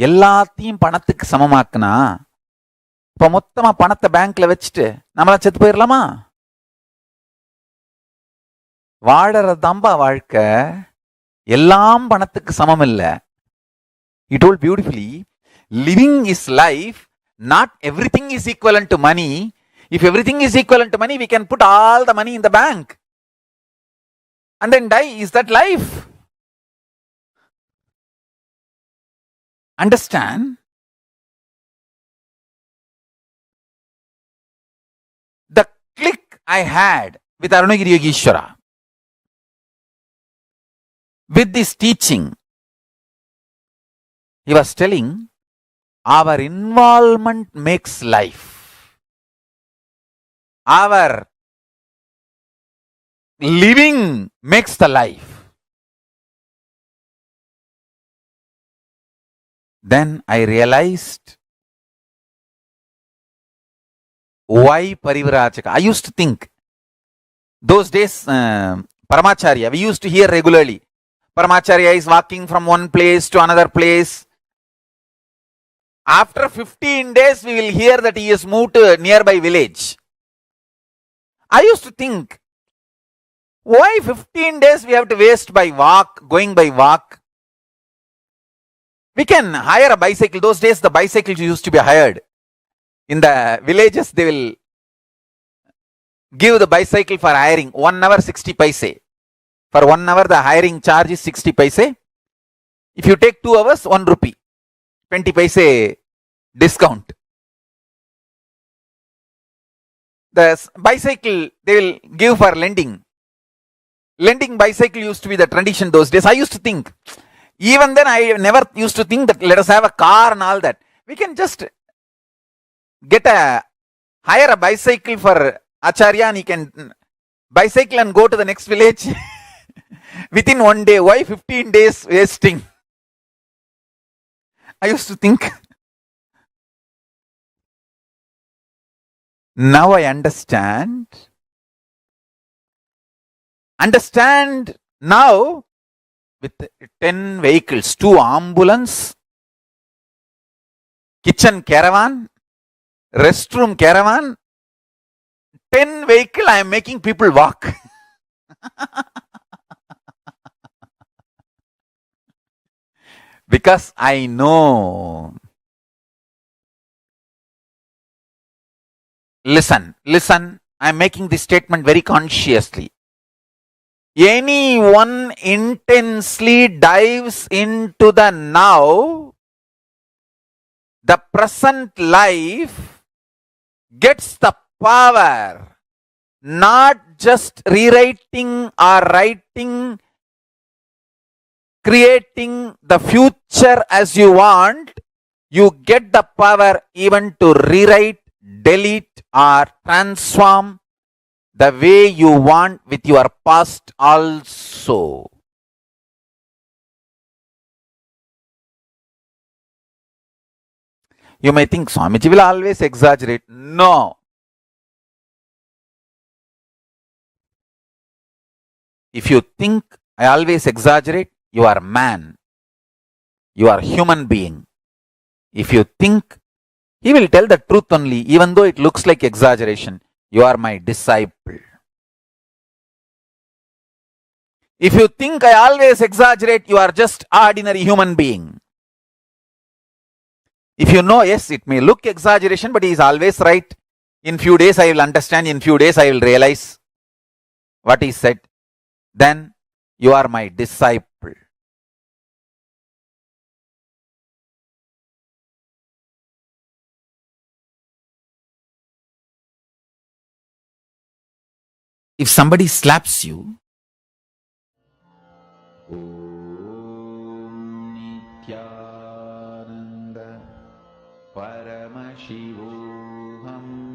எல்லாத்தையும் பணத்துக்கு சமமாக்குனா இப்ப மொத்தமா பணத்தை பேங்க்ல வச்சுட்டு நம்மளா செத்து போயிடலாமா? வாழறதாம்பா வாழ்க்கை, எல்லாம் பணத்துக்கு சமம் இல்ல. He told beautifully, living is life, not everything is equivalent to money. If everything is equivalent to money, we can put all the money in the bank and then die. Is that life? Understand? The click I had with Arunagiri Yogeshwara, with this teaching, he was telling, our involvement makes life. Our living makes the life. Then I realized why Parivrajaka. I used to think, those days, Paramacharya, we used to hear regularly, Paramacharya is walking from one place to another place. After 15 days, we will hear that he has moved to a nearby village. I used to think, why 15 days we have to waste by going by walk? We can hire a bicycle. Those days, the bicycles used to be hired. In the villages, they will give the bicycle for hiring. 1 hour, 60 paise. For 1 hour, the hiring charge is 60 paise. If you take 2 hours, 1 rupee. 20 paise discount. The bicycle, they will give for lending. Lending bicycle used to be the tradition those days. I used to think, even then I never used to think that let us have a car and all that. We can just hire a bicycle for Acharya and he can bicycle and go to the next village within 1 day. Why 15 days wasting? I used to think. Now I understand. Now with 10 vehicles, 2 ambulance, kitchen caravan, restroom caravan, 10 vehicle, I am making people walk. Because I know. Listen, I am making this statement very consciously. Anyone intensely dives into the now, the present life, gets the power, not just rewriting or writing, creating the future as you want. You get the power even to rewrite, delete or transform the way you want with your past also. You may think Swamiji will always exaggerate. No. If you think I always exaggerate, you are man. You are human being. If you think, he will tell the truth only, even though it looks like exaggeration. You are my disciple. If you think I always exaggerate, you are just ordinary human being. If you know, yes, it may look exaggeration, but he is always right. In few days I will understand, in few days I will realize what he said. Then you are my disciple. If somebody slaps you, Om Nithyananda Paramashivoham.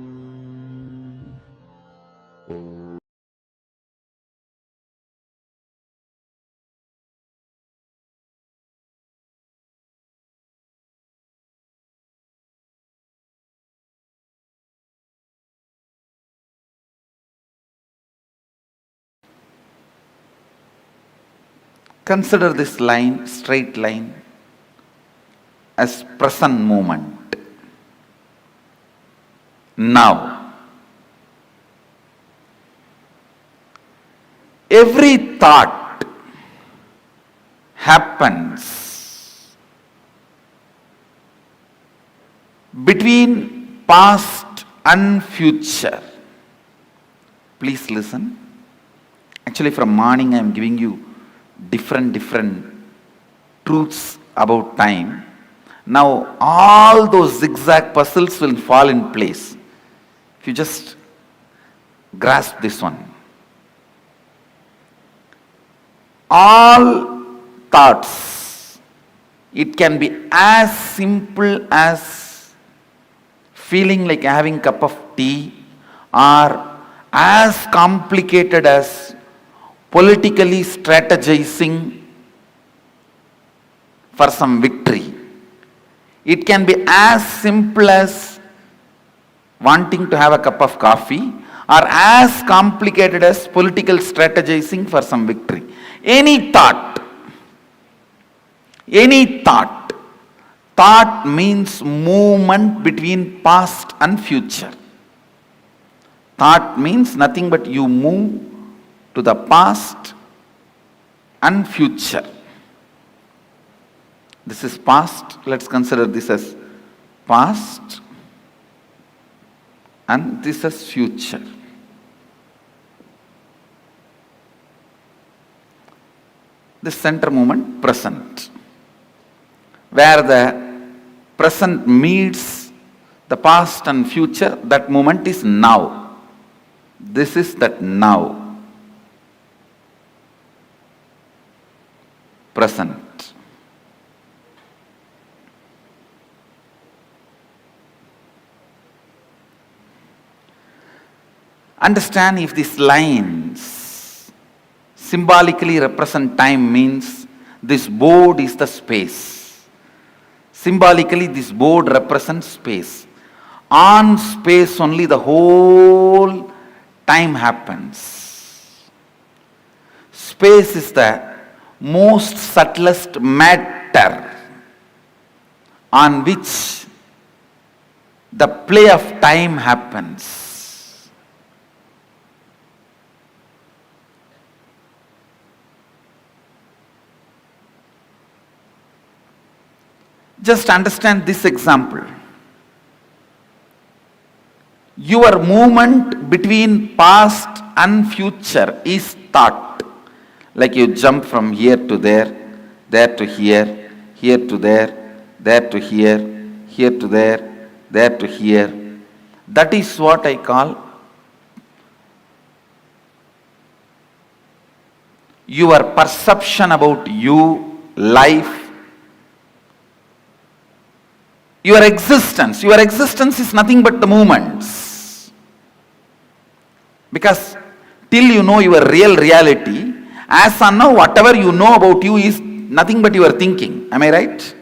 Consider this line, straight line, as present moment. Now, every thought happens between past and future. Please listen. Actually, from morning I am giving you different truths about time. Now all those zigzag puzzles will fall in place if you just grasp this one. All thoughts, it can be as simple as feeling like having a cup of tea, or as complicated as politically strategizing for some victory. It can be as simple as wanting to have a cup of coffee, or as complicated as political strategizing for some victory. Any thought. Thought means movement between past and future. Thought means nothing but you move to the past and future. This is past. Let's consider this as past, and this as future. The center movement, present. Where the present meets the past and future, that moment is now. This is that now. Present. Understand, if these lines symbolically represent time, means this board is the space. Symbolically, this board represents space. On space only the whole time happens. Space is the most subtlest matter on which the play of time happens. Just understand this example. Your movement between past and future is thought. Like you jump from here to there to here to there to here to there to here. That is what I call your perception about you, life, your existence. Your existence is nothing but the movements. Because till you know your real reality, as on now, whatever you know about you is nothing but your thinking. Am I right?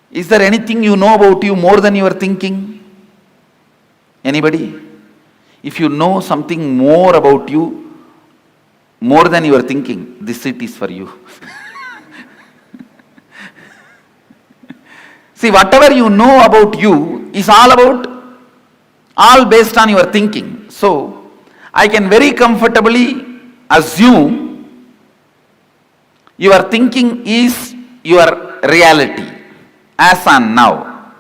Is there anything you know about you more than your thinking? Anybody? If you know something more about you, more than your thinking, this seat is for you. See, whatever you know about you is all based on your thinking. So, I can very comfortably assume your thinking is your reality, as on now.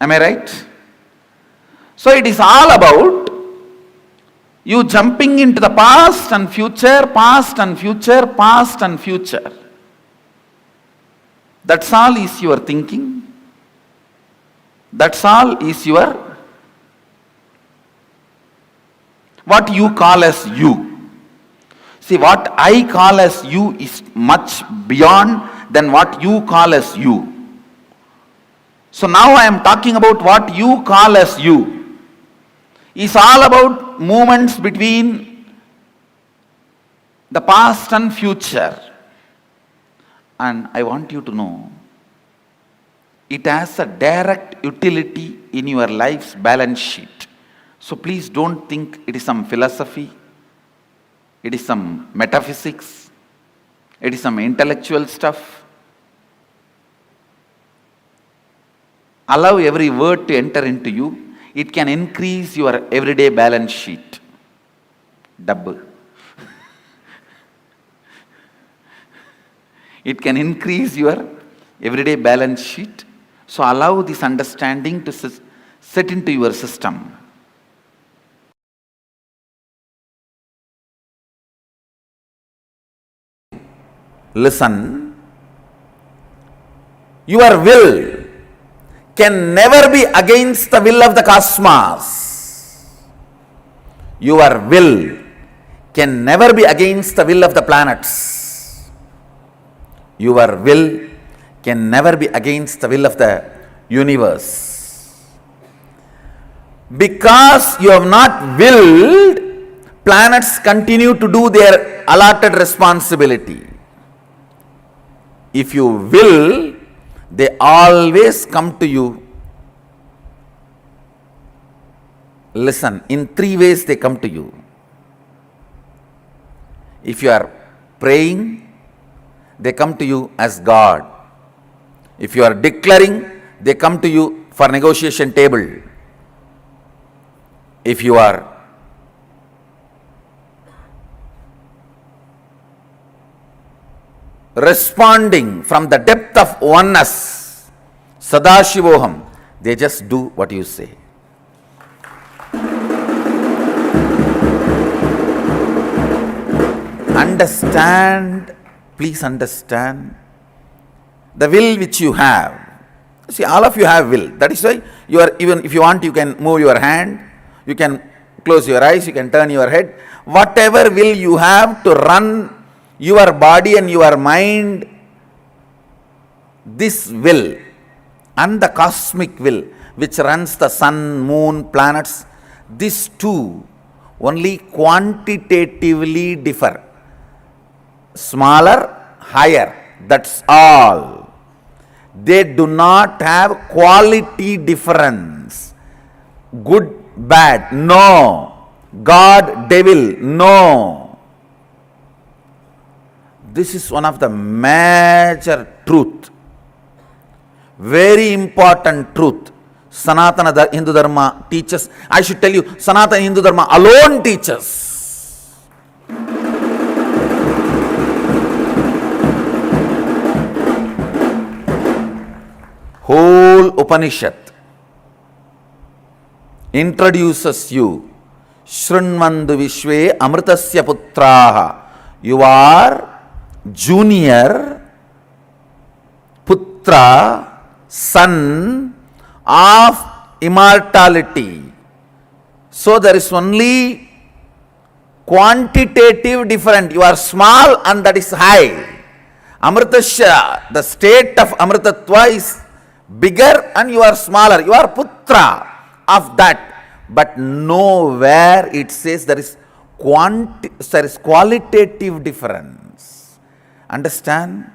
Am I right? So, it is all about you jumping into the past and future, past and future, past and future. That's all is your thinking. That's all is your, what you call as you. See, what I call as you is much beyond than what you call as you. So now I am talking about what you call as you. It's all about movements between the past and future. And I want you to know, it has a direct utility in your life's balance sheet. So please don't think it is some philosophy, it is some metaphysics, it is some intellectual stuff. Allow every word to enter into you. It can increase your everyday balance sheet. Double. It can increase your everyday balance sheet. So allow this understanding to set into your system. Listen. Your will can never be against the will of the cosmos. Your will can never be against the will of the planets. Your will can never be against the will of the universe. Because you have not willed, planets continue to do their allotted responsibility. If you will, they always come to you. Listen, in three ways they come to you. If you are praying, they come to you as God. If you are declaring, they come to you for negotiation table. If you are responding from the depth of oneness, Sadashivoham, they just do what you say. Understand, please understand the will which you have. See, all of you have will. That is why you are, even if you want, you can move your hand, you can close your eyes, you can turn your head. Whatever will you have to run your body and your mind, this will and the cosmic will which runs the sun, moon, planets, these two only quantitatively differ. Smaller, higher, that's all. They do not have quality difference. Good, bad, no. God, devil, no. This is one of the major truth, very important truth. Sanatana Hindu Dharma teaches, I should tell you, Sanatana Hindu Dharma alone teaches. Whole Upanishad introduces you, Shrunmandu Vishwe Amritasya Putraha. You are junior Putra, son of immortality. So there is only quantitative difference. You are small and that is high. Amritasya, the state of Amritatva is bigger and you are smaller. You are Putra of that. But nowhere it says there is qualitative difference. Understand?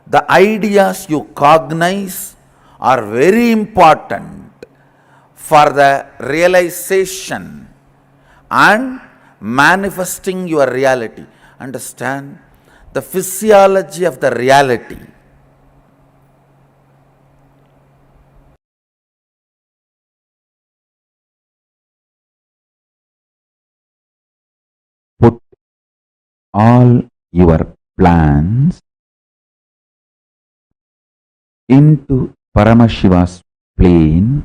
The ideas you cognize are very important for the realization and manifesting your reality. Understand? The physiology of the reality. Put all your plans into Paramashiva's plane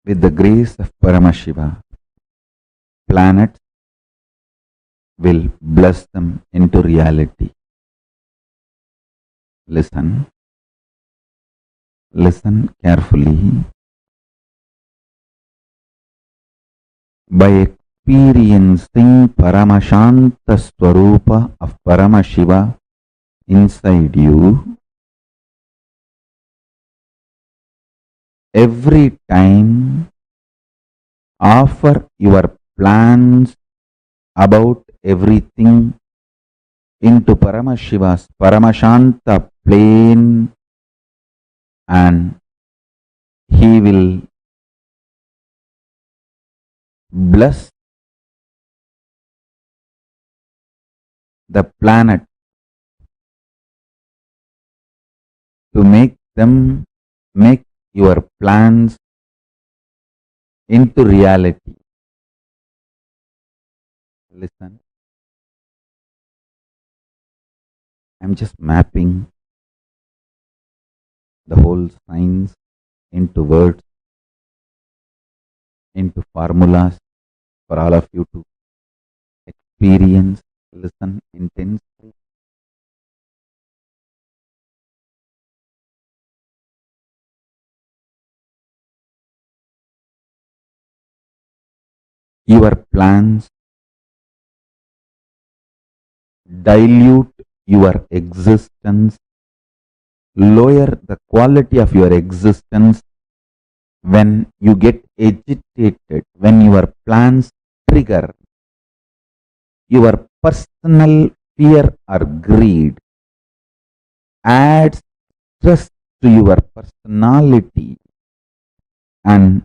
with the grace of Paramashiva. Planets will bless them into reality. Listen. Listen carefully. By experiencing Paramashanta Swarupa of Paramashiva inside you, every time offer your plans about everything into Paramashiva's Paramashanta plane, and he will bless the planet to make your plans into reality. Listen. I'm just mapping the whole science into words, into formulas for all of you to experience. Listen intensely. Your plans dilute your existence, lower the quality of your existence when you get agitated, when your plans trigger your personal fear or greed, adds stress to your personality, and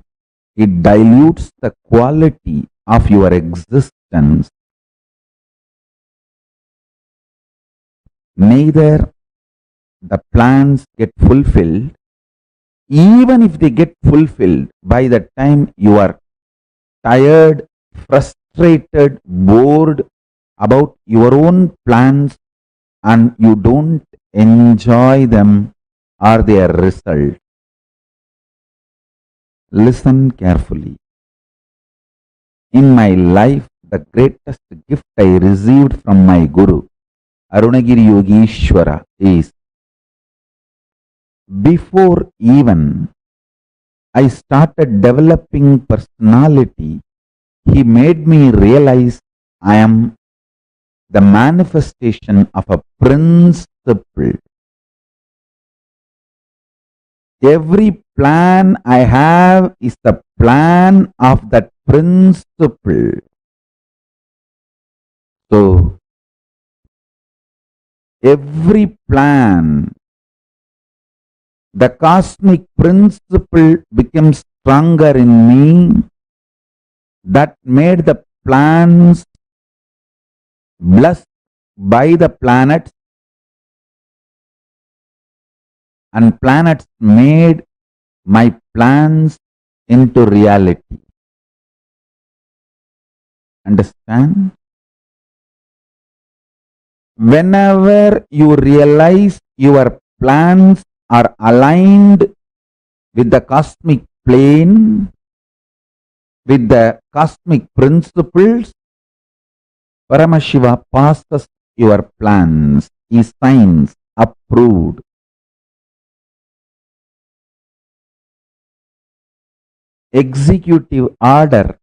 it dilutes the quality of your existence. Neither the plans get fulfilled, even if they get fulfilled, by the time you are tired, frustrated, bored about your own plans and you don't enjoy them or their result. Listen carefully. In my life, the greatest gift I received from my Guru, Arunagiri Yogishwara, is before even I started developing personality, he made me realize I am the manifestation of a principle. Every plan I have is the plan of that principle. So, every plan, the cosmic principle becomes stronger in me, that made the plans blessed by the planets, and planets made my plans into reality. Understand? Whenever you realize your plans are aligned with the cosmic plane, with the cosmic principles, Paramashiva passes your plans, he signs, approved. Executive order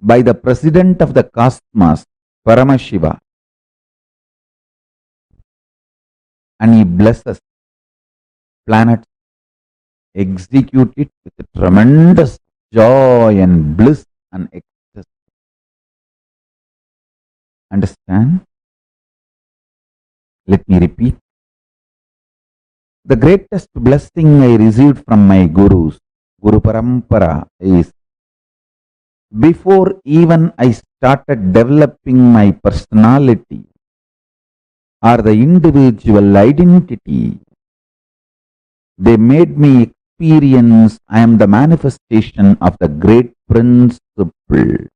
by the President of the Cosmos, Paramashiva, and he blesses planets, execute it with tremendous joy and bliss and ecstasy. Understand? Let me repeat. The greatest blessing I received from my gurus, Guru Parampara, is before even I started developing my personality or the individual identity, they made me experience I am the manifestation of the great principle.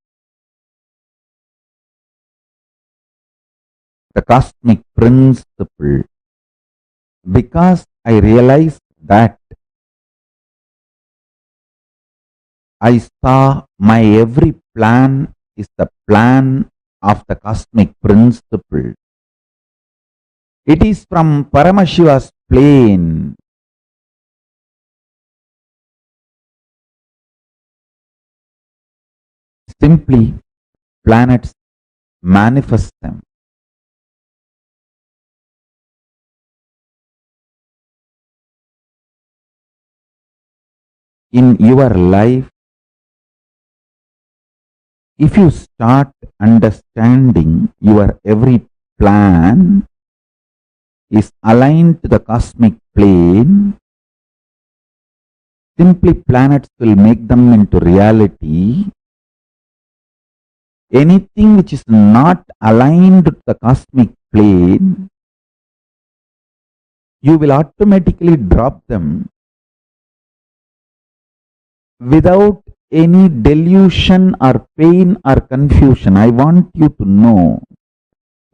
The cosmic principle. Because I realized that I saw my every plan is the plan of the cosmic principle. It is from Paramashiva's plane. Simply, planets manifest them. In your life, if you start understanding your every plan is aligned to the cosmic plane, simply planets will make them into reality. Anything which is not aligned to the cosmic plane, you will automatically drop them without any delusion or pain or confusion. I want you to know,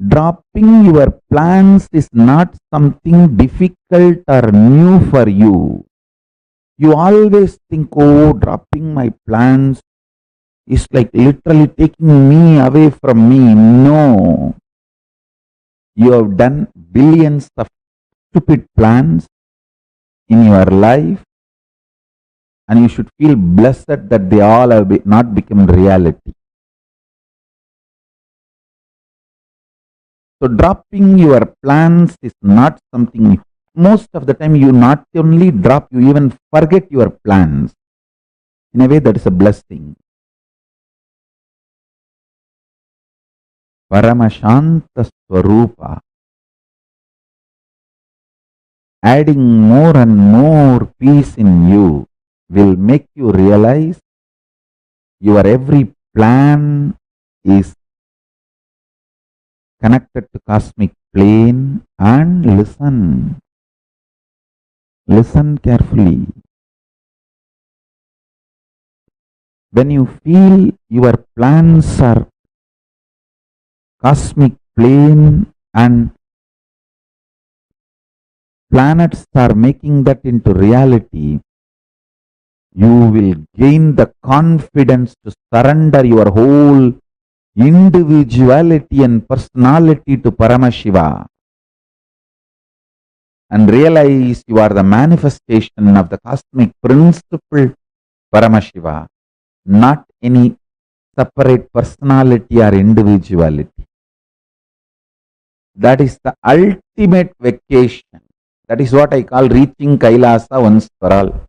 dropping your plans is not something difficult or new for you. You always think, oh, dropping my plans, is like literally taking me away from me. No. You have done billions of stupid plans in your life, and you should feel blessed that they all have not become reality. So dropping your plans is not something, most of the time you not only drop, you even forget your plans. In a way, that is a blessing. Paramashanta Swarupa. Adding more and more peace in you will make you realize your every plan is connected to cosmic plane. And listen. Listen carefully. When you feel your plans are cosmic plane and planets are making that into reality, you will gain the confidence to surrender your whole individuality and personality to Paramashiva and realize you are the manifestation of the cosmic principle Paramashiva, not any separate personality or individuality. That is the ultimate vacation. That is what I call reaching Kailasa once for all.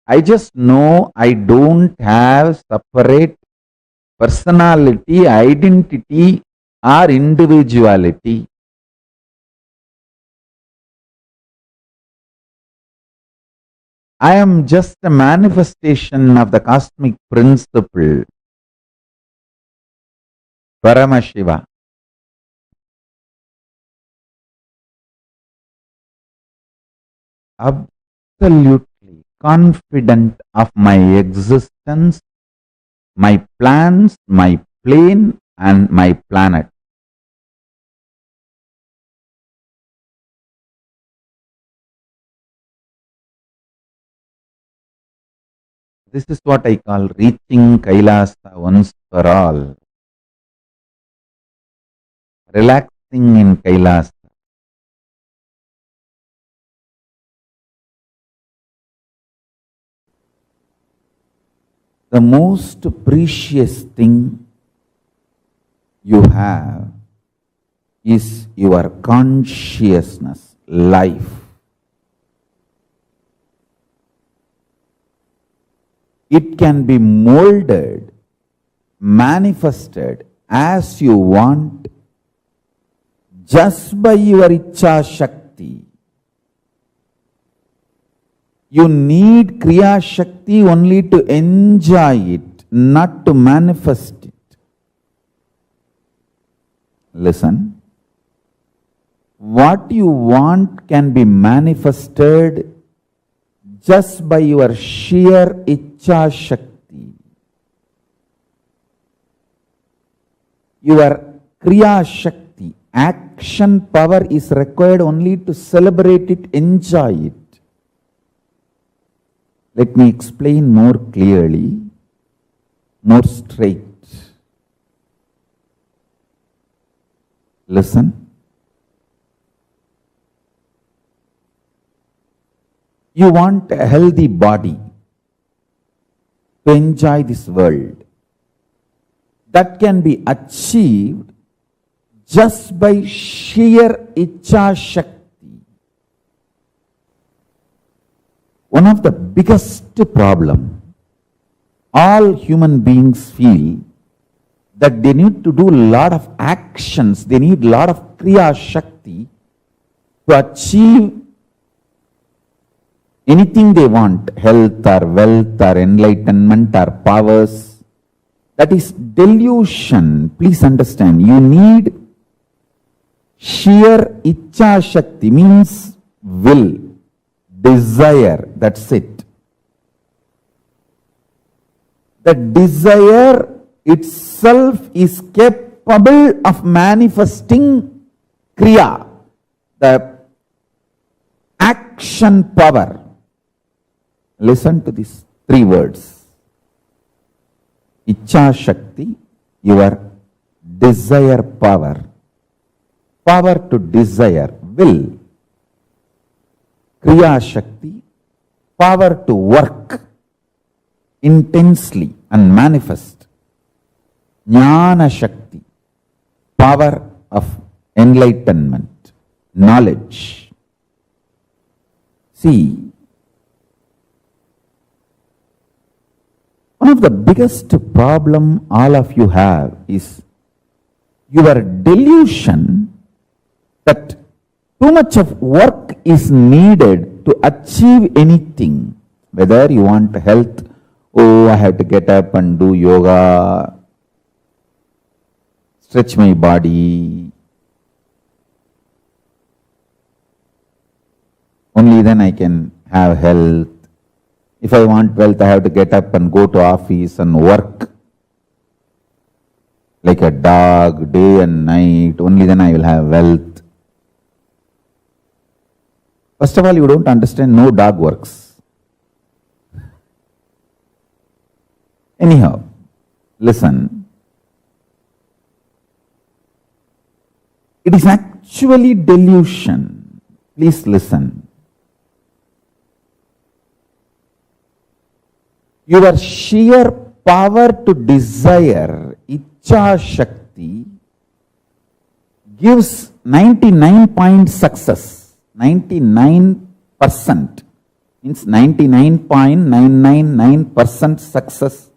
I just know I don't have separate personality, identity or individuality. I am just a manifestation of the cosmic principle, Paramashiva. Absolutely confident of my existence, my plans, my plane and my planet. This is what I call reaching Kailasa once for all. Relaxing in Kailasa. The most precious thing you have is your consciousness, life. It can be molded, manifested as you want just by your Ichcha Shakti. You need Kriya Shakti only to enjoy it, not to manifest it. Listen. What you want can be manifested just by your sheer Ichcha Shakti. Your Kriya Shakti, action power is required only to celebrate it, enjoy it. Let me explain more clearly, more straight. Listen. You want a healthy body to enjoy this world. That can be achieved just by sheer Ichcha Shakti. One of the biggest problem all human beings feel that they need to do a lot of actions, they need a lot of Kriya Shakti to achieve anything they want, health or wealth or enlightenment or powers. That is delusion. Please understand, you need sheer Ichcha Shakti, means will, desire, that's it. The desire itself is capable of manifesting Kriya, the action power. Listen to these three words. Icha Shakti, your desire power. Power to desire, will. Kriya Shakti, power to work intensely and manifest. Jnana Shakti, power of enlightenment, knowledge. See, one of the biggest problem all of you have is your delusion that too much of work is needed to achieve anything. Whether you want health, oh, I have to get up and do yoga, stretch my body. Only then I can have health. If I want wealth, I have to get up and go to office and work like a dog, day and night. Only then I will have wealth. First of all, you don't understand, no dog works. Anyhow, listen. It is actually delusion. Please listen. Your sheer power to desire, Icha Shakti, gives 99% success. 99% means 99.999% success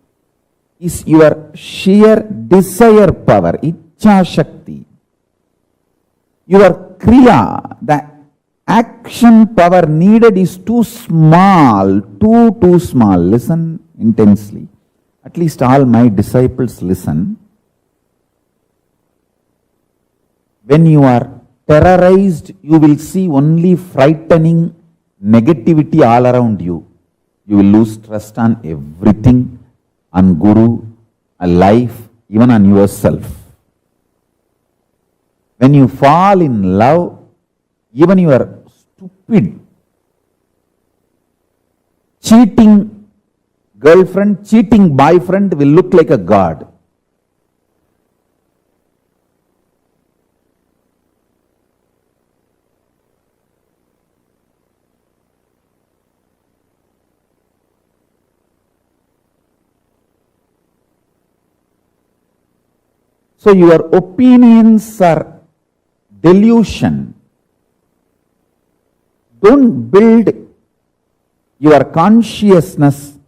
is your sheer desire power, Icha Shakti. Your Kriya, the action power needed is too small, too small. Listen intensely. At least all my disciples listen. When you are terrorized, you will see only frightening negativity all around you. You will lose trust on everything, on Guru, on life, even on yourself. When you fall in love, even your stupid, cheating girlfriend, cheating boyfriend will look like a god. So your opinions are delusion. Don't build your consciousness,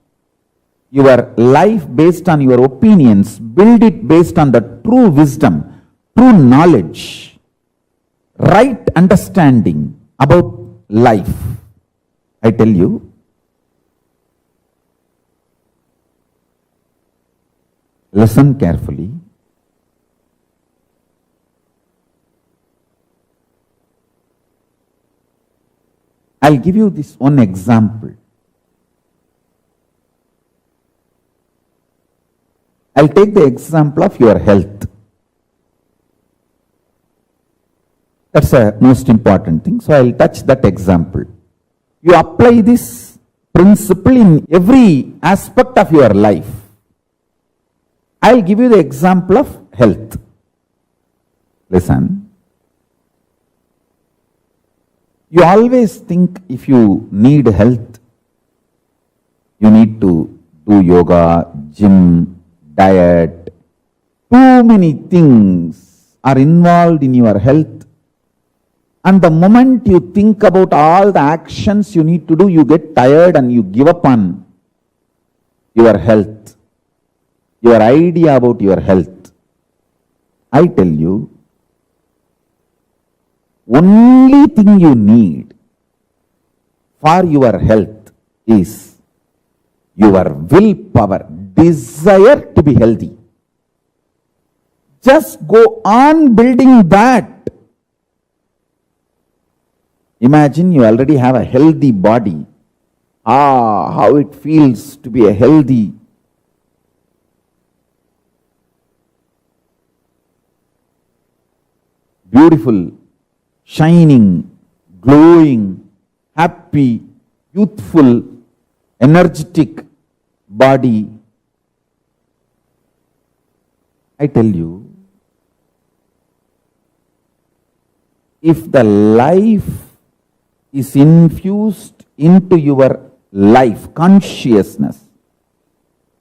your life based on your opinions. Build it based on the true wisdom, true knowledge, right understanding about life. I tell you, listen carefully. I'll give you this one example. I'll take the example of your health. That's the most important thing. So I'll touch that example. You apply this principle in every aspect of your life. I'll give you the example of health. Listen. You always think if you need health, you need to do yoga, gym, diet. Too many things are involved in your health. And the moment you think about all the actions you need to do, you get tired and you give up on your health, your idea about your health. I tell you, only thing you need for your health is your willpower, desire to be healthy. Just go on building that. Imagine you already have a healthy body. How it feels to be a healthy. Beautiful, shining, glowing, happy, youthful, energetic body. I tell you, if the life is infused into your life, consciousness,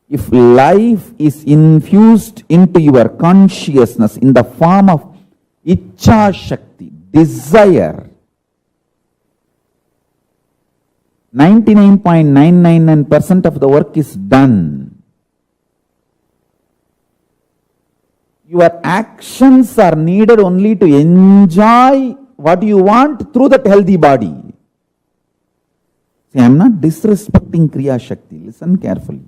if life is infused into your consciousness in the form of Ichcha Shakti, desire, 99.999% of the work is done. Your actions are needed only to enjoy what you want through that healthy body. See, I am not disrespecting Kriya Shakti. Listen carefully.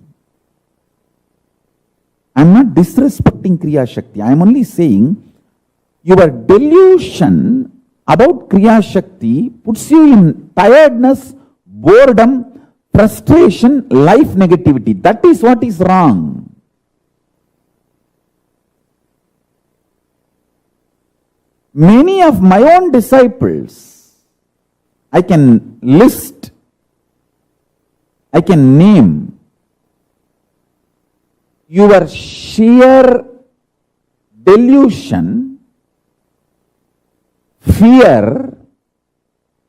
I am not disrespecting Kriya Shakti. I am only saying your delusion about Kriya Shakti puts you in tiredness, boredom, frustration, life negativity. That is what is wrong. Many of my own disciples, I can list, I can name, your sheer delusion, fear,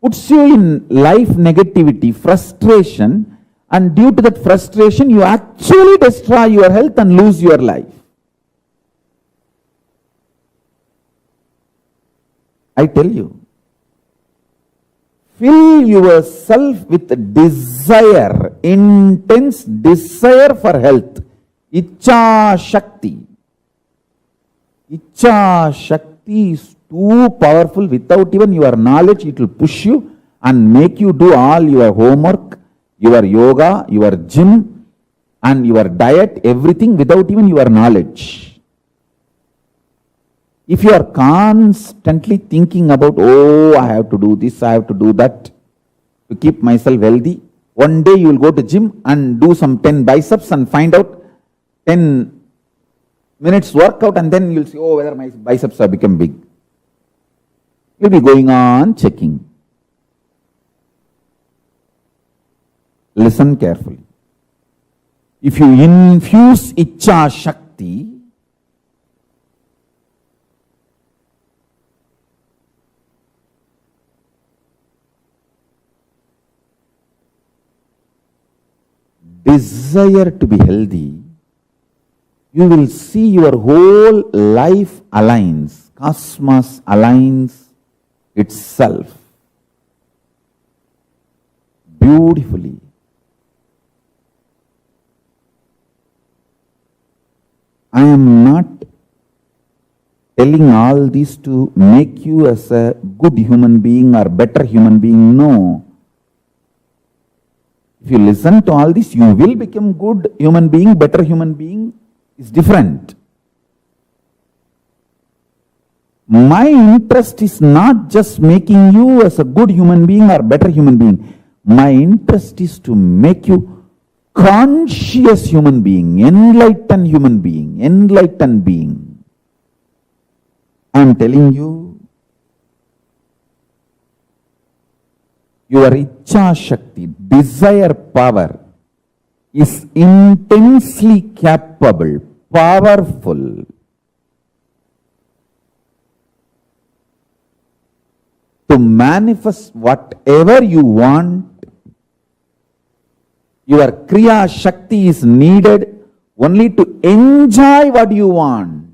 puts you in life negativity, frustration, and due to that frustration, you actually destroy your health and lose your life. I tell you, fill yourself with desire, intense desire for health. Ichcha Shakti. Ichcha Shakti is too powerful. Without even your knowledge, it will push you and make you do all your homework, your yoga, your gym, and your diet, everything without even your knowledge. If you are constantly thinking about, oh, I have to do this, I have to do that to keep myself healthy, one day you will go to gym and do some 10 biceps and find out 10 minutes workout, and then you will see, oh, whether my biceps have become big. You will be going on checking. Listen carefully. If you infuse Ichcha Shakti, desire to be healthy, you will see your whole life aligns, cosmos aligns itself beautifully. I am not telling all this to make you as a good human being or better human being. No. If you listen to all this, you will become good human being, better human being. Is different. My interest is not just making you as a good human being or better human being. My interest is to make you conscious human being, enlightened human being, enlightened being. I am telling you, your Ichcha Shakti, desire power, is intensely capable, powerful to manifest whatever you want. Your Kriya Shakti is needed only to enjoy what you want.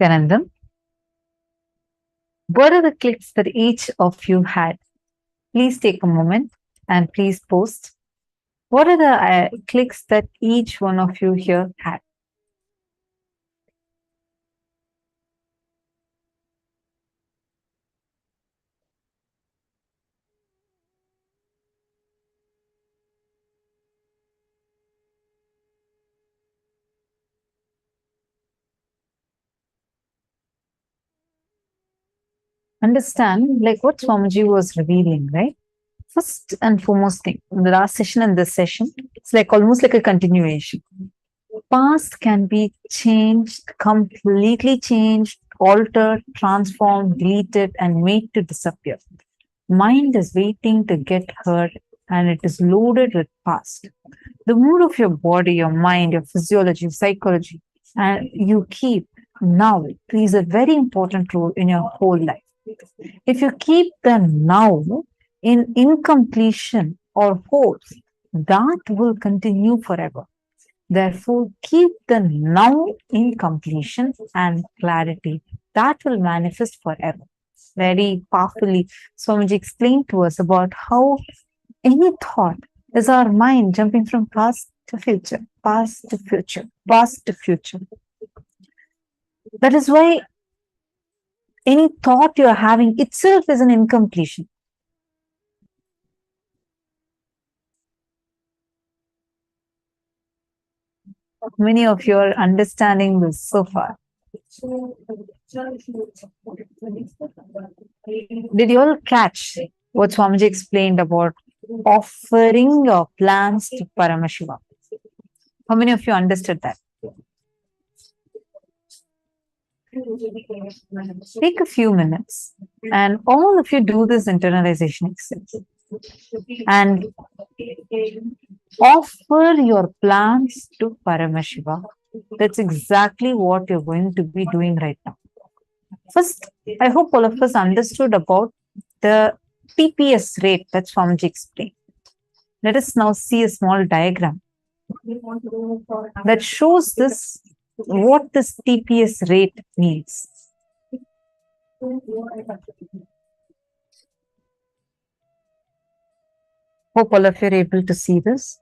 Nityanandam, what are the clicks that each of you had? Please take a moment and please post. What are the clicks that each one of you here had? Understand, like what Swamiji was revealing, right? First and foremost thing, in the last session and this session, it's like almost like a continuation. Past can be changed, completely changed, altered, transformed, deleted, and made to disappear. Mind is waiting to get heard and it is loaded with past. The mood of your body, your mind, your physiology, psychology, and you keep now plays a very important role in your whole life. If you keep the now in incompletion or hope, that will continue forever. Therefore, keep the now in completion and clarity. That will manifest forever. Very powerfully, Swamiji explained to us about how any thought is our mind jumping from past to future, past to future, past to future. That is why any thought you're having itself is an incompletion. Many of you are understanding this so far. Did you all catch what Swamiji explained about offering your plans to Paramashivam? How many of you understood that? Take a few minutes and all of you do this internalization exercise and offer your plans to Paramashiva. That's exactly what you're going to be doing right now. First, I hope all of us understood about the TPS rate that Swamiji explained. Let us now see a small diagram that shows this, what this TPS rate means. Hope all of you are able to see this.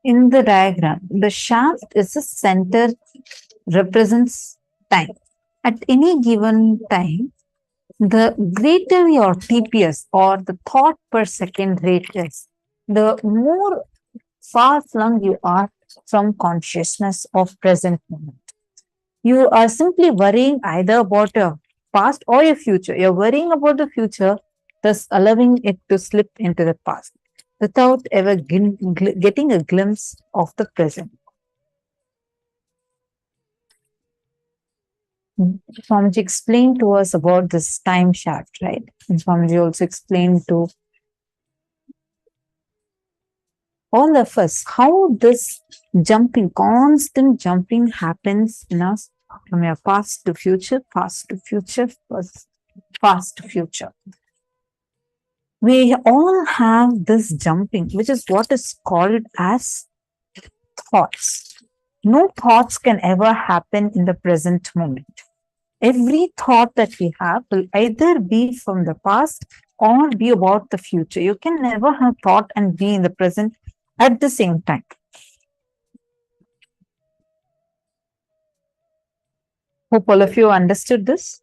In the diagram, the shaft is a center, represents time. At any given time, the greater your TPS or the thought per second rate is, the more far flung you are from consciousness of present moment. You are simply worrying either about your past or your future. You're worrying about the future, thus allowing it to slip into the past without ever getting a glimpse of the present. Swamiji explained to us about this time shaft, right? And Swamiji also explained to all of us how this jumping, constant jumping happens in us from your past to future, past to future, past to future. We all have this jumping, which is what is called as thoughts. No thoughts can ever happen in the present moment. Every thought that we have will either be from the past or be about the future. You can never have thought and be in the present at the same time. Hope all of you understood this.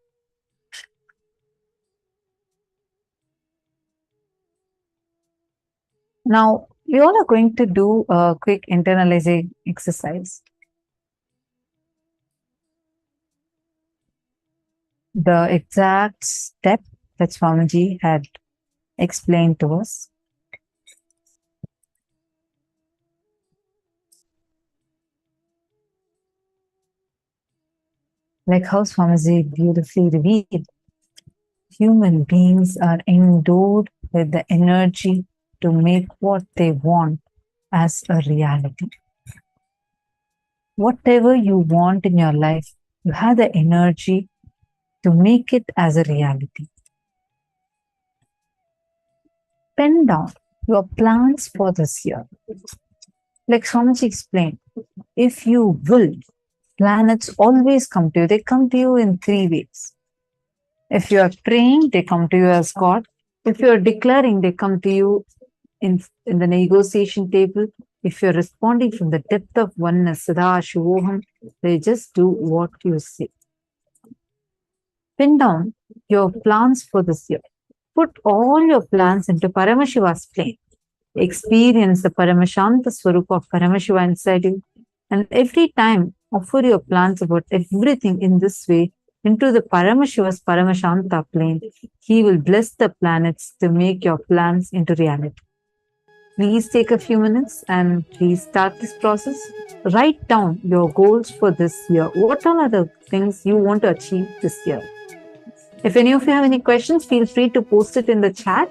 Now, we all are going to do a quick internalizing exercise. The exact step that Swamiji had explained to us. Like how Swamiji beautifully revealed, human beings are endowed with the energy to make what they want as a reality. Whatever you want in your life, you have the energy to make it as a reality. Pen down your plans for this year. Like Swamiji explained, if you will, planets always come to you. They come to you in three ways. If you are praying, they come to you as God. If you are declaring, they come to you in the negotiation table. If you're responding from the depth of oneness, Sadashivoham, they just do what you say. Pin down your plans for this year. Put all your plans into Paramashiva's plane. Experience the Paramashanta Swarupa of Paramashiva inside you. And every time, offer your plans about everything in this way into the Paramashiva's Paramashanta plane. He will bless the planets to make your plans into reality. Please take a few minutes and please start this process. Write down your goals for this year. What all are the things you want to achieve this year? If any of you have any questions, feel free to post it in the chat.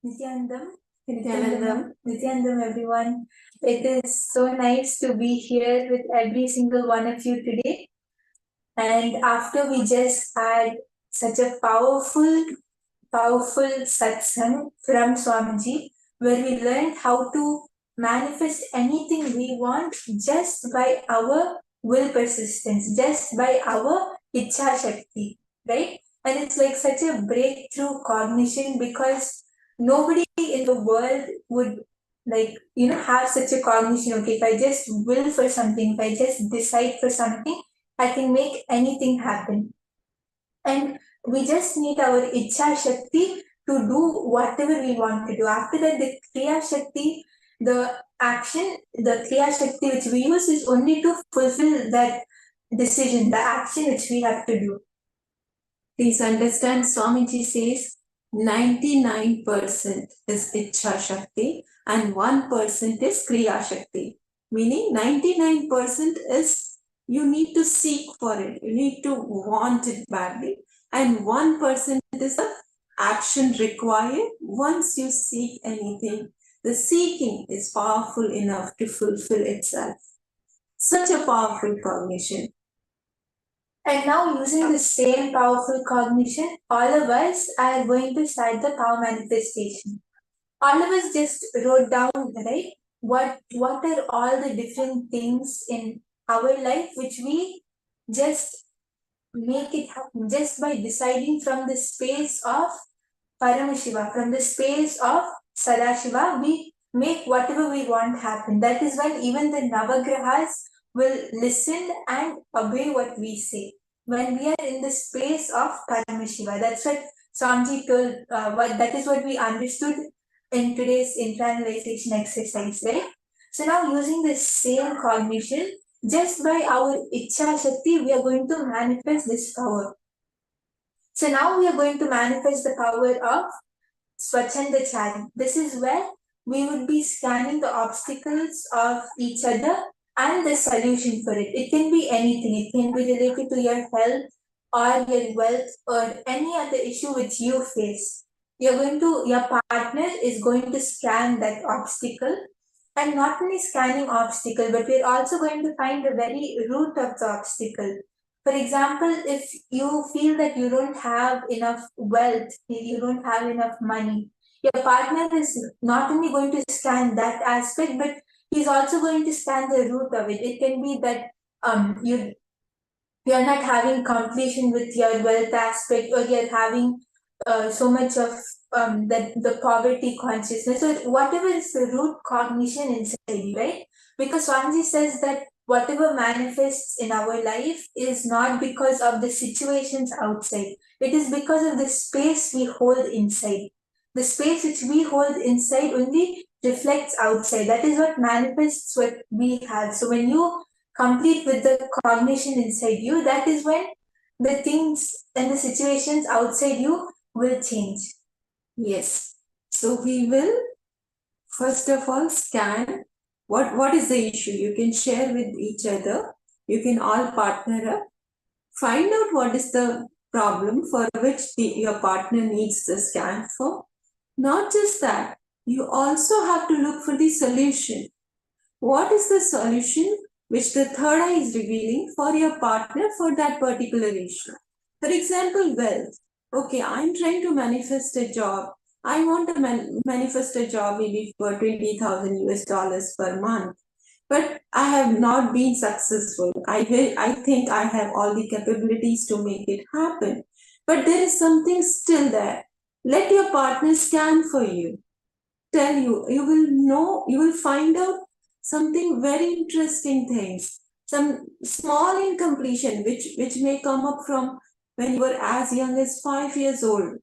Nithyanandam, everyone. It is so nice to be here with every single one of you today. And after we just had such a powerful satsang from Swamiji, where we learned how to manifest anything we want just by our will persistence, just by our Ichha Shakti, right? And it's like such a breakthrough cognition because nobody in the world would have such a cognition. Okay, if I just will for something, if I just decide for something, I can make anything happen. And we just need our Ichha Shakti to do whatever we want to do. After that, the Kriya Shakti, the action, the Kriya Shakti which we use is only to fulfill that decision, the action which we have to do. Please understand, Swamiji says 99% is Ichha Shakti and 1% is Kriya Shakti. Meaning 99% is you need to seek for it, you need to want it badly, and 1% is the action required once you seek anything. The seeking is powerful enough to fulfill itself. Such a powerful cognition. And now, using the same powerful cognition, all of us are going to start the power manifestation. All of us just wrote down, right? What are all the different things in our life which we just make it happen just by deciding from the space of Paramashiva, from the space of Sadashiva, we make whatever we want happen. That is when even the Navagrahas will listen and obey what we say. When we are in the space of Paramashiva, that's what Swamiji told, that is what we understood in today's internalization exercise, right? So now using the same cognition, just by our Ichha Shakti, we are going to manifest this power. So now we are going to manifest the power of Swachanda Chari. This is where we would be scanning the obstacles of each other and the solution for it. It can be anything. It can be related to your health or your wealth or any other issue which you face. Your partner is going to scan that obstacle, and not only scanning obstacle, but we're also going to find the very root of the obstacle. For example, if you feel that you don't have enough wealth, you don't have enough money, your partner is not only going to scan that aspect, but he's also going to scan the root of it. It can be that you're not having completion with your wealth aspect, or you're having so much of the poverty consciousness, or whatever is the root cognition inside you, right? Because Swamiji says that whatever manifests in our life is not because of the situations outside. It is because of the space we hold inside. The space which we hold inside only reflects outside. That is what manifests what we have. So when you complete with the cognition inside you, that is when the things and the situations outside you will change. Yes. So we will first of all scan what is the issue. You can share with each other. You can all partner up. Find out what is the problem for which your partner needs the scan for. Not just that, you also have to look for the solution. What is the solution which the third eye is revealing for your partner for that particular issue? For example, wealth. Okay, I'm trying to manifest a job. I want to manifest a job maybe for 20,000 US dollars per month. But I have not been successful. I think I have all the capabilities to make it happen. But there is something still there. Let your partner scan for you. Tell you, you will know, you will find out something very interesting things. Some small incompletion which may come up from when you were as young as 5 years old,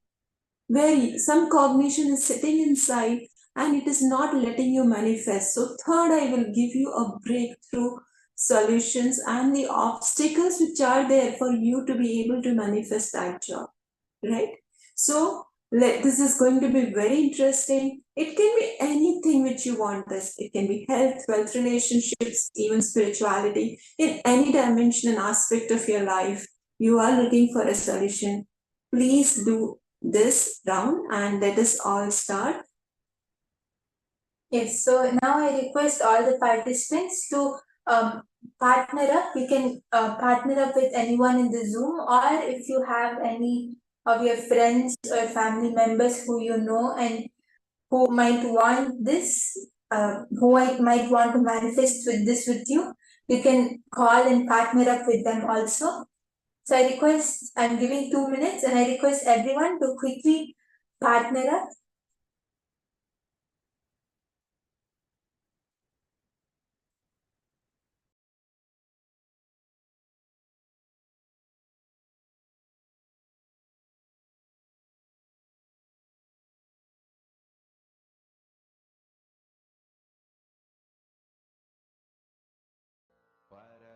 where some cognition is sitting inside and it is not letting you manifest. So third eye will give you a breakthrough solutions and the obstacles which are there for you to be able to manifest that job, right? So this is going to be very interesting. It can be anything which you want this. It can be health, wealth, relationships, even spirituality. In any dimension and aspect of your life, you are looking for a solution. Please do this round and let us all start. Yes, so now I request all the participants to partner up. You can partner up with anyone in the Zoom, or if you have any of your friends or family members who you know and who might want this, who might want to manifest with this with you, you can call and partner up with them also. So I request, I'm giving 2 minutes, and I request everyone to quickly partner up.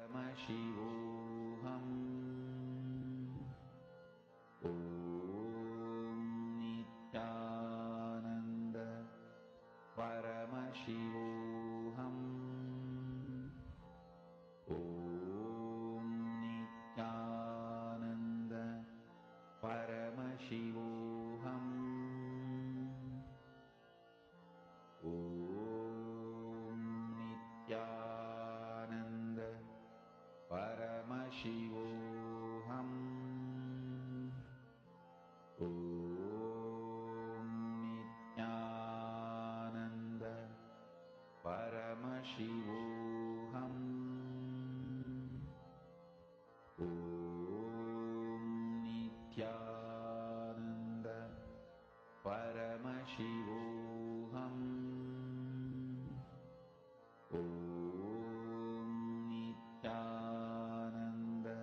Paramashivoham. Om Nithyananda. Paramashivoham. Om Nithyananda. Paramashivoham. Om Nithyananda. Paramashivoham. Om Nithyananda. Paramashivoham. Om Nithyananda. Paramashivoham. Om Nithyananda.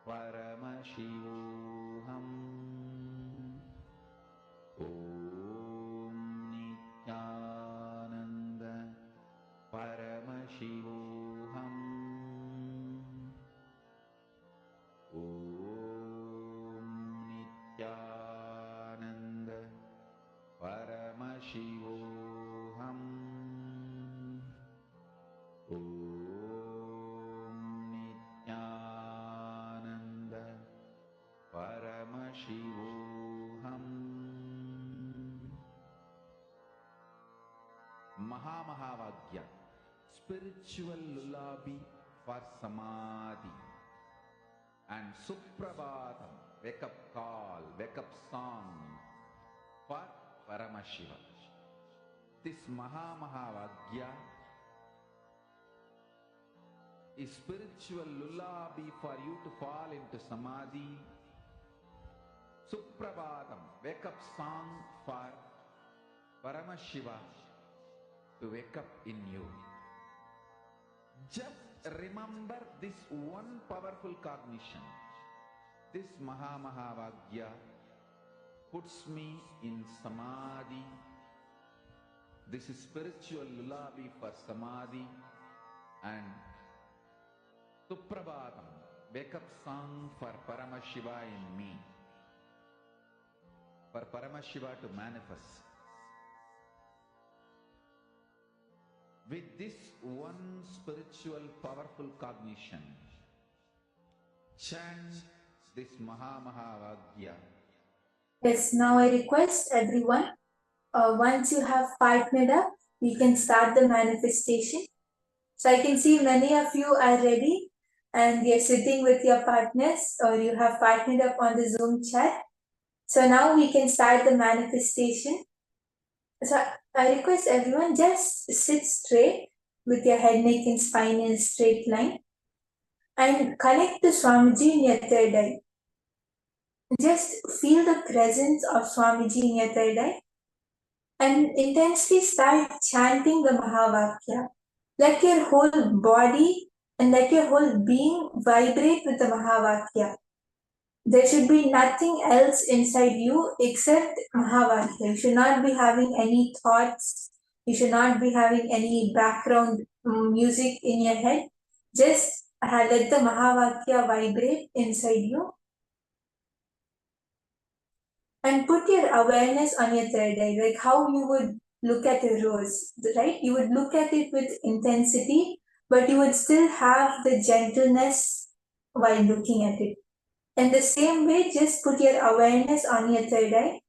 Paramashivoham. Om Nithyananda. Paramashivoham. Om Nithyananda. Paramashivoham. Om Nithyananda. Paramashivoham. Mahamahavagya, spiritual lullaby for Samadhi, and Suprabhatam, wake up call, wake up song for Paramashiva. This Mahamahavagya is spiritual lullaby for you to fall into Samadhi. Suprabhatam, wake up song for Paramashiva to wake up in you. Just remember this one powerful cognition. This Mahamahavagya puts me in Samadhi. This is spiritual lullaby for Samadhi, and Suprabhatam, wake up song for Paramashiva in me. For Paramashiva to manifest. With this one spiritual powerful cognition, chant this Mahamahavagya. Yes, now I request everyone, once you have partnered up, we can start the manifestation. So I can see many of you are ready and you're sitting with your partners, or you have partnered up on the Zoom chat. So now we can start the manifestation. So I request everyone, just sit straight with your head, neck and spine in a straight line, and connect to Swamiji in your third eye. Just feel the presence of Swamiji in your third eye and intensely start chanting the Mahavakya. Let your whole body and let your whole being vibrate with the Mahavakya. There should be nothing else inside you except Mahavakya. You should not be having any thoughts. You should not be having any background music in your head. Just let the Mahavakya vibrate inside you. And put your awareness on your third eye, like how you would look at a rose, right? You would look at it with intensity, but you would still have the gentleness while looking at it. In the same way, just put your awareness on your third eye.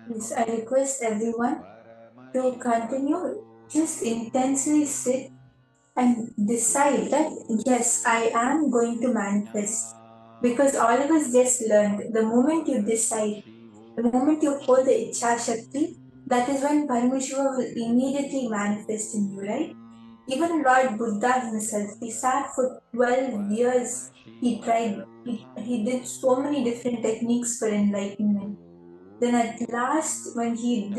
Yes, I request everyone to continue, just intensely sit and decide that yes, I am going to manifest. Because all of us just learned the moment you decide, the moment you hold the Ichha Shakti, that is when Paramashiva will immediately manifest in you, right? Even Lord Buddha himself, he sat for 12 years. He tried, he did so many different techniques for enlightenment. Then at last, when he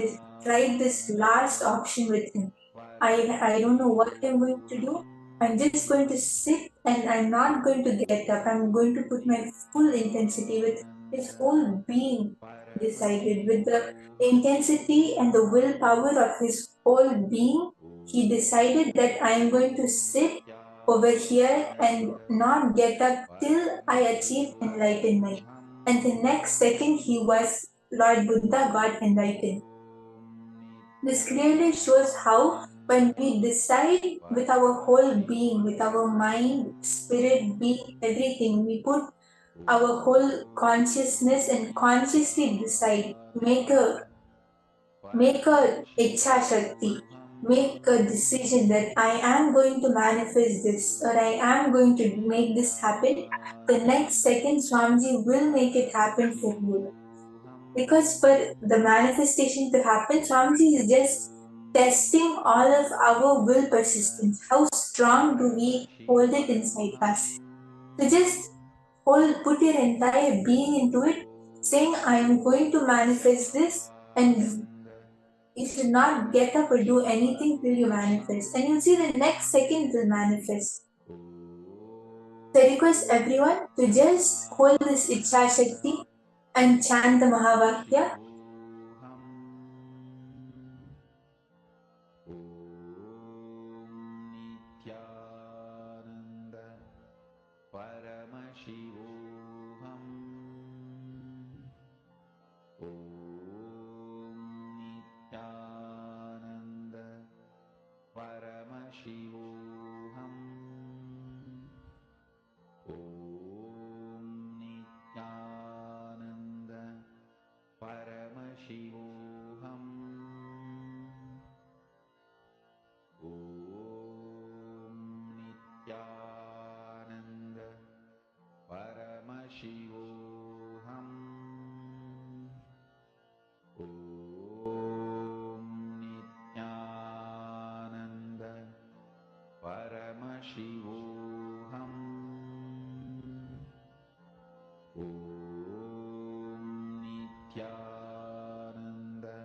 tried this last option with him, I don't know what I'm going to do. I'm just going to sit and I'm not going to get up. I'm going to put my full intensity with his whole being decided. With the intensity and the willpower of his whole being, he decided that I'm going to sit over here and not get up till I achieve enlightenment. And the next second, he was Lord Buddha got enlightened. This clearly shows how, when we decide with our whole being, with our mind, spirit, being, everything, we put our whole consciousness and consciously decide, make a Ichha Shakti, make a decision that I am going to manifest this or I am going to make this happen. The next second, Swamiji will make it happen for you. Because for the manifestation to happen, Swamiji is just testing all of our will persistence. How strong do we hold it inside us? So just put your entire being into it, saying, I am going to manifest this, and you should not get up or do anything till you manifest. And you'll see the next second it will manifest. So I request everyone to just hold this Ichha Shakti and chant the Mahavakya. Nithyananda Paramashivoham. Nithyananda Paramashivoham. Nithyananda Paramashivoham. Nithyananda Paramashivoham. Nithyananda Paramashivoham. Nithyananda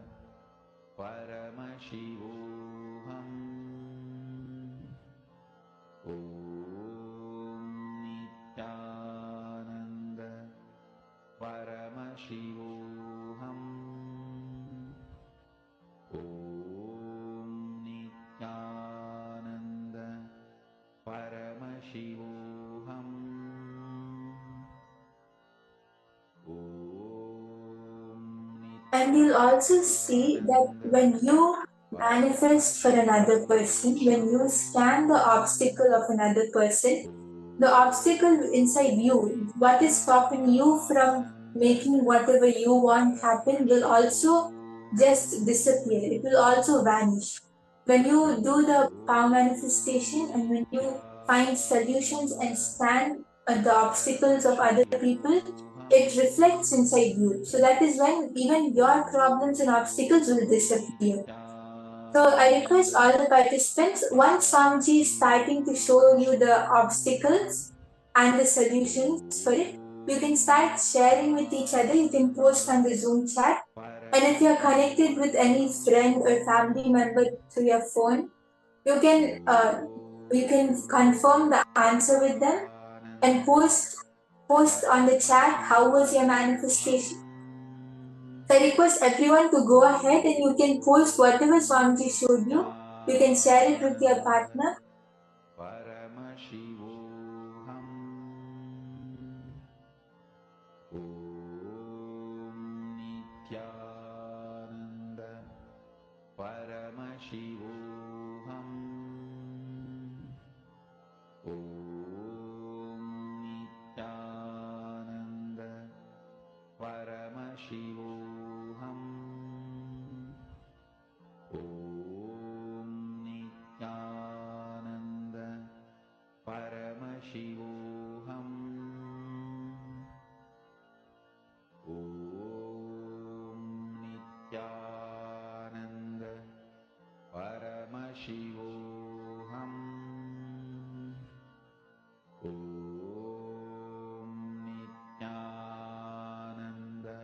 Paramashivoham. Nithyananda Paramashivoham. Nithyananda Paramashivoham. And you'll also see that when you manifest for another person, when you scan the obstacle of another person, the obstacle inside you, what is stopping you from making whatever you want happen, will also just disappear. It will also vanish. When you do the power manifestation and when you find solutions and scan the obstacles of other people, it reflects inside you. So that is when even your problems and obstacles will disappear. So I request all the participants, once Swamiji is starting to show you the obstacles and the solutions for it, you can start sharing with each other. You can post on the Zoom chat. And if you're connected with any friend or family member through your phone, you can confirm the answer with them and post on the chat how was your manifestation. So I request everyone to go ahead and you can post whatever Swamiji showed you. You can share it with your partner. Paramashivoham. Nithyananda Paramashivoham. Nithyananda Paramashivoham. Nithyananda Paramashivoham. Nithyananda Paramashivoham. Nithyananda Paramashivoham. Nithyananda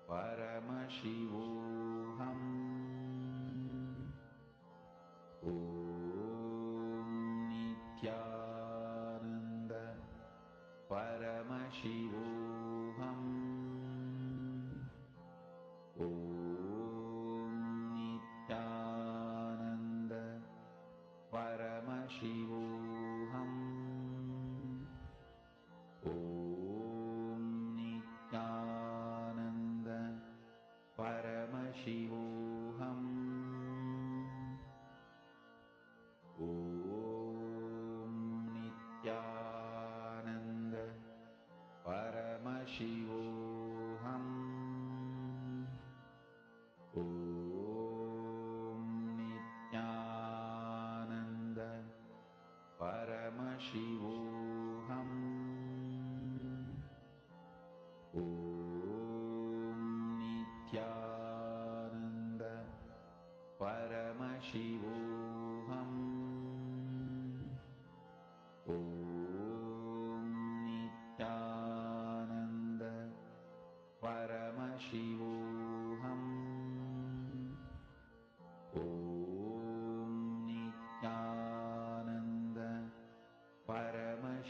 Paramashivoham. Nithyananda Paramashivoham. Nithyananda Paramashivoham. Nithyananda Paramashivoham. Nithyananda Paramashivoham. Nithyananda Paramashivoham. Nithyananda Paramashivoham. Nithyananda Paramashivoham.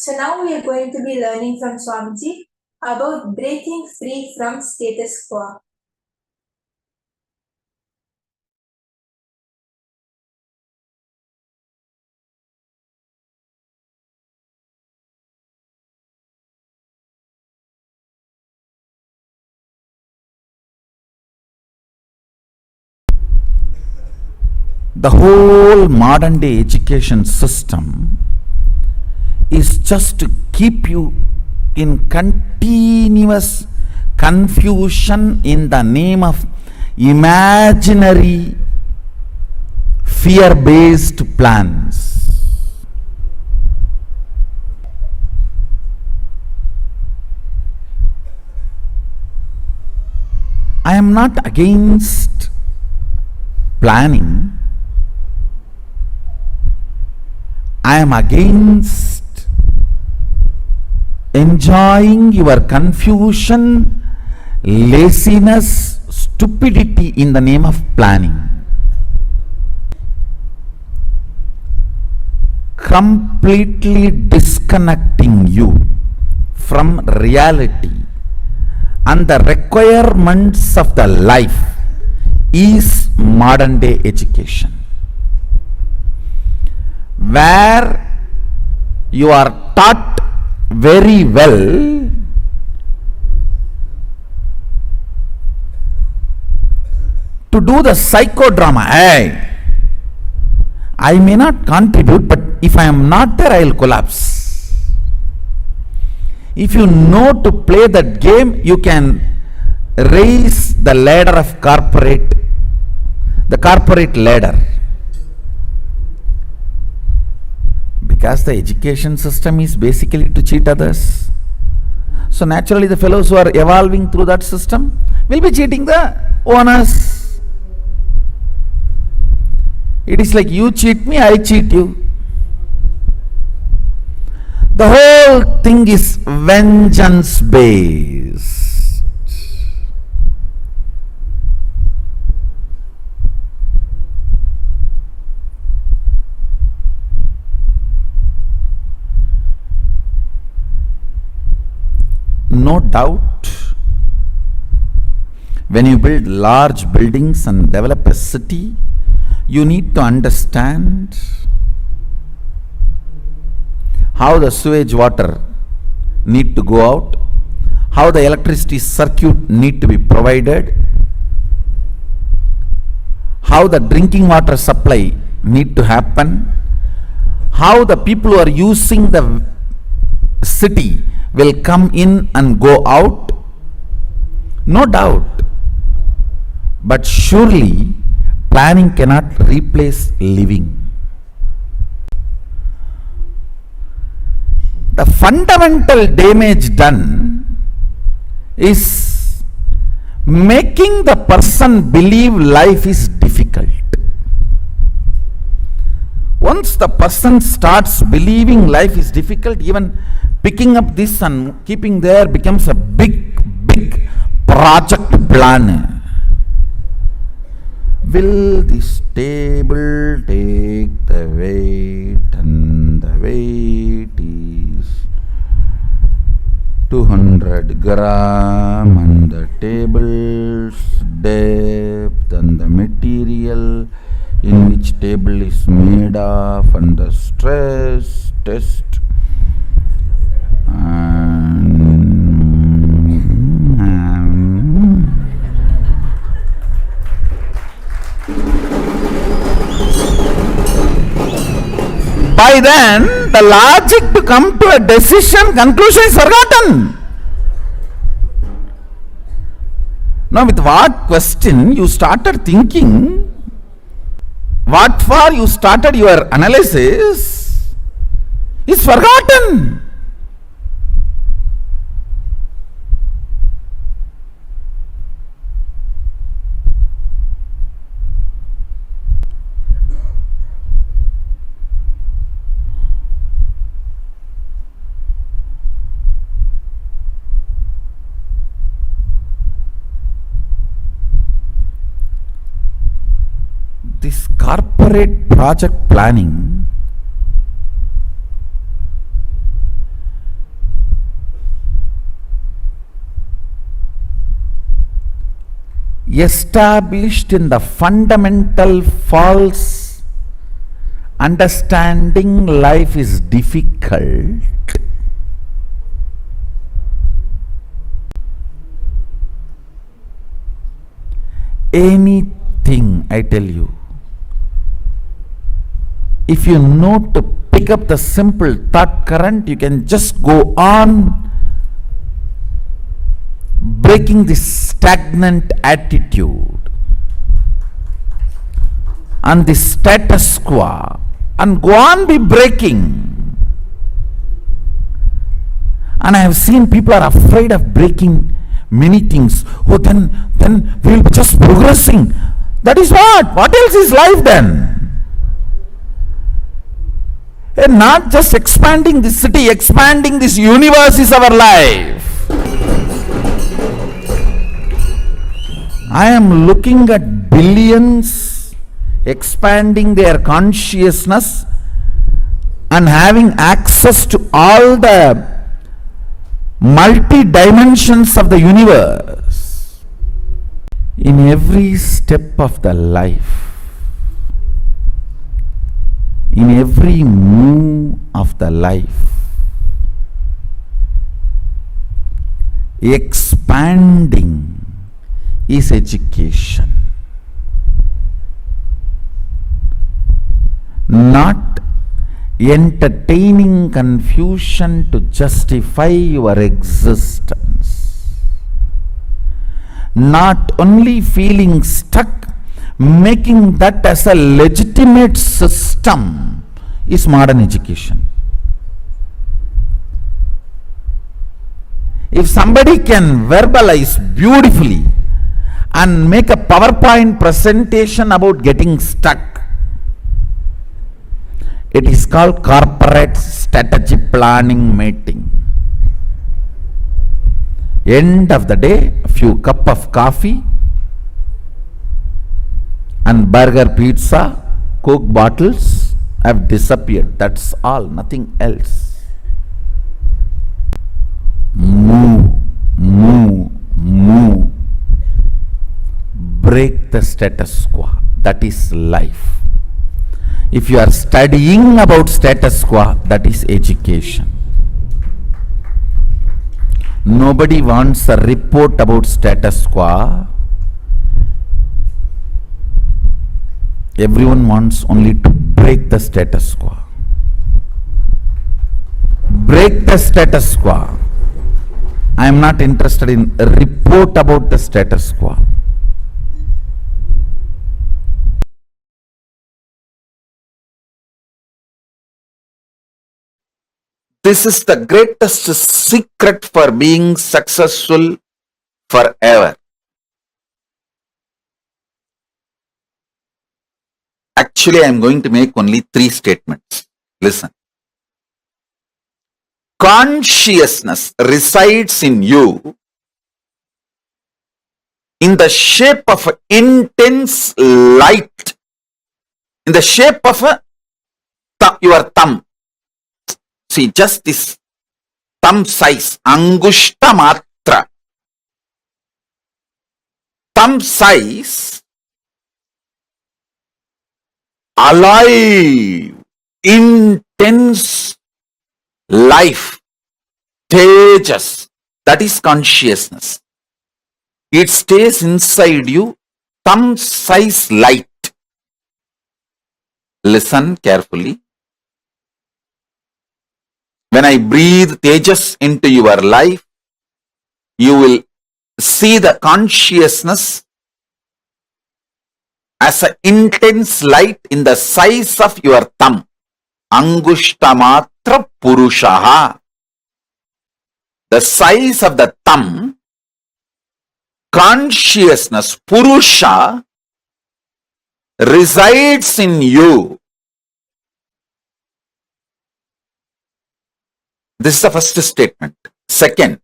So now we are going to be learning from Swamiji about breaking free from status quo. The whole modern day education system is just to keep you in continuous confusion in the name of imaginary fear-based plans. I am not against planning. I am against enjoying your confusion, laziness, stupidity in the name of planning. Completely disconnecting you from reality and the requirements of the life is modern day education, where you are taught very well to do the psychodrama. Hey, I may not contribute, but if I am not there, I will collapse. If you know to play that game, you can raise the ladder of the corporate ladder. Because the education system is basically to cheat others. So naturally the fellows who are evolving through that system will be cheating the owners. It is like you cheat me, I cheat you. The whole thing is vengeance based. No doubt, when you build large buildings and develop a city, you need to understand how the sewage water need to go out, how the electricity circuit need to be provided, how the drinking water supply need to happen, how the people who are using the city will come in and go out. No doubt, but surely planning cannot replace living. The fundamental damage done is making the person believe life is difficult. Once the person starts believing life is difficult, even picking up this and keeping there becomes a big project plan. Will this table take the weight, and the weight is 200 gram, and the table's depth and the material in which table is made of, and the stress test, by then the logic to come to a decision, conclusion is forgotten. Now with what question you started thinking, what for you started your analysis is forgotten. This corporate project planning established in the fundamental false understanding life is difficult, anything, I tell you, if you know to pick up the simple thought current, you can just go on breaking this stagnant attitude and the status quo, and go on be breaking. And I have seen people are afraid of breaking many things. Oh, then we will be just progressing. That is what? What else is life then? And not just expanding this city, expanding this universe is our life. I am looking at billions expanding their consciousness and having access to all the multi-dimensions of the universe. In every step of the life, in every move of the life, expanding is education, not entertaining confusion to justify your existence, not only feeling stuck, making that as a legitimate system is modern education. If somebody can verbalize beautifully and make a PowerPoint presentation about getting stuck, it is called corporate strategy planning meeting. End of the day, a few cup of coffee and burger, pizza, Coke bottles have disappeared. That's all, nothing else. Move, move, move. Break the status quo. That is life. If you are studying about status quo, that is education. Nobody wants a report about status quo. Everyone wants only to break the status quo. Break the status quo. I am not interested in a report about the status quo. This is the greatest secret for being successful forever. Actually, I am going to make only 3 statements. Listen. Consciousness resides in you in the shape of intense light, in the shape of your thumb. See, just this thumb size, angushta matra. Thumb size, alive, intense life, tejas, that is consciousness. It stays inside you, thumb size light. Listen carefully. When I breathe tejas into your life, you will see the consciousness as an intense light in the size of your thumb. Angushtamatra Purushaha. The size of the thumb, consciousness, Purusha, resides in you. This is the first statement. Second,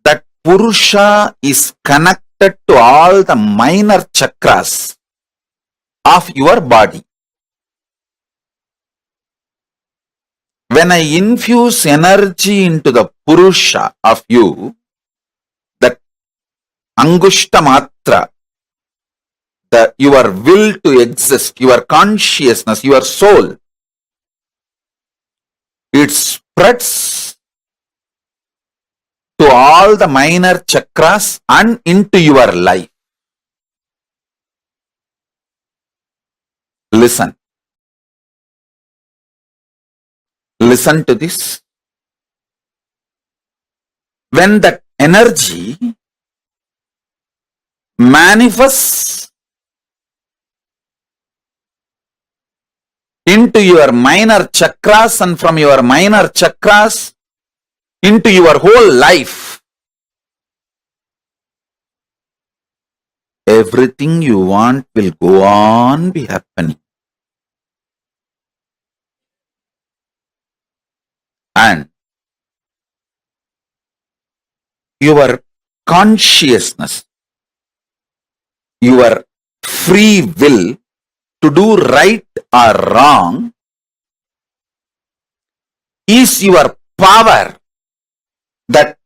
that Purusha is connected to all the minor chakras of your body. when I infuse energy into the Purusha of you, that Angushta Matra, your will to exist, your consciousness, your soul, it spreads to all the minor chakras and into your life. Listen. Listen to this. When that energy manifests into your minor chakras and from your minor chakras into your whole life, everything you want will go on be happening. And your consciousness, your free will to do right or wrong is your power, that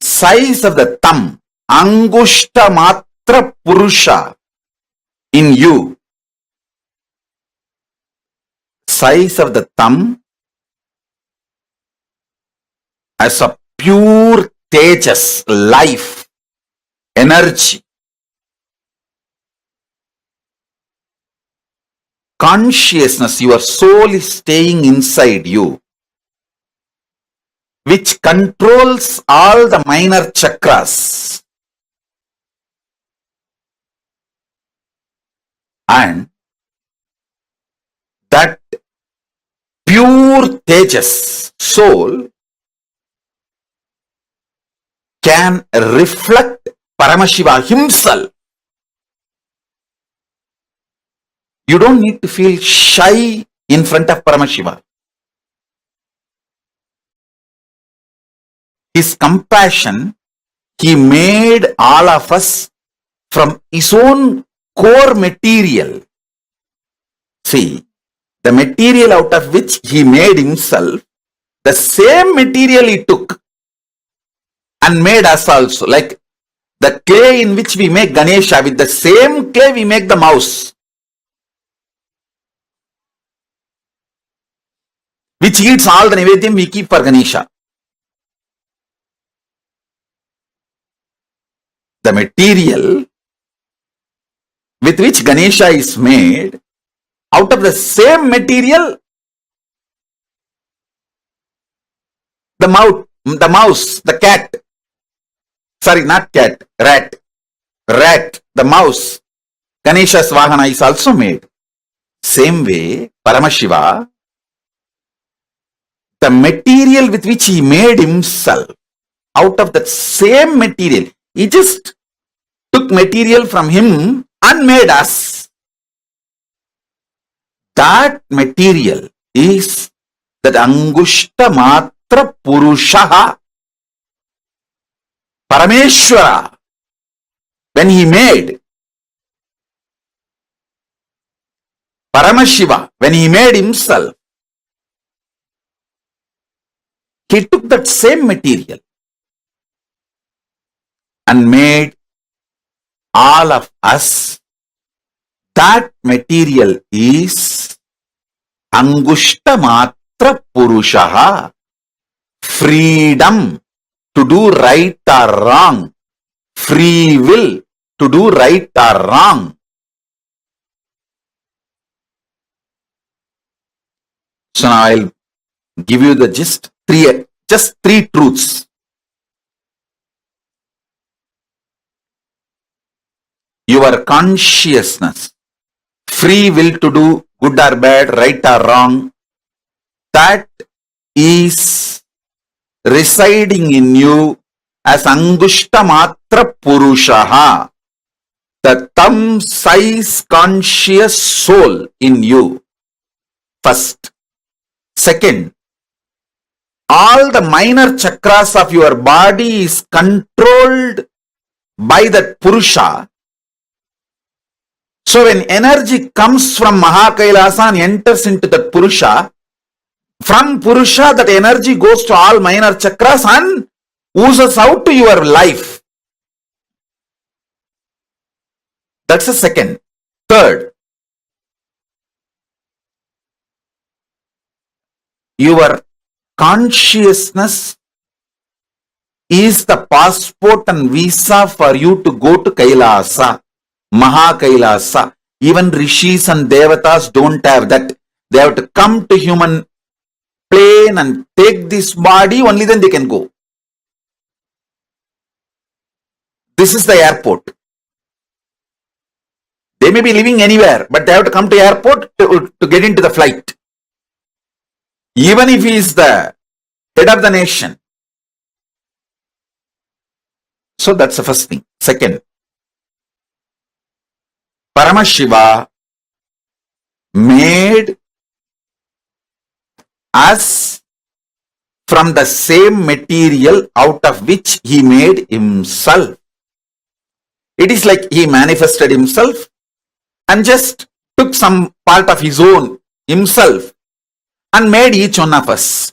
size of the thumb, Angushta Matra Purusha in you, size of the thumb as a pure tejas, life, energy, consciousness, your soul is staying inside you, which controls all the minor chakras. And that pure tejas, soul, can reflect Paramashiva himself. You don't need to feel shy in front of Paramashiva. His compassion, he made all of us from his own core material. See, the material out of which he made himself, the same material he took and made us also. Like the clay in which we make Ganesha, with the same clay we make the mouse, which eats all the Nivedyam we keep for Ganesha. The material with which Ganesha is made, out of the same material, the mouse, the cat, sorry, not cat, rat, the mouse, Ganesha's Vahana is also made. Same way, Paramashiva, the material with which he made himself, out of that same material, he just took material from him and made us. That material is that Angushta Matra Purusha, Parameshwara. When he made Paramashiva, when he made himself, he took that same material and made all of us. That material is Angushta Matra Purusha, freedom to do right or wrong, free will to do right or wrong. So now I'll give you the just three truths. Your consciousness, free will to do good or bad, right or wrong, that is residing in you as Angushta Matra Purusha, the thumb size conscious soul in you. First. Second, all the minor chakras of your body is controlled by that Purusha. So when energy comes from KAILASA and enters into that Purusha, From Purusha, that energy goes to all minor chakras and oozes out to your life. That's the second. Third, your consciousness is the passport and visa for you to go to Kailasa, Maha Kailasa. Even rishis and devatas don't have that. They have to come to human plane and take this body, only then they can go. This is the airport. They may be living anywhere, but they have to come to airport to get into the flight. Even if he is the head of the nation. So that's the first thing. Second, Paramashiva made us from the same material out of which he made himself. It is like he manifested himself and just took some part of his own himself and made each one of us.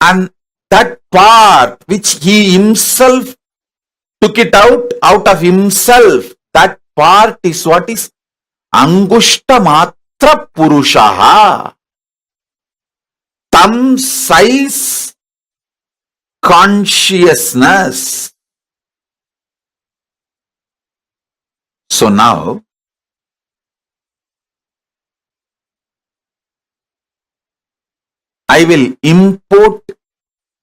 And that part which he himself took it out of himself, that part is what is Angushta Matra Purushaha. Thumb size consciousness. So now, I will import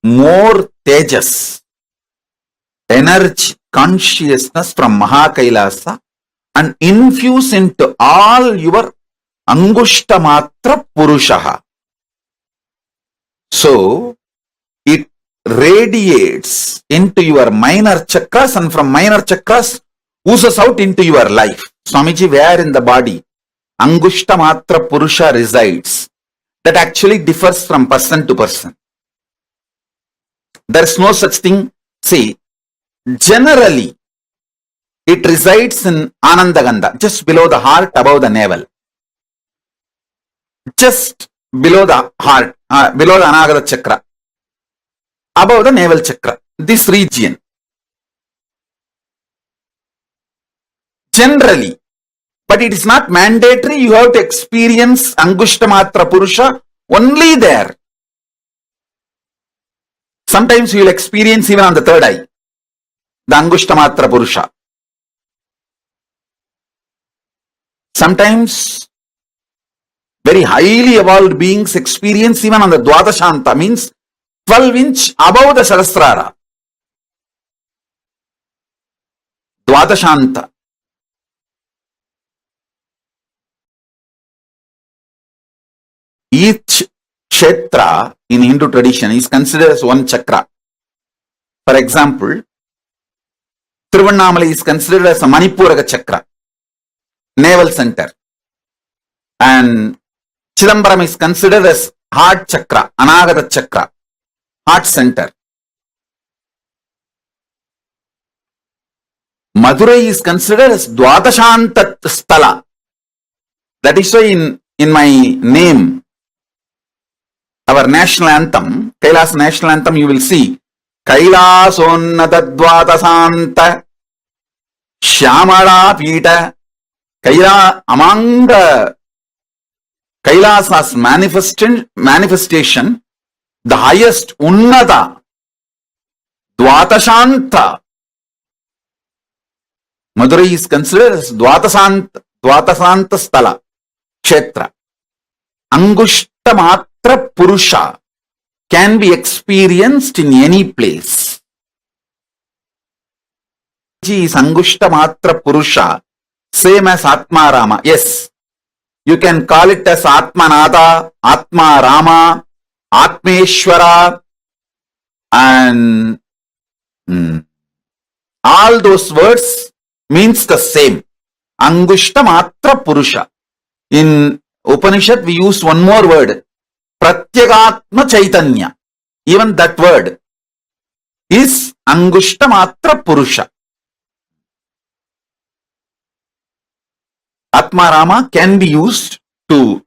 more tejas, energy, consciousness from Mahakailasa and infuse into all your Angushtamatra Purushaha. So, it radiates into your minor chakras and from minor chakras oozes out into your life. Swamiji, where in the body Angushtamatra Purusha resides, that actually differs from person to person. There is no such thing. See, generally, it resides in Anandagandha, just below the heart, above the navel. Just below the heart, below the Anagata chakra, above the navel chakra, this region. Generally, but it is not mandatory. You have to experience Angushtamatra Purusha only there. Sometimes you will experience even on the third eye, the Angushtamatra Purusha. Sometimes very highly evolved beings experience even on the Dwadashanta, means 12 inch above the Sahasrara. Dwadashanta. Each kshetra in Hindu tradition is considered as one chakra. For example, Tiruvannamalai is considered as a Manipuraka chakra, navel center. And Chidambaram is considered as heart chakra, Anagata chakra, heart center. Madurai is considered as Dwadashanta Sthala. That is why in my name, our national anthem, Kailasa national anthem, you will see Kailasonnata Dwadasanta Shyamala Pita. Kaila, among the Kailasa's manifestation, the highest Unnata, Dvatashanta. Madurai is considered as Dvatasanta Sthala, Kshetra. Angushtamatra Purusha can be experienced in any place. Is Angushtamatra Purusha, same as Atma Rama. Yes, you can call it as Atmanada, Atma Rama, Atmeshwara, and all those words means the same. Angushtamatra Purusha. In Upanishad, we use one more word, Pratyagatma Chaitanya. Even that word is Angushtamatra Purusha. Atma Rama can be used to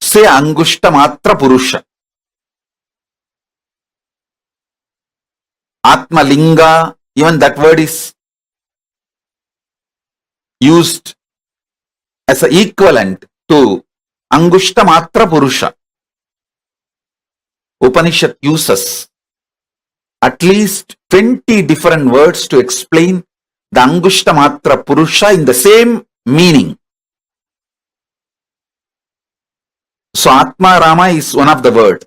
say Angushta Matra Purusha. Atma Linga, even that word is used as an equivalent to Angushta Matra Purusha. Upanishad uses at least 20 different words to explain the Angushta Matra Purusha in the same meaning. So Atma Rama is one of the word.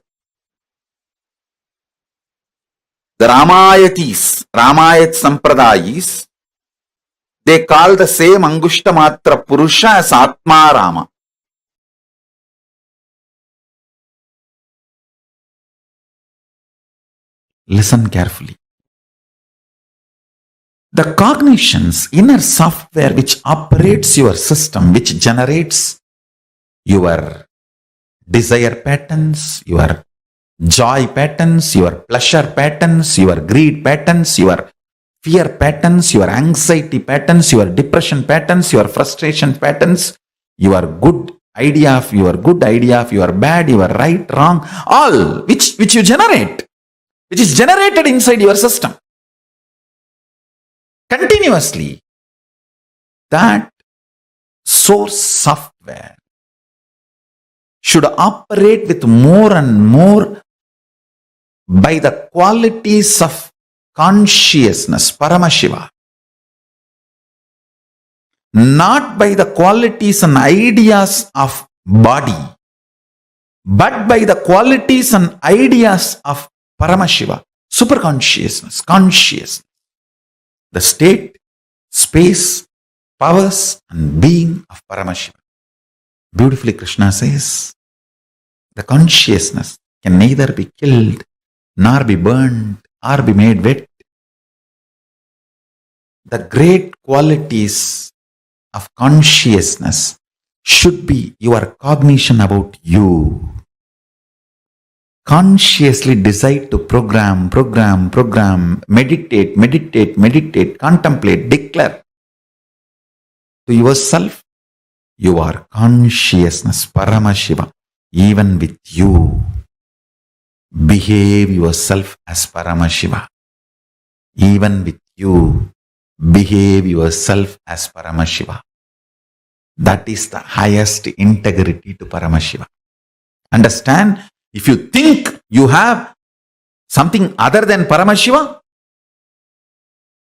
The Ramayatis, Ramayat Sampradayis, they call the same Angushta Matra Purusha as Atma Rama. Listen carefully. The cognition's inner software which operates your system, which generates your desire patterns, your joy patterns, your pleasure patterns, your greed patterns, your fear patterns, your anxiety patterns, your depression patterns, your frustration patterns, your good idea of your bad, your right, wrong, all which you generate, which is generated inside your system continuously. That source software should operate with more and more by the qualities of consciousness, Paramashiva, not by the qualities and ideas of body, but by the qualities and ideas of Paramashiva, superconsciousness, consciousness, the state, space, powers and being of Paramashiva. Beautifully Krishna says, the consciousness can neither be killed nor be burned or be made wet. The great qualities of consciousness should be your cognition about you. Consciously decide to program, meditate, contemplate, declare to yourself, you are consciousness, Paramashiva, even with you. Behave yourself as Paramashiva. Even with you, behave yourself as Paramashiva. That is the highest integrity to Paramashiva. Understand? If you think you have something other than Paramashiva,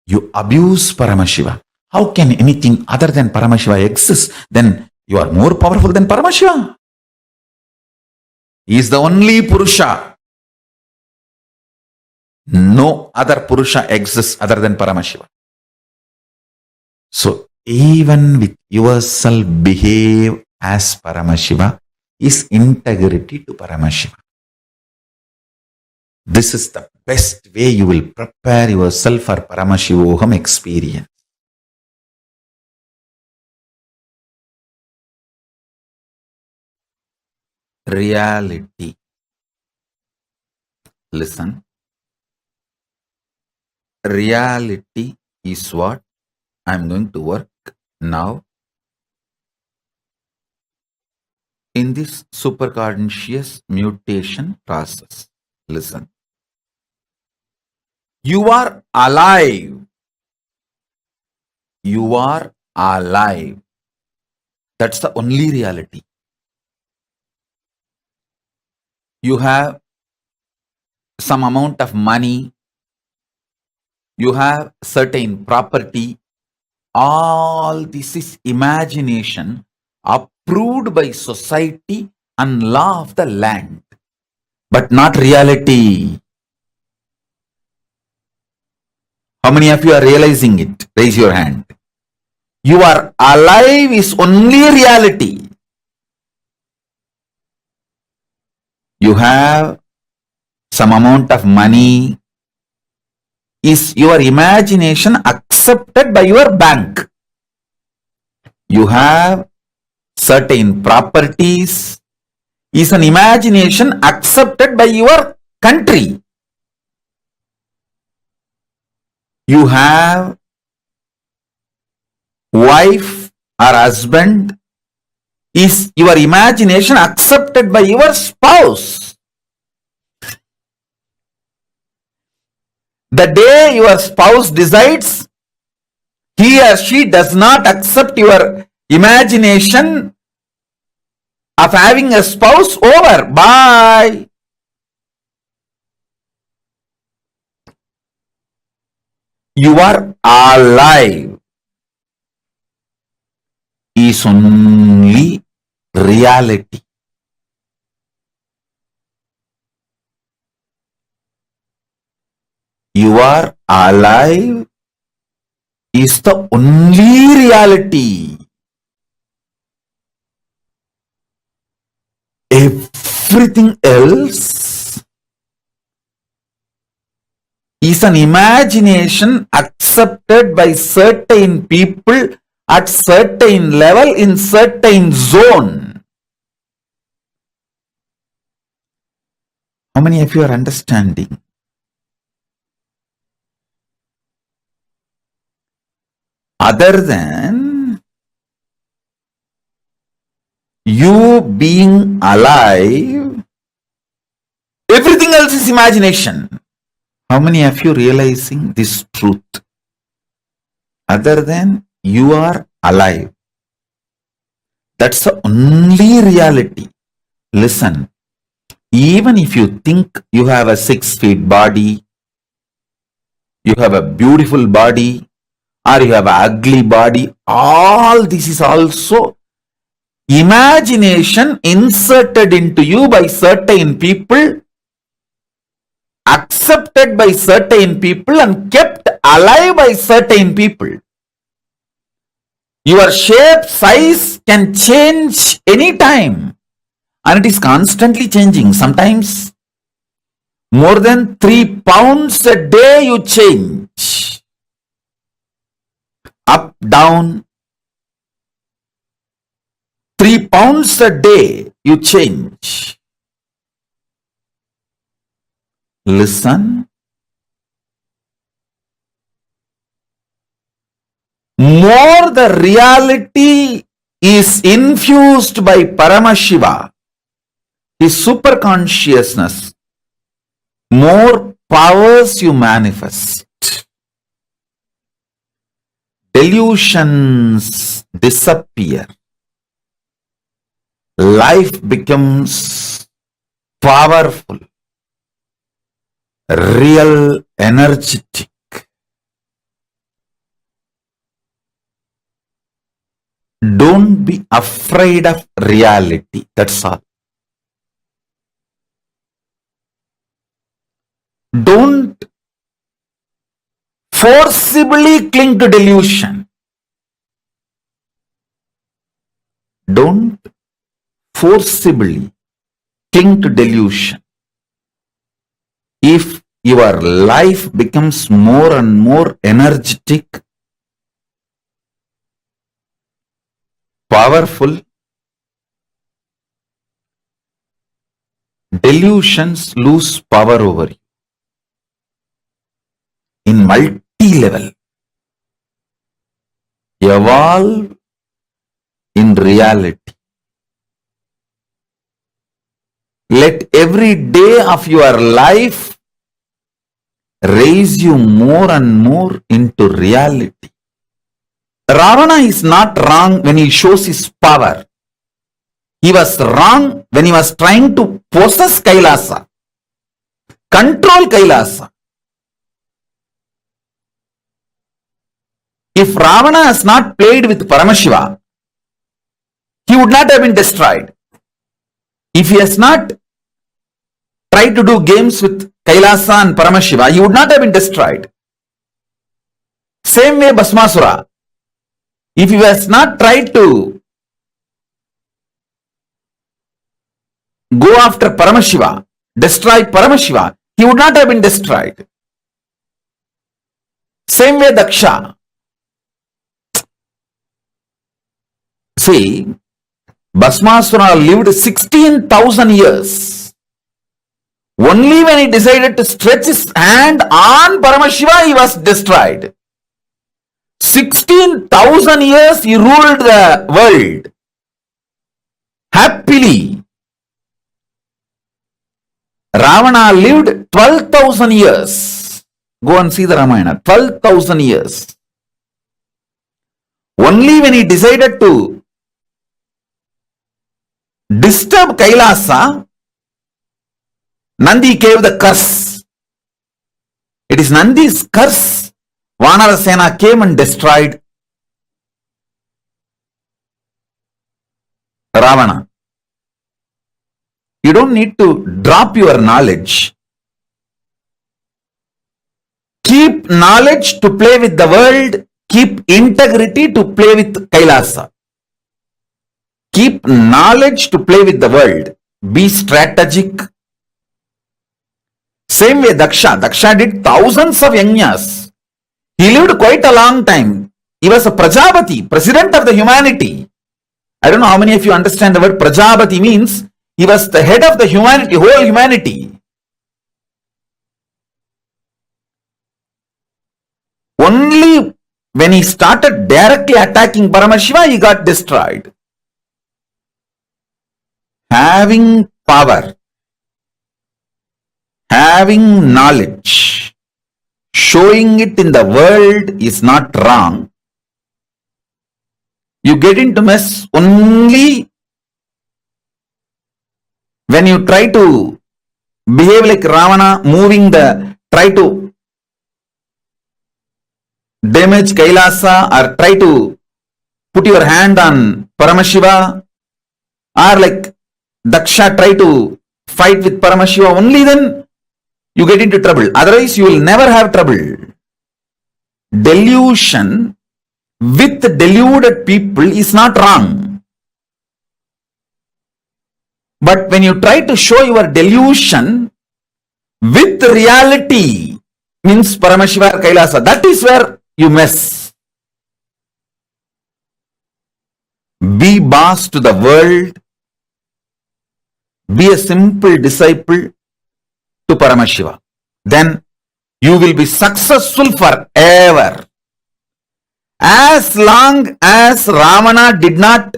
you abuse Paramashiva. How can anything other than Paramashiva exist? Then you are more powerful than Paramashiva. He is the only Purusha. No other Purusha exists other than Paramashiva. So even with yourself, behave as Paramashiva is integrity to Paramashiva. This is the best way you will prepare yourself for Paramashivoham experience. Reality. Listen. Reality is what I am going to work now in this superconscious mutation process. Listen. You are alive. You are alive. That's the only reality. You have some amount of money. You have certain property. All this is imagination approved by society and law of the land, but not reality. How many of you are realizing it? Raise your hand. You are alive is only reality. You have some amount of money. Is your imagination accepted by your bank? You have certain properties. Is an imagination accepted by your country? You have wife or husband. Is your imagination accepted by your spouse? The day your spouse decides he or she does not accept your imagination of having a spouse, over. Bye. You are alive is only reality. You are alive is the only reality. Everything else is an imagination accepted by certain people at certain level in certain zone. How many of you are understanding? Other than you being alive, everything else is imagination. How many of you realizing this truth? Other than you are alive, that's the only reality. Listen, even if you think you have a 6 feet body, you have a beautiful body, or you have an ugly body, all this is also imagination inserted into you by certain people, accepted by certain people, and kept alive by certain people. Your shape, size can change anytime, and it is constantly changing. Sometimes more than 3 pounds a day you change. Up, down, 3 pounds a day you change. Listen. More the reality is infused by Paramashiva, his superconsciousness, more powers you manifest. Delusions disappear. Life becomes powerful, real, energetic. Don't be afraid of reality. That's all. Don't forcibly cling to delusion. Don't forcibly cling to delusion. If your life becomes more and more energetic, powerful, delusions lose power over you in multi-level. Evolve in reality. Let every day of your life raise you more and more into reality. Ravana is not wrong when he shows his power. He was wrong when he was trying to possess KAILASA, control KAILASA. If Ravana has not played with Paramashiva, he would not have been destroyed. If he has not tried to do games with KAILASA and Paramashiva, he would not have been destroyed. Same way Bhasmasura. If he has not tried to go after Paramashiva, destroy Paramashiva, he would not have been destroyed. Same way Daksha. See, Bhasmasura lived 16,000 years. Only when he decided to stretch his hand on Paramashiva, he was destroyed. 16,000 years he ruled the world. happily. Ravana lived 12,000 years. Go and see the Ramayana. 12,000 years. Only when he decided to disturb Kailasa, Nandi gave the curse. It is Nandi's curse. Vanarasena came and destroyed Ravana. You don't need to drop your knowledge. Keep knowledge to play with the world. Keep integrity to play with Kailasa. Keep knowledge to play with the world. Be strategic. Same way Daksha. Daksha did thousands of yajnas. He lived quite a long time. He was a Prajapati, president of the humanity. I don't know how many of you understand the word Prajapati means. He was the head of the humanity, whole humanity. Only when he started directly attacking Paramashiva, he got destroyed. Having power, having knowledge, showing it in the world is not wrong. You get into mess only when you try to behave like Ravana, try to damage Kailasa or try to put your hand on Paramashiva, or like Daksha try to fight with Paramashiva, only then you get into trouble. Otherwise, you will never have trouble. Delusion with deluded people is not wrong. But when you try to show your delusion with reality, means Paramashiva or Kailasa, that is where you mess. Be boss to the world. Be a simple disciple to Paramashiva. Then you will be successful forever. As long as Ravana did not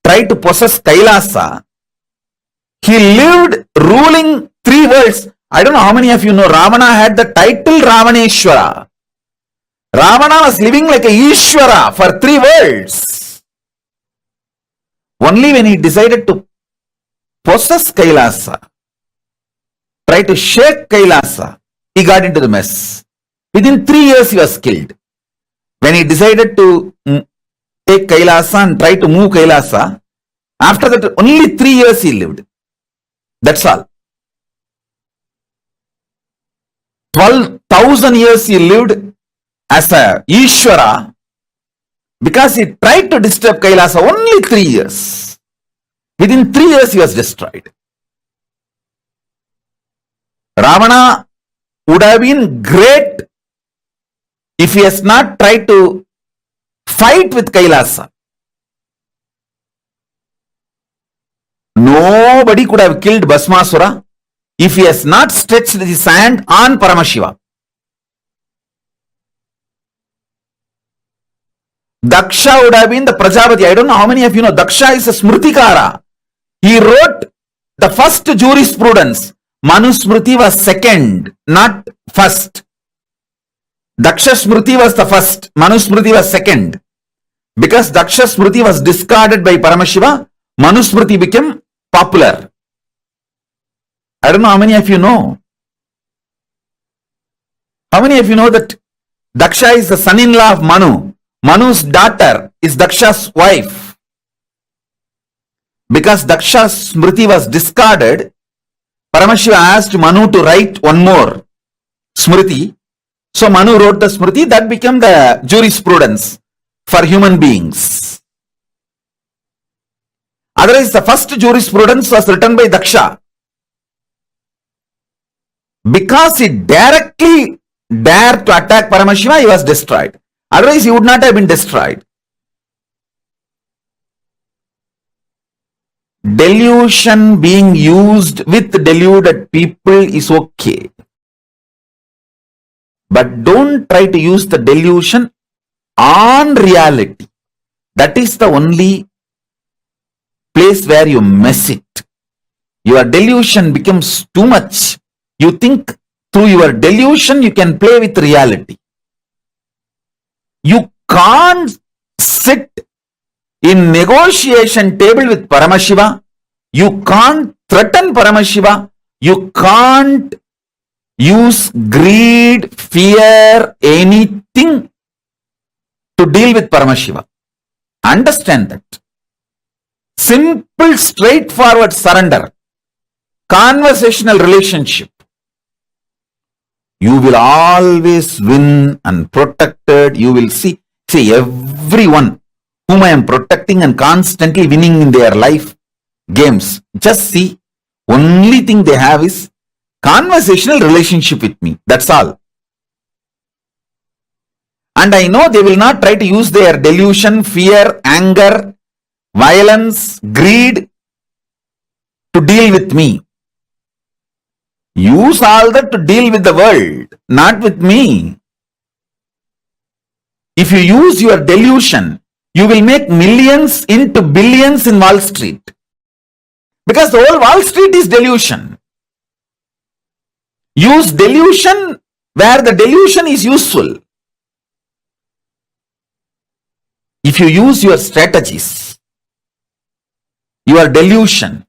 try to possess Kailasa, he lived ruling 3 worlds. I don't know how many of you know Ravana had the title Ravaneshwara. Ravana was living like a Ishwara for 3 worlds. Only when he decided to possess Kailasa, try to shake Kailasa, he got into the mess. Within 3 years he was killed. When he decided to take Kailasa and try to move Kailasa, after that only 3 years he lived. That's all. 12,000 years he lived as a Ishwara because he tried to disturb Kailasa only 3 years. Within 3 years he was destroyed. Ravana would have been great if he has not tried to fight with Kailasa. Nobody could have killed Bhasmasura if he has not stretched his hand on Paramashiva. Daksha would have been the Prajapati. I don't know how many of you know Daksha is a Smritikara. He wrote the first jurisprudence. Manusmriti was second, not first. Daksha Smriti was the first. Manusmriti was second. Because Daksha Smriti was discarded by Paramashiva, Manusmriti became popular. I don't know how many of you know. How many of you know that Daksha is the son-in-law of Manu? Manu's daughter is Daksha's wife. Because Daksha's Smriti was discarded, Paramashiva asked Manu to write one more Smriti. So Manu wrote the Smriti, that became the jurisprudence for human beings. Otherwise, the first jurisprudence was written by Daksha. Because he directly dared to attack Paramashiva, he was destroyed. Otherwise, he would not have been destroyed. Delusion being used with deluded people is okay. But don't try to use the delusion on reality. That is the only place where you mess it. Your delusion becomes too much. You think through your delusion you can play with reality. You can't sit in negotiation table with Paramashiva. You can't threaten Paramashiva. You can't use greed, fear, anything to deal with Paramashiva. Understand that. Simple, straightforward surrender. Conversational relationship. You will always win and protected. You will see everyone whom I am protecting and constantly winning in their life games. Just see, only thing they have is conversational relationship with me. That's all. And I know they will not try to use their delusion, fear, anger, violence, greed to deal with me. Use all that to deal with the world, not with me. If you use your delusion, you will make millions into billions in Wall Street. Because the whole Wall Street is delusion. Use delusion where the delusion is useful. If you use your strategies, your delusion,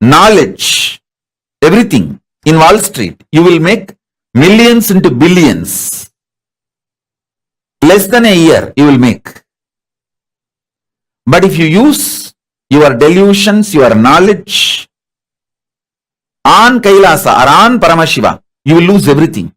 knowledge, everything in Wall Street, you will make millions into billions. Less than a year you will make. But if you use your delusions, your knowledge on KAILASA or on Paramashiva, you will lose everything.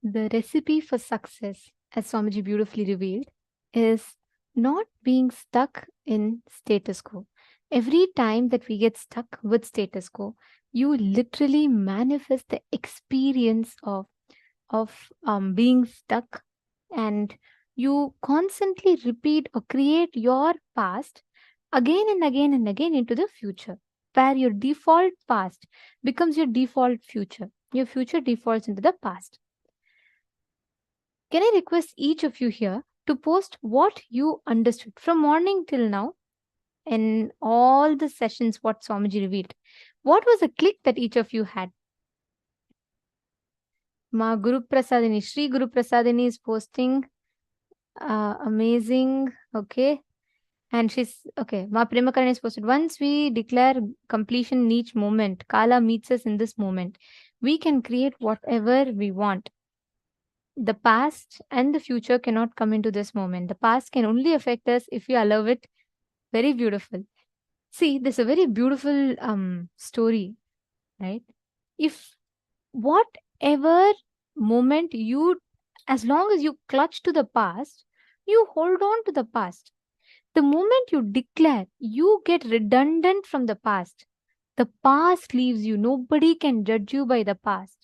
The recipe for success, as Swamiji beautifully revealed, is not being stuck in status quo. Every time that we get stuck with status quo, you literally manifest the experience of being stuck, and you constantly repeat or create your past again and again and again into the future, where your default past becomes your default future. Your future defaults into the past. Can I request each of you here to post what you understood from morning till now in all the sessions what Swamiji revealed? What was a click that each of you had? Ma Guru Prasadini, Sri Guru Prasadini is posting. Amazing. Okay. And she's okay. Ma Premakarani is posted. Once we declare completion in each moment, Kala meets us in this moment. We can create whatever we want. The past and the future cannot come into this moment. The past can only affect us if we allow it. Very beautiful. See, this is a very beautiful story, right? If whatever moment you, as long as you clutch to the past, you hold on to the past. The moment you declare, you get redundant from the past. The past leaves you. Nobody can judge you by the past.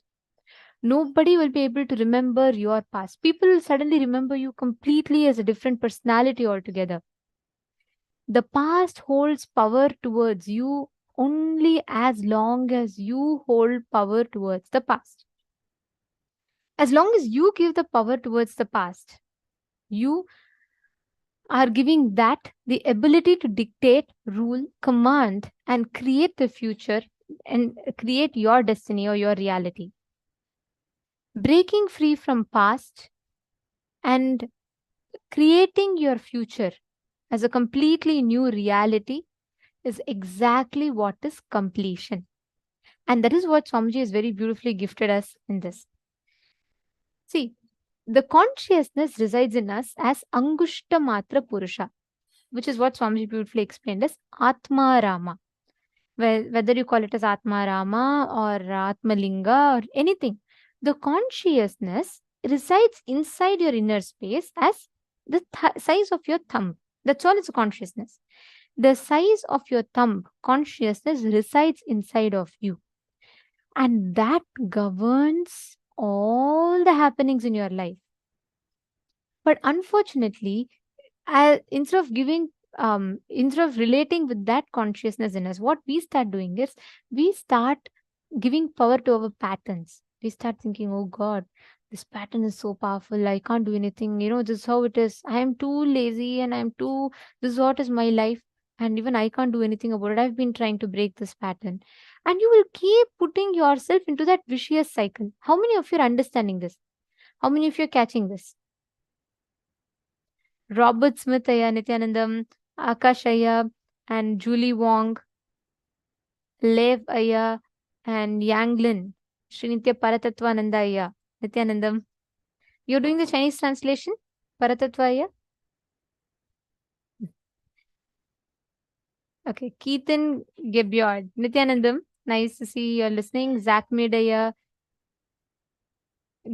Nobody will be able to remember your past. People will suddenly remember you completely as a different personality altogether. The past holds power towards you only as long as you hold power towards the past. As long as you give the power towards the past, you are giving that the ability to dictate, rule, command, and create the future and create your destiny or your reality. Breaking free from past and creating your future as a completely new reality is exactly what is completion. And that is what Swamiji has very beautifully gifted us in this. See, the consciousness resides in us as Angushta Matra Purusha, which is what Swamiji beautifully explained as Atma Rama. Whether you call it as Atma Rama or Atma Linga or anything, the consciousness resides inside your inner space as the size of your thumb. That's all, it's a consciousness. The size of your thumb consciousness resides inside of you. And that governs all the happenings in your life. But unfortunately, instead of relating with that consciousness in us, what we start doing is we start giving power to our patterns. We start thinking, oh God, this pattern is so powerful. I can't do anything. This is how it is. I am too lazy and this is what is my life. And even I can't do anything about it. I've been trying to break this pattern. And you will keep putting yourself into that vicious cycle. How many of you are understanding this? How many of you are catching this? Robert Smith Aya, Nithyanandam, Akash Aya, and Julie Wong, Lev Aya, and Yanglin, Srinitya Paratva Aya, Nithyanandam. You're doing the Chinese translation? Paratva Aya? Okay, Keaton Gebyard, Nithyanandam. Nice to see you're listening. Zach Medaya.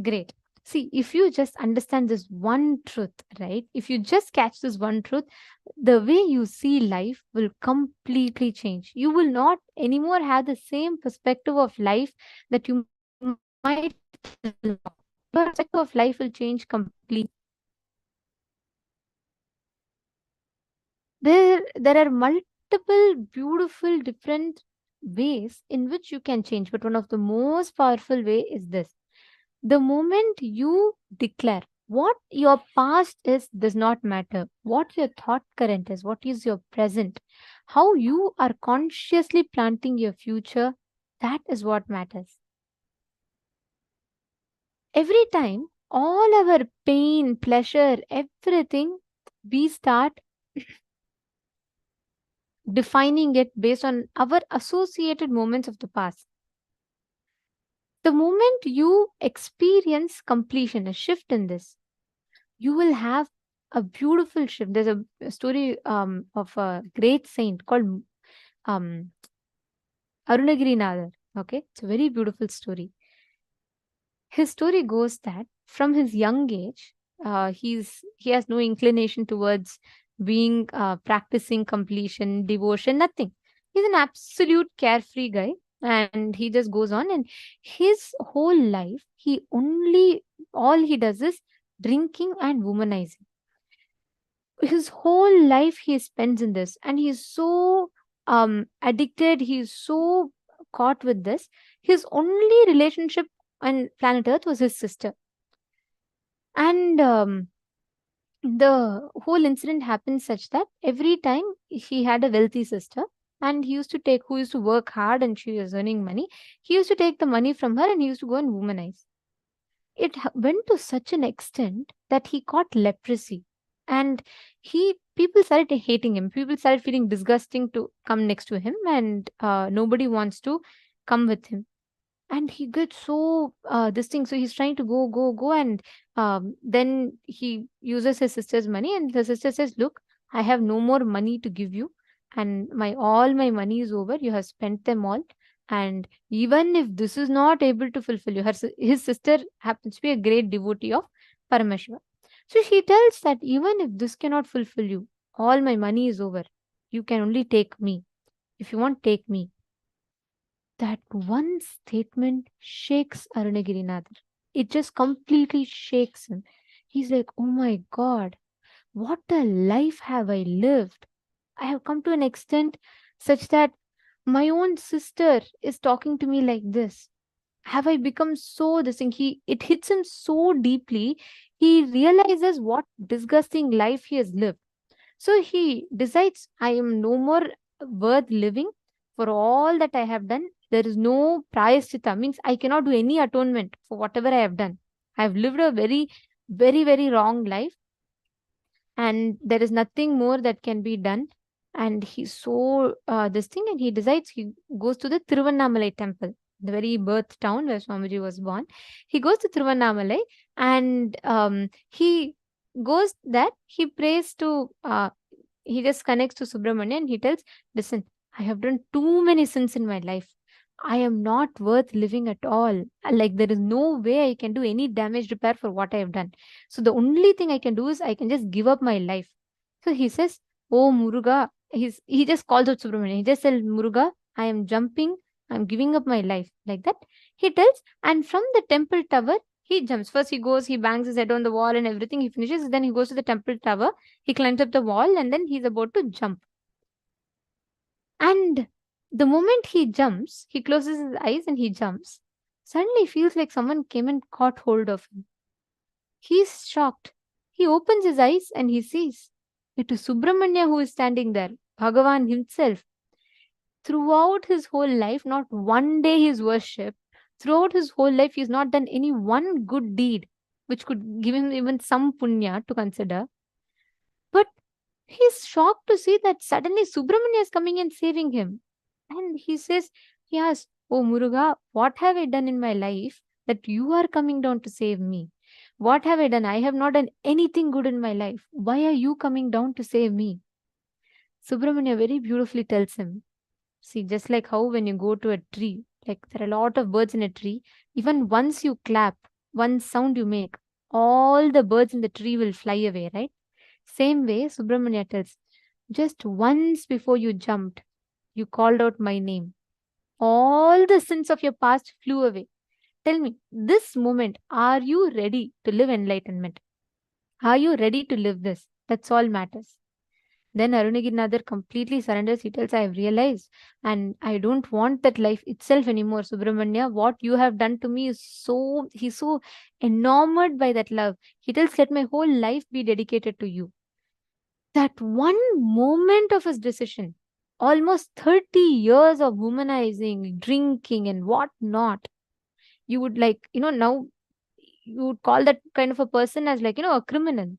Great. See, if you just understand this one truth, right? If you just catch this one truth, the way you see life will completely change. You will not anymore have the same perspective of life that you might. Your perspective of life will change completely. There are multiple beautiful different ways in which you can change, but one of the most powerful way is this. The moment you declare what your past is does not matter. What your thought current is, what is your present, how you are consciously planting your future, that is what matters. Every time, all our pain, pleasure, everything, we start defining it based on our associated moments of the past. The moment you experience completion, a shift in this, you will have a beautiful shift. There's a story of a great saint called Arunagirinathar. Okay, it's a very beautiful story. His story goes that from his young age, he has no inclination towards being practicing completion, devotion, nothing. He's an absolute carefree guy, and he just goes on. And his whole life, all he does is drinking and womanizing. His whole life he spends in this, and he's so addicted. He's so caught with this. His only relationship on planet Earth was his sister. And the whole incident happened such that every time he had a wealthy sister, and he used to take, who used to work hard and she was earning money, he used to take the money from her and he used to go and womanize. It went to such an extent that he caught leprosy, and people started hating him. People started feeling disgusting to come next to him, and nobody wants to come with him. And he gets so this thing, so he's trying to go, and then he uses his sister's money, and the sister says, look, I have no more money to give you, and all my money is over. You have spent them all, and even if this is not able to fulfill you, his sister happens to be a great devotee of Paramashiva. So she tells that even if this cannot fulfill you, all my money is over. You can only take me. If you want, take me. That one statement shakes Arunagirinathar. It just completely shakes him. He's like, oh my God, what a life have I lived. I have come to an extent such that my own sister is talking to me like this. Have I become so this thing? It hits him so deeply. He realizes what disgusting life he has lived. So he decides, I am no more worth living for all that I have done. There is no prayaschitta, means I cannot do any atonement for whatever I have done. I have lived a very, very, very wrong life, and there is nothing more that can be done. And he's so this thing, and he decides he goes to the Tiruvannamalai temple, the very birth town where Swamiji was born. He goes to Tiruvannamalai, and he goes there. He prays to he just connects to Subramanya, and he tells, listen, I have done too many sins in my life. I am not worth living at all. Like, there is no way I can do any damage repair for what I have done. So the only thing I can do is I can just give up my life. So he says, oh Muruga, he just calls out Subramanya. He just says, Muruga, I am jumping, I'm giving up my life. Like that. He tells, and from the temple tower, he jumps. First he goes, he bangs his head on the wall and everything. He finishes, then he goes to the temple tower. He climbs up the wall, and then he's about to jump. And the moment he jumps, he closes his eyes and he jumps. Suddenly he feels like someone came and caught hold of him. He's shocked. He opens his eyes and he sees it is Subramanya who is standing there, Bhagavān himself. Throughout his whole life, not one day he's worshipped. Throughout his whole life, he's not done any one good deed which could give him even some punya to consider. But he's shocked to see that suddenly Subramanya is coming and saving him. And he asks, oh Muruga, what have I done in my life that you are coming down to save me? What have I done? I have not done anything good in my life. Why are you coming down to save me? Subramanya very beautifully tells him, see, just like how when you go to a tree, like there are a lot of birds in a tree, even once you clap, one sound you make, all the birds in the tree will fly away, right? Same way, Subramanya tells, just once before you jumped, you called out my name. All the sins of your past flew away. Tell me, this moment, are you ready to live enlightenment? Are you ready to live this? That's all matters. Then Arunagirinathar completely surrenders. He tells, I have realized, and I don't want that life itself anymore, Subramanya. What you have done to me is he's so enamored by that love. He tells, let my whole life be dedicated to you. That one moment of his decision, almost 30 years of womanizing, drinking, and what not, you would now you would call that kind of a person as a criminal.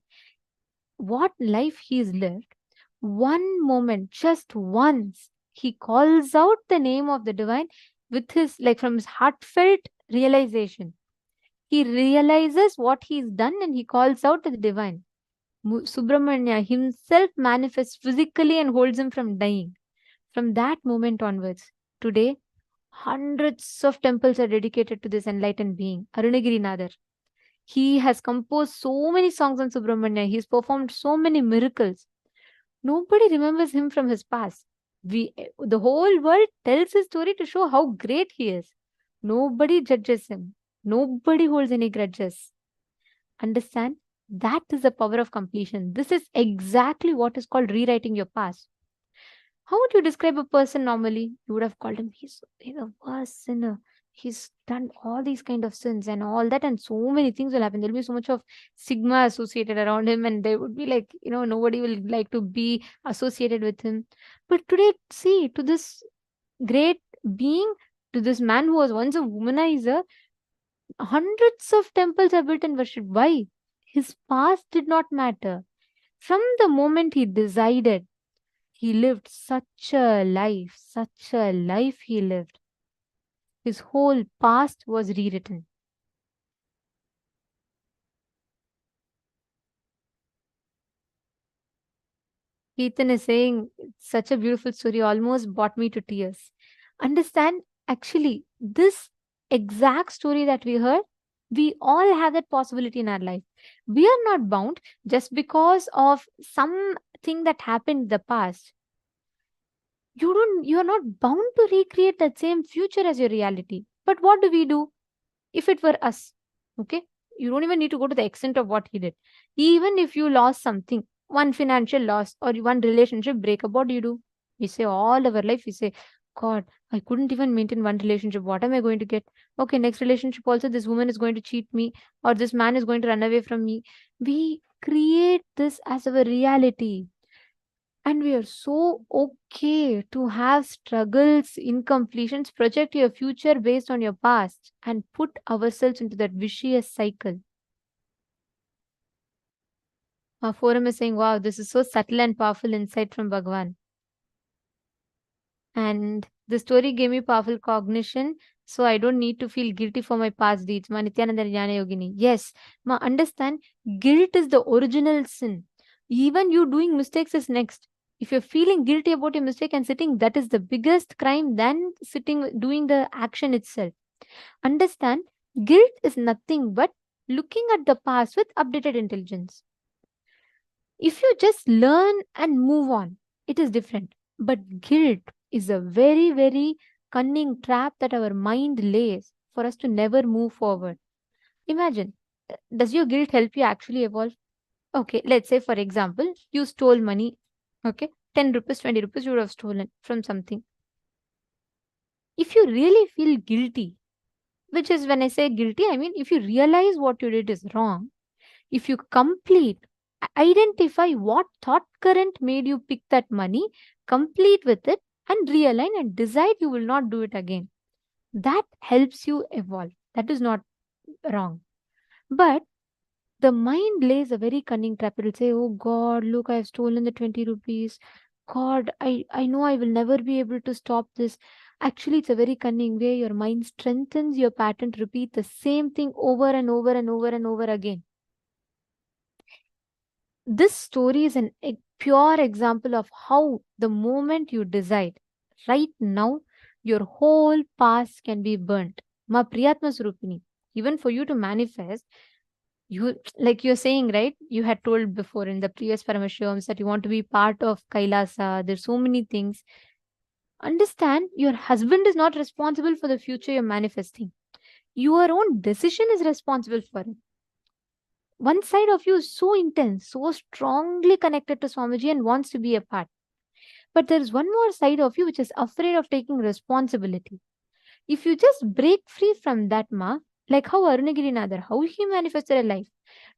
What life he's lived. One moment, just once, he calls out the name of the divine with his, from his heartfelt realization. He realizes what he's done and he calls out to the divine. Subramanya himself manifests physically and holds him from dying. From that moment onwards, today, Hundreds of temples are dedicated to this enlightened being, Arunagirinathar. He has composed so many songs on Subramanya. He's performed so many miracles. Nobody remembers him from his past. The whole world tells his story to show how great he is. Nobody judges him. Nobody holds any grudges. Understand? That is the power of completion. This is exactly what is called rewriting your past. How would you describe a person normally? You would have called him, he's a worst sinner. He's done all these kind of sins and all that, and so many things will happen. There'll be so much of stigma associated around him, and they would be like, nobody will like to be associated with him. But today, see, to this great being, to this man who was once a womanizer, hundreds of temples are built and worshipped. Why? His past did not matter. From the moment he decided, he lived such a life he lived. His whole past was rewritten. Ethan is saying, such a beautiful story, almost brought me to tears. Understand, actually, this exact story that we heard, we all have that possibility in our life. We are not bound just because of something that happened in the past. You are not bound to recreate that same future as your reality. But what do we do if it were us? Okay, you don't even need to go to the extent of what he did. Even if you lost something, one financial loss or one relationship breakup, what do you do? We say all our life, we say, God, I couldn't even maintain one relationship. What am I going to get? Okay, next relationship also, this woman is going to cheat me or this man is going to run away from me. We create this as our reality. And we are so okay to have struggles, incompletions, project your future based on your past and put ourselves into that vicious cycle. Our forum is saying, wow, this is so subtle and powerful insight from Bhagavān. And the story gave me powerful cognition, so I don't need to feel guilty for my past deeds. Ma Nithyananda Jnana Yogini. Yes, ma understand, guilt is the original sin. Even you doing mistakes is next. If you're feeling guilty about your mistake and sitting, that is the biggest crime than doing the action itself. Understand, guilt is nothing but looking at the past with updated intelligence. If you just learn and move on, it is different. But guilt is a very, very cunning trap that our mind lays for us to never move forward. Imagine, does your guilt help you actually evolve? Okay, let's say, for example, you stole money. Okay, 10 rupees, 20 rupees you would have stolen from something. If you really feel guilty, which is when I say guilty, I mean if you realize what you did is wrong, if you identify what thought current made you pick that money, complete with it and realign and decide you will not do it again. That helps you evolve. That is not wrong. But the mind lays a very cunning trap. It will say, oh God, look, I have stolen the 20 rupees. God, I know I will never be able to stop this. Actually, it's a very cunning way. Your mind strengthens your pattern to repeat the same thing over and over and over and over again. This story is a pure example of how the moment you decide, right now, your whole past can be burnt. Ma Priyatma Surupini. Even for you to manifest, like you're saying, right? You had told before in the previous Paramashivams that you want to be part of KAILASA. There's so many things. Understand, your husband is not responsible for the future you're manifesting. Your own decision is responsible for it. One side of you is so intense, so strongly connected to Swamiji and wants to be a part. But there is one more side of you which is afraid of taking responsibility. If you just break free from that, like how Arunagirinathar, how he manifested a life.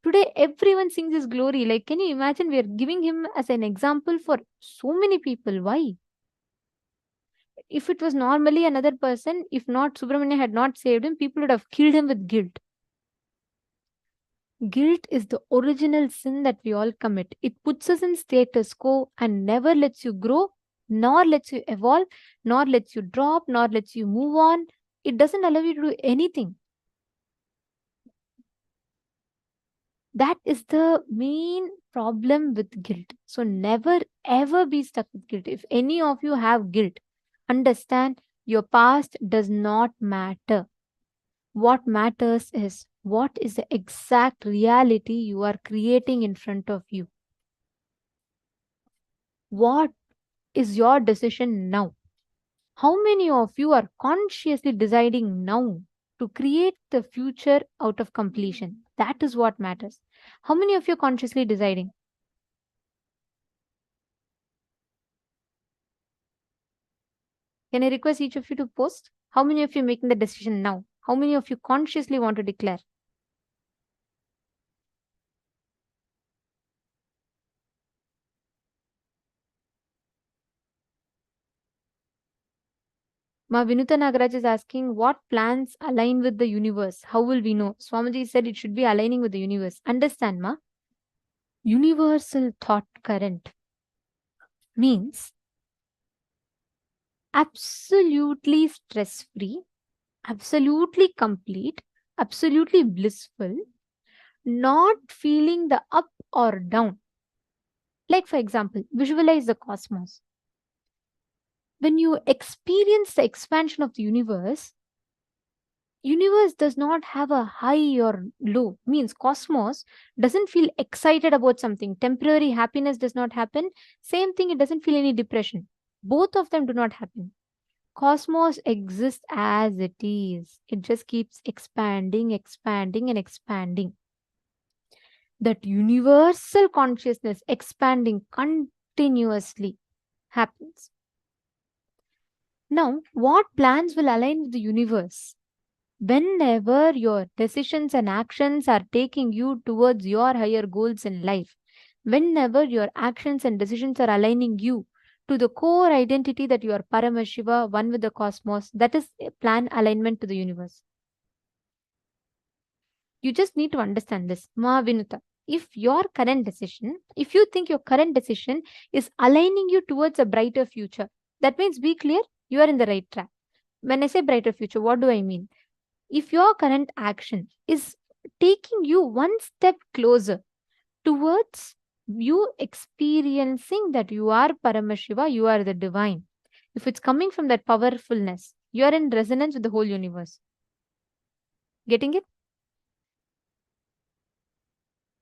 Today, everyone sings his glory. Like, can you imagine? We are giving him as an example for so many people. Why? If it was normally another person, if not Subramanya had not saved him, people would have killed him with guilt. Guilt is the original sin that we all commit. It puts us in status quo and never lets you grow, nor lets you evolve, nor lets you drop, nor lets you move on. It doesn't allow you to do anything. That is the main problem with guilt. So never ever be stuck with guilt. If any of you have guilt, understand Your past does not matter. What matters is what is the exact reality you are creating in front of you. What is your decision now? How many of you are consciously deciding now to create the future out of completion? That is what matters. How many of you are consciously deciding? Can I request each of you to post? How many of you are making the decision now? How many of you consciously want to declare? Ma Vinuta Nagaraj is asking, what plans align with the universe? How will we know? Swamiji said it should be aligning with the universe. Understand, Ma? Universal thought current means absolutely stress-free, absolutely complete, absolutely blissful, not feeling the up or down. Like, for example, visualize the cosmos. When you experience the expansion of the universe does not have a high or low. Means cosmos doesn't feel excited about something. Temporary happiness does not happen. Same thing, it doesn't feel any depression. Both of them do not happen. Cosmos exists as it is. It just keeps expanding, expanding, and expanding. That universal consciousness expanding continuously happens. Now, what plans will align with the universe? Whenever your decisions and actions are taking you towards your higher goals in life, whenever your actions and decisions are aligning you to the core identity that you are Paramashiva, one with the cosmos, that is a plan alignment to the universe. You just need to understand this. Ma Vinuta, if you think your current decision is aligning you towards a brighter future, that means be clear, you are in the right track. When I say brighter future, what do I mean? If your current action is taking you one step closer towards you experiencing that you are Paramashiva, you are the divine. If it's coming from that powerfulness, you are in resonance with the whole universe. Getting it?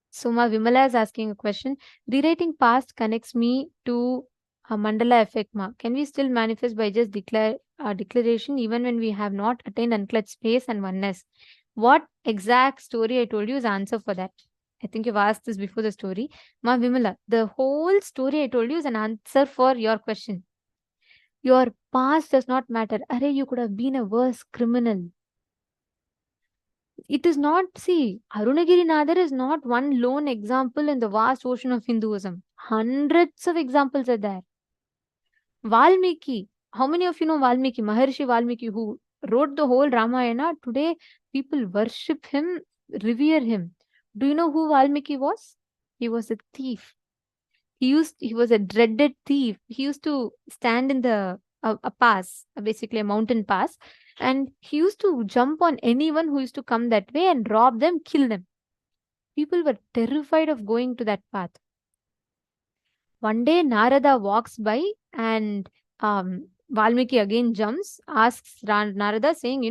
Suma Vimala is asking a question. Rewriting past connects me to a mandala effect. Ma. Can we still manifest by just declaration even when we have not attained unclutched space and oneness? What exact story I told you is answer for that. I think you've asked this before the story. Ma Vimala, the whole story I told you is an answer for your question. Your past does not matter. Array, you could have been a worse criminal. It is not, see, Arunagiri Nadar is not one lone example in the vast ocean of Hinduism. Hundreds of examples are there. Valmiki, how many of you know Valmiki, Maharshi Valmiki, who wrote the whole Ramayana? Today, people worship him, revere him. Do you know who Valmiki was? He was a thief. He was a dreaded thief. He used to stand in a pass, basically a mountain pass, and he used to jump on anyone who used to come that way and rob them, kill them. People were terrified of going to that path. One day, Narada walks by and Valmiki again jumps, asks Narada, saying,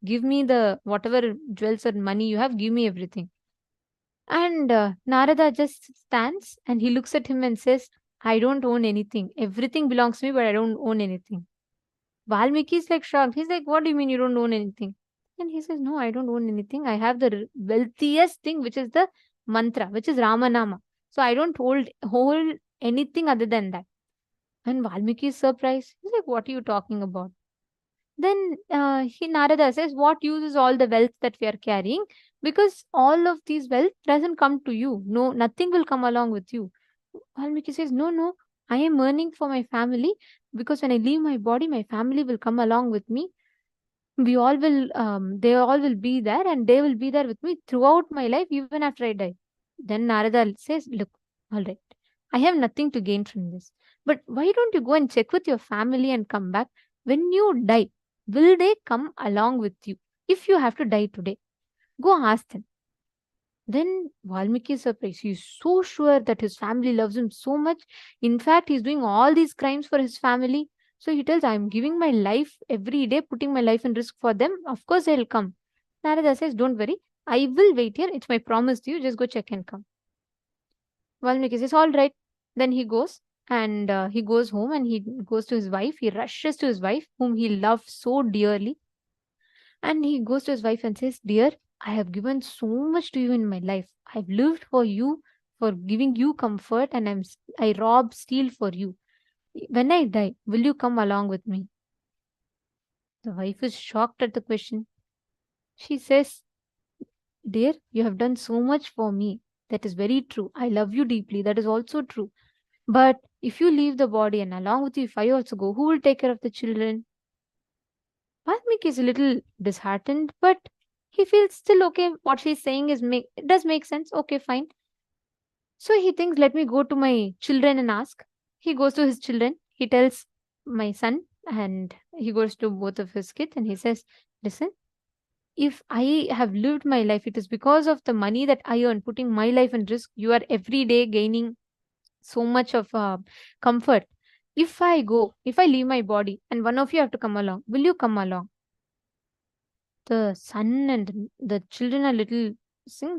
give me the whatever jewels or money you have, give me everything. And Narada just stands and he looks at him and says, I don't own anything. Everything belongs to me, but I don't own anything. Valmiki is like shocked. He's like, what do you mean you don't own anything? And he says, no, I don't own anything. I have the wealthiest thing, which is the mantra, which is Ramanama. So I don't hold anything other than that. And Valmiki is surprised. He's like, what are you talking about? Then Narada says, what use is all the wealth that we are carrying? Because all of these wealth doesn't come to you. No, nothing will come along with you. Valmiki says, no, I am earning for my family, because when I leave my body, my family will come along with me. They all will be there, and they will be there with me throughout my life, even after I die. Then Narada says, look, all right, I have nothing to gain from this. But why don't you go and check with your family and come back? When you die, will they come along with you? If you have to die today, go ask them. Then Valmiki is surprised. He's so sure that his family loves him so much. In fact, he's doing all these crimes for his family. So he tells, I'm giving my life every day, putting my life in risk for them. Of course they'll come. Narada says, don't worry, I will wait here. It's my promise to you. Just go check and come. Valmiki says, all right. Then he goes and he goes home and he goes to his wife. He rushes to his wife, whom he loves so dearly. And he goes to his wife and says, dear, I have given so much to you in my life. I've lived for you, for giving you comfort, and I rob, steal for you. When I die, will you come along with me? The wife is shocked at the question. She says, dear, you have done so much for me. That is very true. I love you deeply. That is also true. But if you leave the body and along with you, if I also go, who will take care of the children? Valmiki is a little disheartened, but he feels still okay. What she's saying it does make sense. Okay, fine. So he thinks, let me go to my children and ask. He goes to his children. He tells my son, and he goes to both of his kids and he says, listen, if I have lived my life, it is because of the money that I earn, putting my life in risk. You are every day gaining so much of comfort. If I leave my body and one of you have to come along, will you come along? The son and the children are little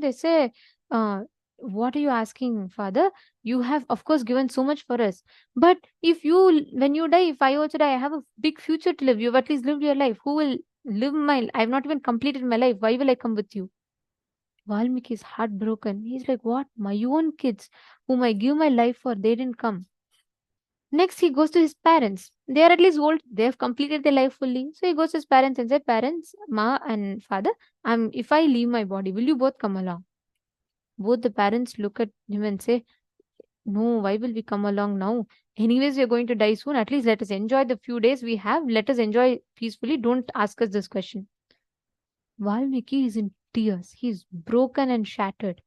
they say, what are you asking, father? You have of course given so much for us, but when you die, if I also die, I have a big future to live. You've at least lived your life. Who will live I've not even completed my life. Why will I come with you? Valmiki is heartbroken. He's like, what? My own kids, whom I give my life for, they didn't come. Next, he goes to his parents. They are at least old. They have completed their life fully. So he goes to his parents and says, parents, ma and father, if I leave my body, will you both come along? Both the parents look at him and say, no, why will we come along now? Anyways, we are going to die soon. At least let us enjoy the few days we have. Let us enjoy peacefully. Don't ask us this question. Valmiki is in tears. He's broken and shattered.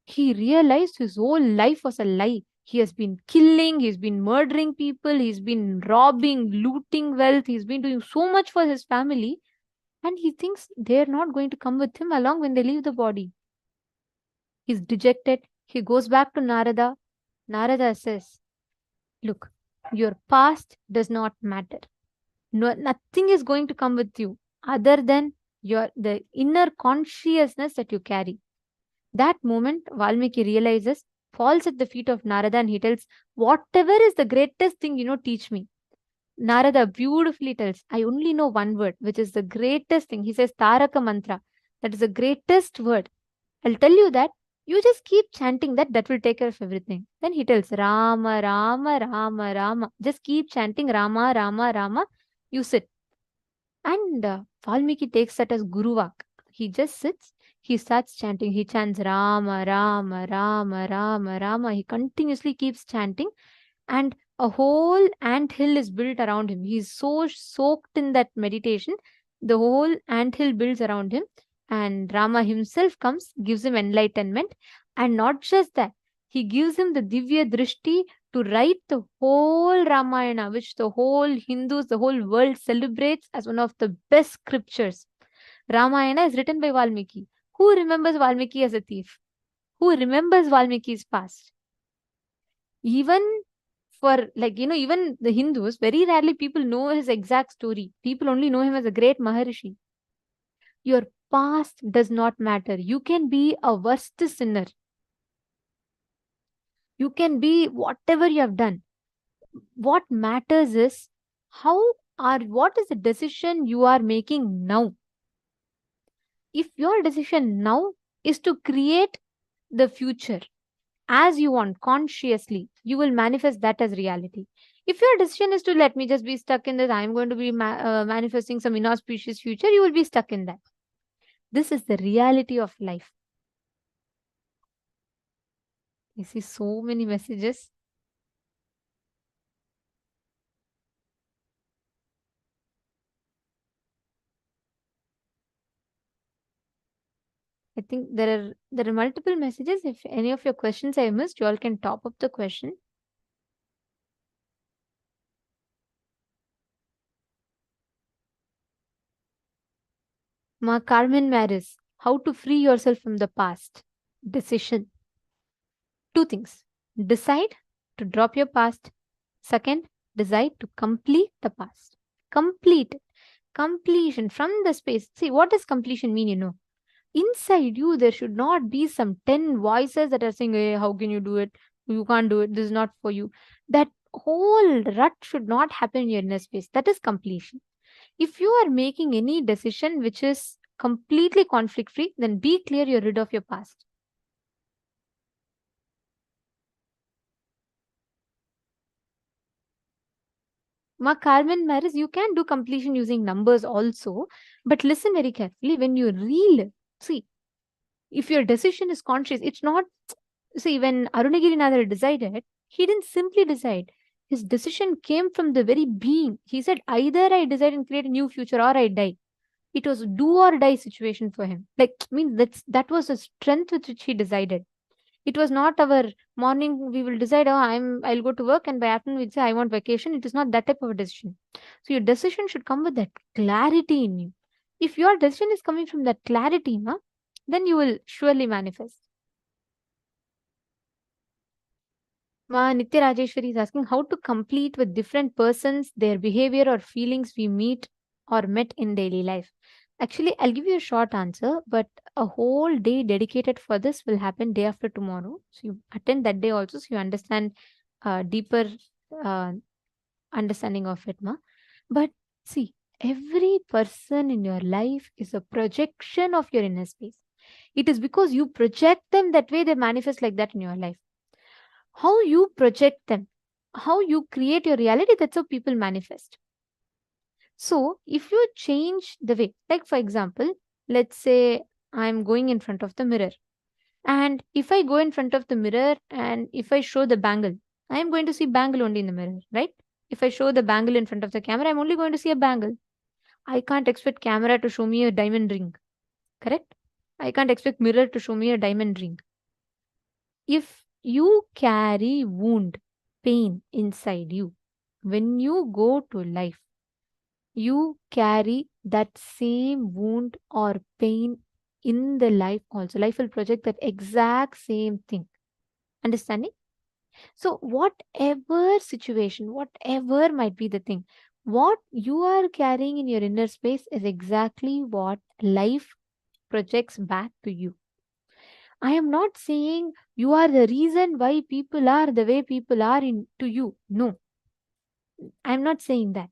He realized his whole life was a lie. He has been killing, he's been murdering people, he's been robbing, looting wealth, he's been doing so much for his family, and he thinks they're not going to come with him along when they leave the body. He's dejected. He goes back to Narada. Narada says, look, your past does not matter. Nothing is going to come with you other than the inner consciousness that you carry. That moment, Valmiki realizes, falls at the feet of Narada, and he tells, whatever is the greatest thing, teach me. Narada beautifully tells, I only know one word, which is the greatest thing. He says, Taraka Mantra. That is the greatest word. I'll tell you that. You just keep chanting that will take care of everything. Then he tells, Rama, Rama, Rama, Rama. Just keep chanting Rama, Rama, Rama. You sit. And Valmiki takes that as Guruvak. He just sits. He starts chanting. He chants Rama, Rama, Rama, Rama, Rama. He continuously keeps chanting, and a whole anthill is built around him. He's so soaked in that meditation. The whole anthill builds around him, and Rama himself comes, gives him enlightenment. And not just that, he gives him the Divya Drishti to write the whole Ramayana, which the whole Hindus, the whole world celebrates as one of the best scriptures. Ramayana is written by Valmiki. Who remembers Valmiki as a thief? Who remembers Valmiki's past? Even for even the Hindus, very rarely people know his exact story. People only know him as a great Maharishi. Your past does not matter. You can be a worst sinner. You can be whatever you have done. What matters is what is the decision you are making now? If your decision now is to create the future as you want consciously, you will manifest that as reality. If your decision is to let me just be stuck in this, I'm going to be manifesting some inauspicious future, you will be stuck in that. This is the reality of life. I see so many messages. I think there are multiple messages. If any of your questions I missed, you all can top up the question. Ma Carmen Maris, how to free yourself from the past? Decision. Two things. Decide to drop your past. Second, decide to complete the past. Complete it. Completion from the space. See, what does completion mean, Inside you, there should not be some 10 voices that are saying, hey, how can you do it? You can't do it. This is not for you. That whole rut should not happen in your inner space. That is completion. If you are making any decision which is completely conflict free, then be clear you're rid of your past. Ma Carmen Maris, you can do completion using numbers also, but listen very carefully. When you relive, see, if your decision is conscious, it's not. See, when Arunagirinatha decided, he didn't simply decide. His decision came from the very being. He said, either I decide and create a new future or I die. It was do or die situation for him. That was the strength with which he decided. It was not our morning we will decide, I'll go to work, and by afternoon we'll say I want vacation. It is not that type of a decision. So your decision should come with that clarity in you. If your decision is coming from that clarity, then you will surely manifest. Nitya Rajeshwari is asking how to complete with different persons, their behavior or feelings we meet or met in daily life. Actually, I'll give you a short answer, but a whole day dedicated for this will happen day after tomorrow. So you attend that day also, so you understand deeper understanding of it, But see, every person in your life is a projection of your inner space. It is because you project them that way they manifest like that in your life. How you project them, how you create your reality, that's how people manifest. So if you change the way, like for example, let's say I'm going in front of the mirror, and if I go in front of the mirror and if I show the bangle, I am going to see bangle only in the mirror, right? If I show the bangle in front of the camera, I'm only going to see a bangle. I can't expect camera to show me a diamond ring, correct? I can't expect mirror to show me a diamond ring. If you carry wound, pain inside you, when you go to life, you carry that same wound or pain in the life also. Life will project that exact same thing. Understanding? So, whatever situation, whatever might be the thing, what you are carrying in your inner space is exactly what life projects back to you. I am not saying you are the reason why people are the way people are to you. No, I am not saying that.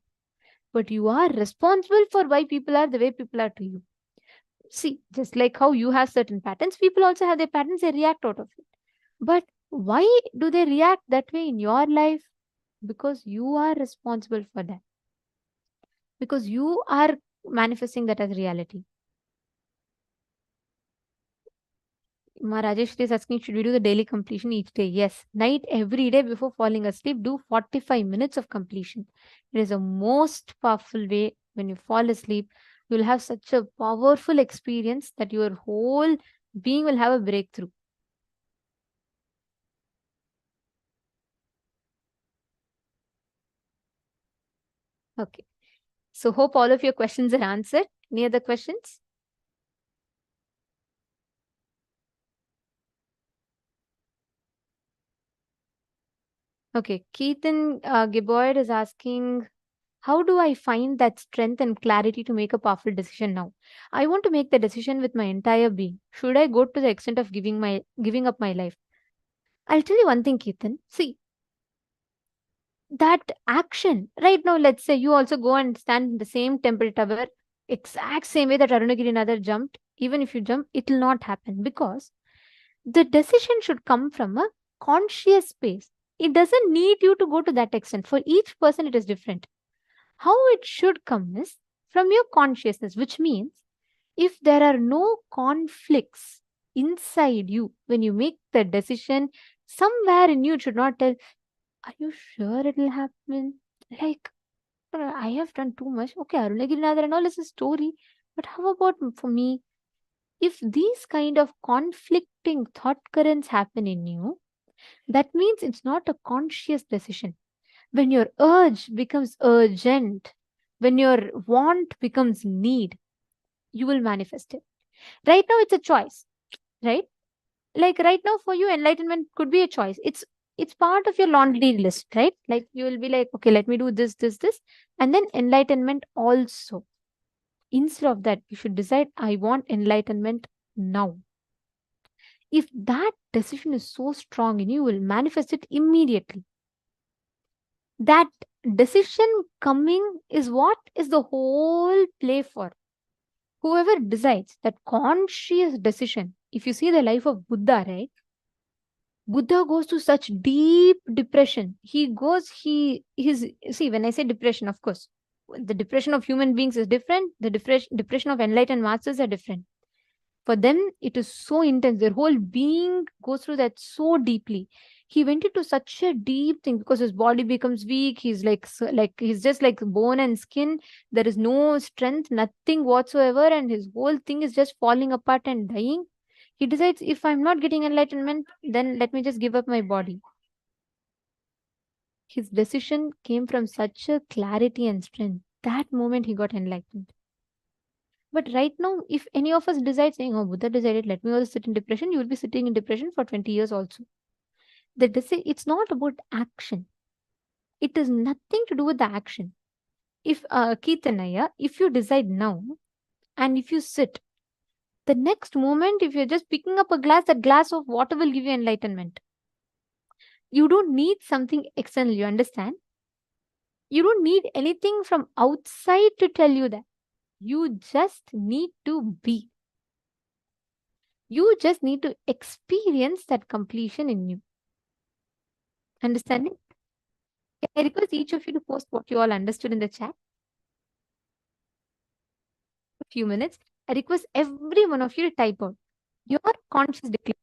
But you are responsible for why people are the way people are to you. See, just like how you have certain patterns, people also have their patterns, they react out of it. But why do they react that way in your life? Because you are responsible for that. Because you are manifesting that as reality. Rajesh is asking, should we do the daily completion each day? Yes. Night, every day before falling asleep, do 45 minutes of completion. It is the most powerful way. When you fall asleep, you will have such a powerful experience that your whole being will have a breakthrough. Okay. So hope all of your questions are answered. Any other questions? Okay. Keaton Giboyd is asking, how do I find that strength and clarity to make a powerful decision now? I want to make the decision with my entire being. Should I go to the extent of giving up my life? I'll tell you one thing, Keaton. See, that action right now, let's say you also go and stand in the same temple tower, exact same way that Arunagirinatha jumped. Even if you jump, it will not happen because the decision should come from a conscious space. It doesn't need you to go to that extent. For each person, it is different. How it should come is from your consciousness, which means if there are no conflicts inside you when you make the decision, somewhere in you, it should not tell, are you sure it will happen? Like, I have done too much. Okay, Arunagirinatha and all is a story. But how about for me? If these kind of conflicting thought currents happen in you, that means it's not a conscious decision. When your urge becomes urgent, when your want becomes need, you will manifest it. Right now, it's a choice, right? Like right now, for you, enlightenment could be a choice. It's it's part of your laundry list, right? Like you will be like, okay, let me do this, this, this, and then enlightenment also. Instead of that, you should decide, I want enlightenment now. If that decision is so strong in you, you will manifest it immediately. That decision coming is what is the whole play for. Whoever decides that conscious decision, if you see the life of Buddha, right? Buddha goes to such deep depression. See, when I say depression, of course, the depression of human beings is different. The depression of enlightened masters are different. For them, it is so intense. Their whole being goes through that so deeply. He went into such a deep thing because his body becomes weak. He's like he's just like bone and skin. There is no strength, nothing whatsoever, and his whole thing is just falling apart and dying. He decides, if I'm not getting enlightenment, then let me just give up my body. His decision came from such a clarity and strength. That moment he got enlightened. But right now, if any of us decide saying, oh, Buddha decided, let me also sit in depression, you will be sitting in depression for 20 years also. It's not about action. It is nothing to do with the action. If Keetanaya, if you decide now, and if you sit, the next moment, if you're just picking up a glass, that glass of water will give you enlightenment. You don't need something external, you understand? You don't need anything from outside to tell you that. You just need to be. You just need to experience that completion in you. Understanding? Can I request each of you to post what you all understood in the chat? A few minutes. I request every one of you to type out your conscious declaration.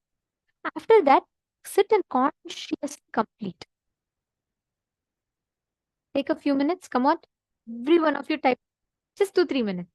After that, sit and consciously complete. Take a few minutes. Come on. Every one of you type. Just 2-3 minutes.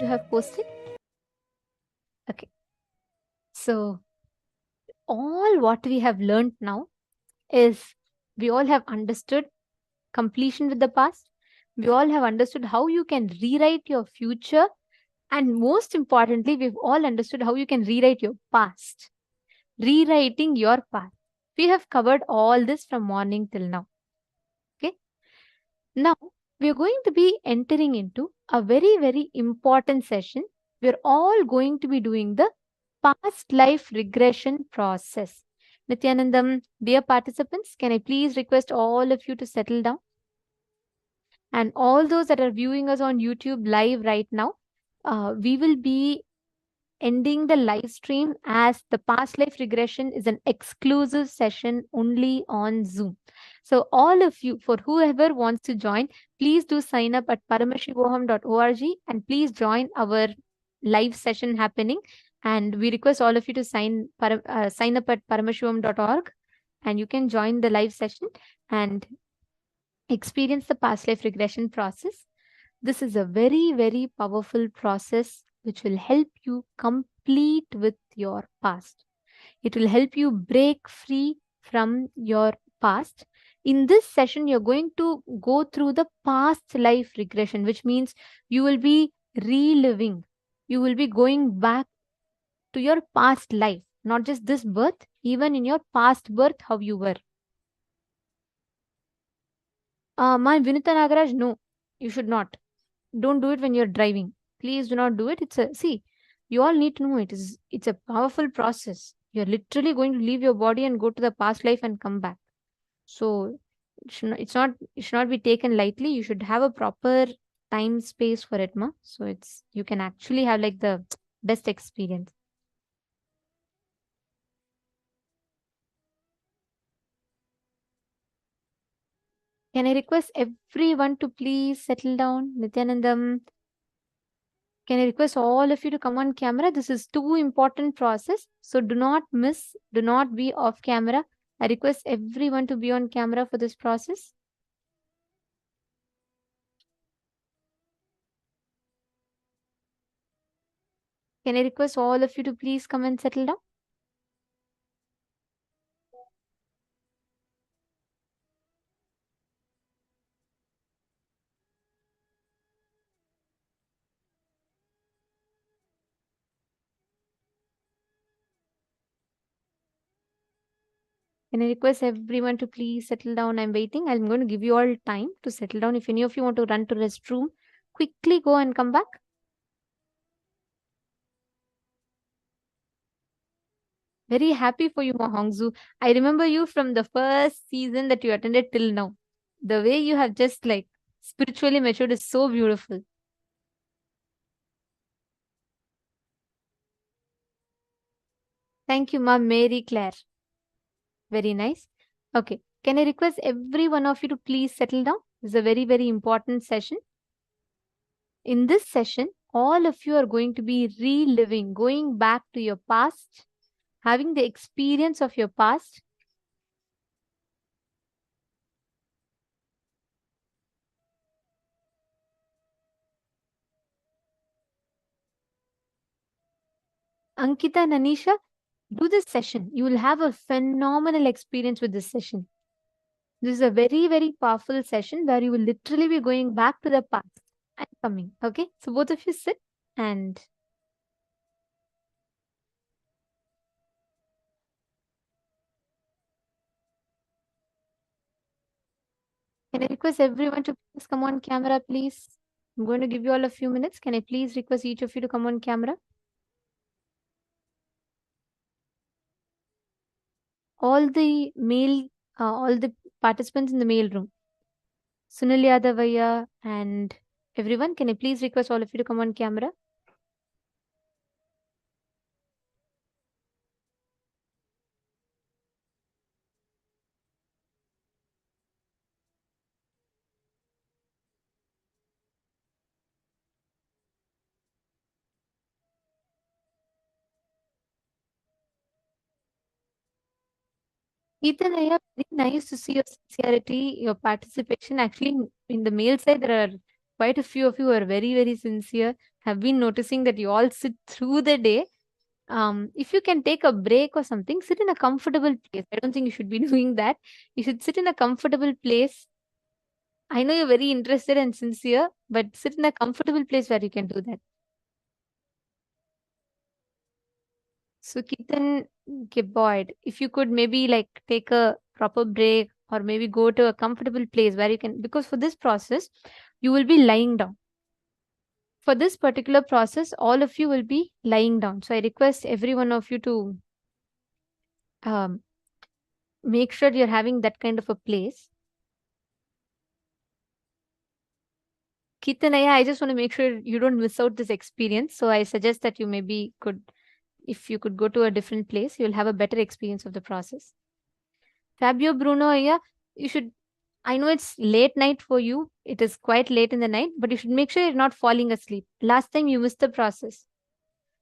You have posted? Okay. So, all what we have learned now is we all have understood completion with the past. We all have understood how you can rewrite your future. And most importantly, we've all understood how you can rewrite your past. Rewriting your past. We have covered all this from morning till now. Okay. Now, we are going to be entering into a very, very important session. We're all going to be doing the past life regression process. Nithyanandam, dear participants, can I please request all of you to settle down? And all those that are viewing us on YouTube live right now, we will be ending the live stream as the past life regression is an exclusive session only on Zoom. So all of you, for whoever wants to join, please do sign up at paramashivoham.org and please join our live session happening. And we request all of you to sign up at paramashivam.org and you can join the live session and experience the past life regression process. This is a very, very powerful process which will help you complete with your past. It will help you break free from your past. In this session, you're going to go through the past life regression, which means you will be reliving. You will be going back to your past life, not just this birth, even in your past birth, how you were. My Vinita Nagaraj, no, you should not. Don't do it when you're driving. Please do not do it. You all need to know it's a powerful process. You're literally going to leave your body and go to the past life and come back. So it should not be taken lightly. You should have a proper time space for it, ma. So you can actually have like the best experience. Can I request everyone to please settle down? Nithyanandam, can I request all of you to come on camera? This is too important process. So do not miss, do not be off camera. I request everyone to be on camera for this process. Can I request all of you to please come and settle down? Can I request everyone to please settle down? I'm waiting. I'm going to give you all time to settle down. If any of you want to run to restroom, quickly go and come back. Very happy for you, Mahongzu. I remember you from the first season that you attended till now. The way you have just like spiritually matured is so beautiful. Thank you, Ma'am Mary Claire. Very nice. Okay. Can I request every one of you to please settle down? This is a very, very important session. In this session, all of you are going to be reliving, going back to your past, having the experience of your past. Ankita and Anisha, do this session. You will have a phenomenal experience with this session. This is a very, very powerful session where you will literally be going back to the past and coming. Okay, so both of you sit and can I request everyone to please come on camera, please? I'm going to give you all a few minutes. Can I please request each of you to come on camera? All the participants in the mail room. Sunil Yadavaya and everyone, can I please request all of you to come on camera? Ethan, I have very nice to see your sincerity, your participation. Actually, in the male side, there are quite a few of you who are very, very sincere. Have been noticing that you all sit through the day. If you can take a break or something, sit in a comfortable place. I don't think you should be doing that. You should sit in a comfortable place. I know you're very interested and sincere, but sit in a comfortable place where you can do that. So Keaton Boyd, if you could maybe like take a proper break or maybe go to a comfortable place where you can, because for this process, you will be lying down. For this particular process, all of you will be lying down. So I request every one of you to make sure you're having that kind of a place. Keetanaya, I just want to make sure you don't miss out this experience. So I suggest that you maybe could, if you could go to a different place, you'll have a better experience of the process. Fabio Bruno, yeah, you should, I know it's late night for you. It is quite late in the night, but you should make sure you're not falling asleep. Last time you missed the process.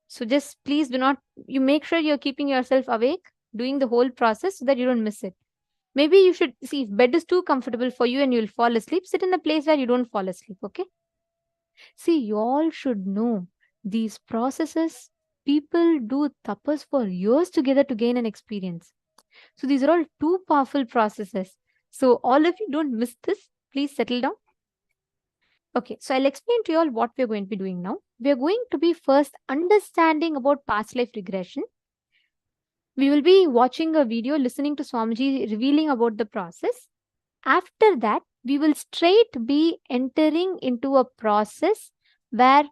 So just please do not, you make sure you're keeping yourself awake, doing the whole process so that you don't miss it. Maybe you should see if bed is too comfortable for you and you'll fall asleep, sit in a place where you don't fall asleep, okay? See, you all should know these processes, people do tapas for years together to gain an experience. So these are all two powerful processes. So all of you don't miss this. Please settle down. Okay, so I'll explain to you all what we're going to be doing now. We're going to be first understanding about past life regression. We will be watching a video, listening to Swamiji revealing about the process. After that, we will straight be entering into a process where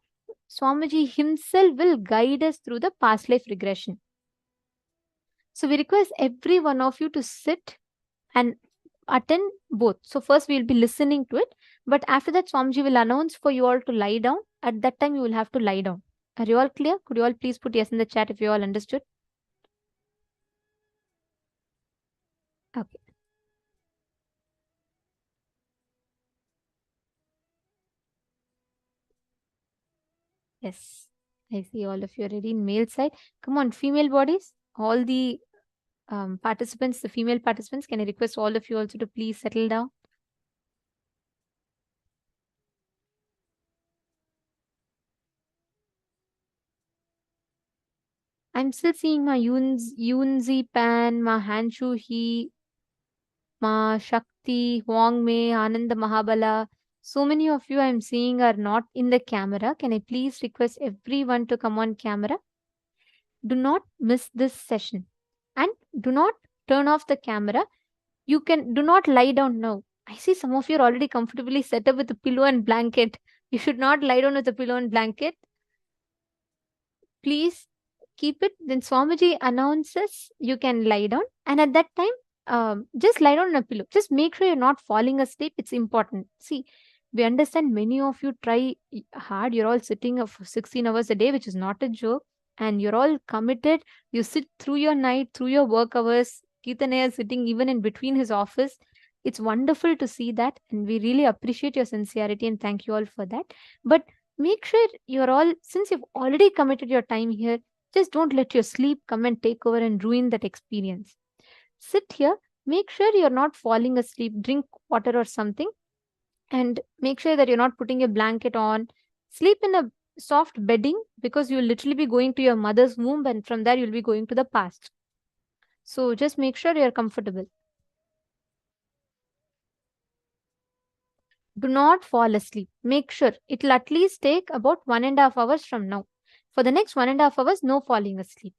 Swamiji himself will guide us through the past life regression. So we request every one of you to sit and attend both. So first we will be listening to it, but after that Swamiji will announce for you all to lie down. At that time you will have to lie down. Are you all clear? Could you all please put yes in the chat if you all understood? Okay. Yes, I see all of you are ready in male side. Come on, female bodies, all the participants, the female participants, can I request all of you also to please settle down? I'm still seeing my Yunzi Pan, my Hanshu He, Ma Shakti, Huang Mei, Ananda Mahabala. So many of you I'm seeing are not in the camera. Can I please request everyone to come on camera? Do not miss this session. And do not turn off the camera. You can do not lie down now. I see some of you are already comfortably set up with a pillow and blanket. You should not lie down with a pillow and blanket. Please keep it. Then Swamiji announces you can lie down. And at that time, just lie down on a pillow. Just make sure you're not falling asleep. It's important. See, we understand many of you try hard. You're all sitting for 16 hours a day, which is not a joke. And you're all committed. You sit through your night, through your work hours. Keetanaya is sitting even in between his office. It's wonderful to see that. And we really appreciate your sincerity and thank you all for that. But make sure you're all, since you've already committed your time here, just don't let your sleep come and take over and ruin that experience. Sit here, make sure you're not falling asleep, drink water or something, and make sure that you're not putting a blanket on. Sleep in a soft bedding because you'll literally be going to your mother's womb and from there you'll be going to the past. So just make sure you're comfortable. Do not fall asleep. Make sure it'll at least take about 1.5 hours from now. For the next 1.5 hours, no falling asleep.